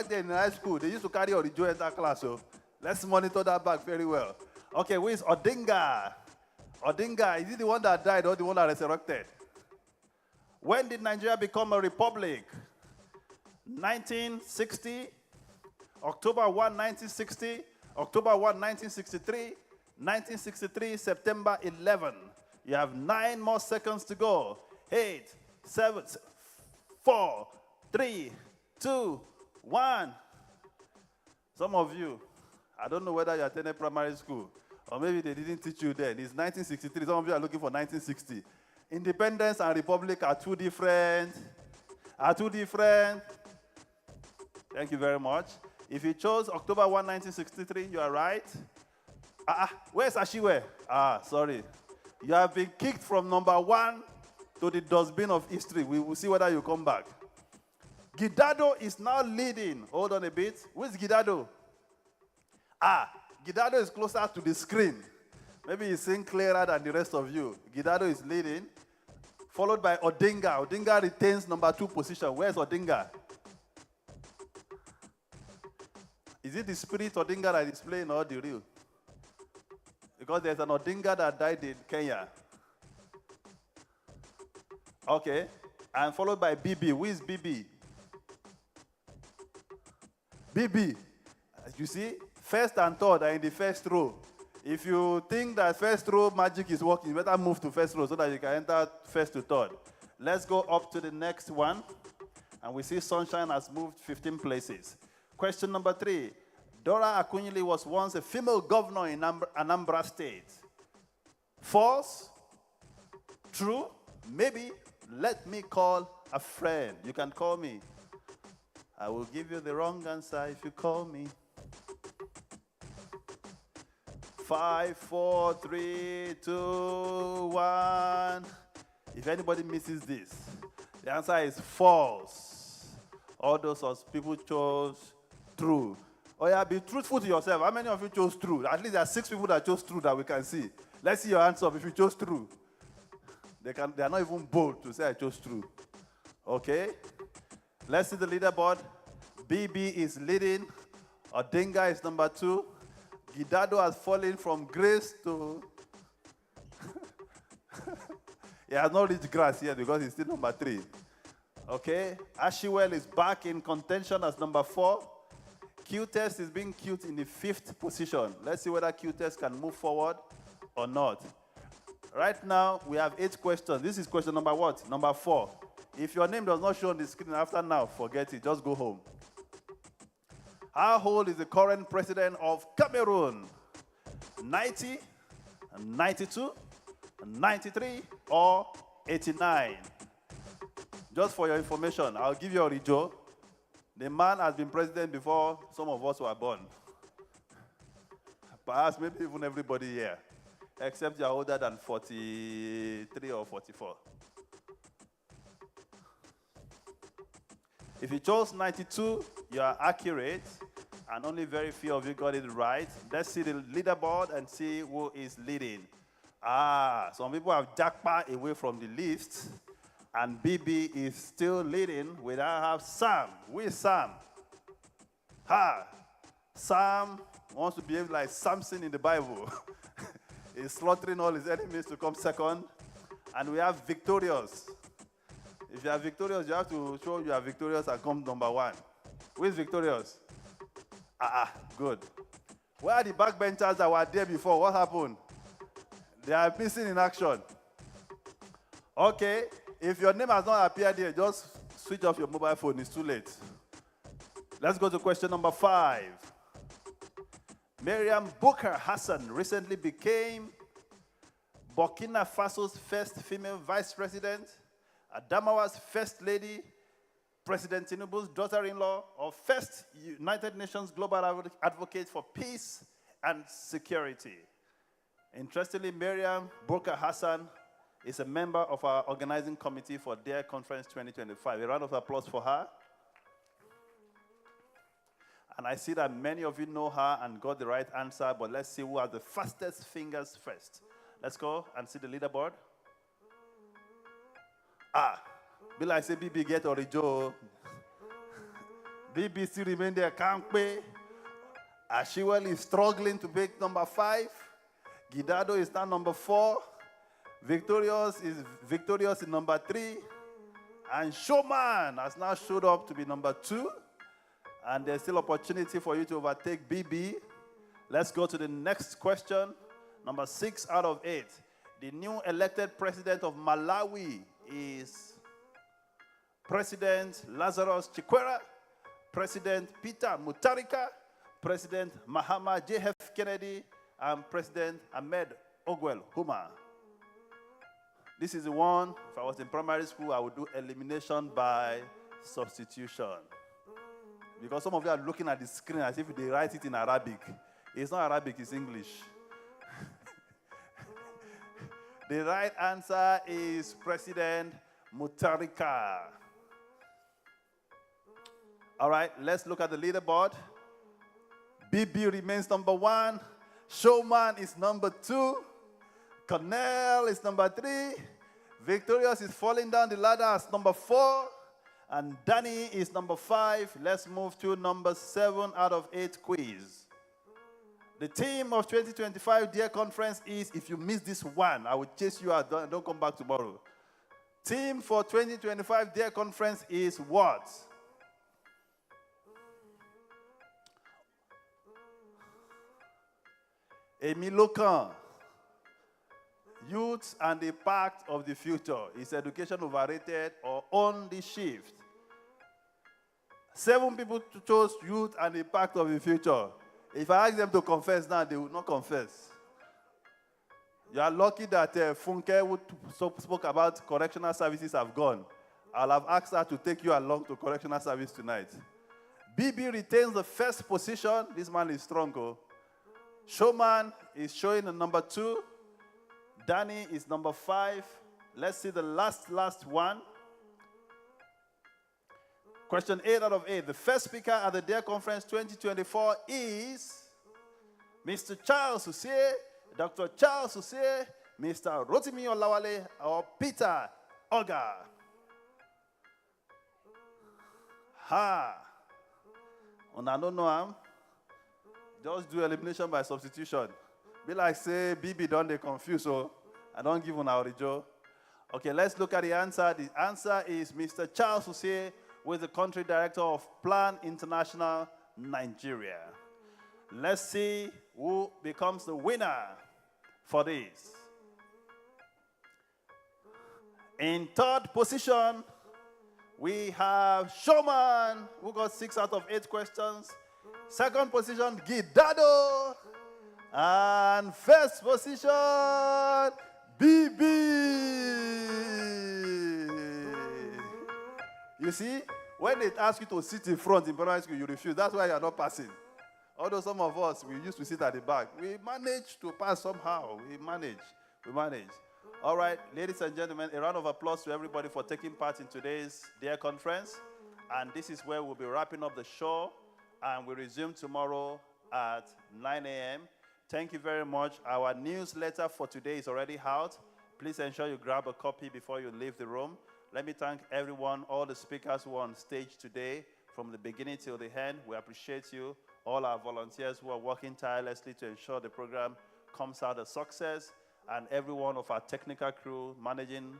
then in high school, they used to carry Orijo enter class, so let's monitor that back very well. Okay, who is Odinga? Odinga, is he the one that died or the one that resurrected? When did Nigeria become a republic? 1960, October 1, 1960, October 1, 1963, 1963, September 11. You have 9 more seconds to go. 8, 7, 4, 3, 2, 1. Some of you, I don't know whether you attended primary school or maybe they didn't teach you then. It's 1963. Some of you are looking for 1960. Independence and republic are two different. Thank you very much. If you chose October 1, 1963, you are right. Where's Ashiwe? Sorry. You have been kicked from number 1 to the dustbin of history. We will see whether you come back. Gidado is now leading. Hold on a bit. Where's Gidado? Gidado is closer to the screen. Maybe he's seeing clearer than the rest of you. Gidado is leading, followed by Odinga. Odinga retains number 2 position. Where's Odinga? Is it the spirit Odinga that is playing or the real? Because there's an Odinga that died in Kenya. Okay. And followed by BB. Who is BB? BB. You see, first and third are in the first row. If you think that first row magic is working, you better move to first row so that you can enter first to third. Let's go up to the next one. And we see Sunshine has moved 15 places. Question number 3. Dora Akunyili was once a female governor in Anambra State. False? True? Maybe? Let me call a friend. You can call me. I will give you the wrong answer if you call me. 5, 4, 3, 2, 1. If anybody misses this, the answer is false. All those people chose true. Oh yeah, be truthful to yourself. How many of you chose true? At least there are 6 people that chose true that we can see. Let's see your hands up if you chose true. They are not even bold to say I chose true. Okay? Let's see the leaderboard. BB is leading. Odinga is number 2. Gidado has fallen from grace to... He has not reached grass yet because he's still number 3. Okay? Ashiwell is back in contention as number 4. Q-Test is being queued in the 5th position. Let's see whether Q-Test can move forward or not. Right now, we have 8 questions. This is question number what? Number 4. If your name does not show on the screen after now, forget it. Just go home. How old is the current president of Cameroon? 90, 92, 93, or 89? Just for your information, I'll give you a Orijo. The man has been president before some of us were born. Perhaps maybe even everybody here, except you're older than 43 or 44. If you chose 92, you are accurate, and only very few of you got it right. Let's see the leaderboard and see who is leading. Some people have jackpot away from the list, and BB is still leading. We now have Sam. Who is Sam? Sam wants to behave like Samson in the Bible. He's slaughtering all his enemies to come second. And we have Victorious. If you are victorious, you have to show you are victorious and come number 1. Who is victorious? Good. Where are the backbenchers that were there before? What happened? They are missing in action. Okay. If your name has not appeared here, just switch off your mobile phone. It's too late. Let's go to question number 5. Miriam Bokar Hassan recently became Burkina Faso's first female vice president, Adamawa's first lady, President Tinubu's daughter-in-law, or first United Nations Global Advocate for Peace and Security. Interestingly, Miriam Bokar Hassan is a member of our organizing committee for DARE Conference 2025. A round of applause for her. And I see that many of you know her and got the right answer, but let's see who has the fastest fingers first. Let's go and see the leaderboard. Ah, be like say BB get Orijo. BB still remain there, can't pay. Ashiwell is struggling to make number 5. Gidado is now number 4. Victorious is number 3. And Showman has now showed up to be number 2. And there's still opportunity for you to overtake BB. Let's go to the next question. Number 6 out of 8. The new elected president of Malawi is President Lazarus Chakwera, President Peter Mutharika, President Mahama J.F. Kennedy, and President Ahmed Ogwell Huma. This is the one, if I was in primary school, I would do elimination by substitution. Because some of you are looking at the screen as if they write it in Arabic. It's not Arabic, it's English. The right answer is President Mutharika. All right, let's look at the leaderboard. BB remains number 1. Showman is number 2. Cornell is number 3. Victorious is falling down the ladder as number 4. And Danny is number 5. Let's move to number 7 out of 8 quiz. The theme of 2025 Dear Conference is, if you miss this one, I will chase you out. Don't come back tomorrow. Theme for 2025 Dear Conference is what? Emile Locan. Youth and the Impact of the Future. Is education overrated or on the shift? 7 people chose youth and the impact of the future. If I ask them to confess now, they will not confess. You are lucky that Funke, who spoke about correctional services, have gone. I'll have asked her to take you along to correctional service tonight. BB retains the first position. This man is strong. Oh. Showman is showing the number 2. Danny is number 5. Let's see the last one. Question 8 out of 8. The first speaker at the Dare Conference 2024 is Mr. Charles Usie, Dr. Charles Usie, Mr. Rotimi Olawale, or Peter Oga. Ha! I don't know him. Just do elimination by substitution. Be like say BB don't they confuse, so I don't give una orijo. Okay, let's look at the answer. The answer is Mr. Charles Usie, who is the country director of Plan International Nigeria. Let's see who becomes the winner for this. In third position, we have Showman, who got 6 out of 8 questions. Second position, Gidado. And first position, BB. You see, when they ask you to sit in front in primary school, you refuse. That's why you are not passing. Although some of us, we used to sit at the back. We managed to pass somehow. We manage. All right, ladies and gentlemen, a round of applause to everybody for taking part in today's Dare Conference. And this is where we'll be wrapping up the show. And we resume tomorrow at 9 a.m. Thank you very much. Our newsletter for today is already out. Please ensure you grab a copy before you leave the room. Let me thank everyone, all the speakers who are on stage today, from the beginning till the end. We appreciate you. All our volunteers who are working tirelessly to ensure the program comes out a success, and every one of our technical crew managing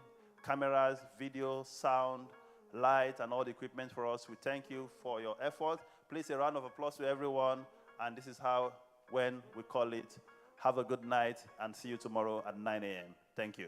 cameras, video, sound, light, and all the equipment for us. We thank you for your effort. Please, a round of applause to everyone. And this is how, when we call it, have a good night, and see you tomorrow at 9 a.m. Thank you.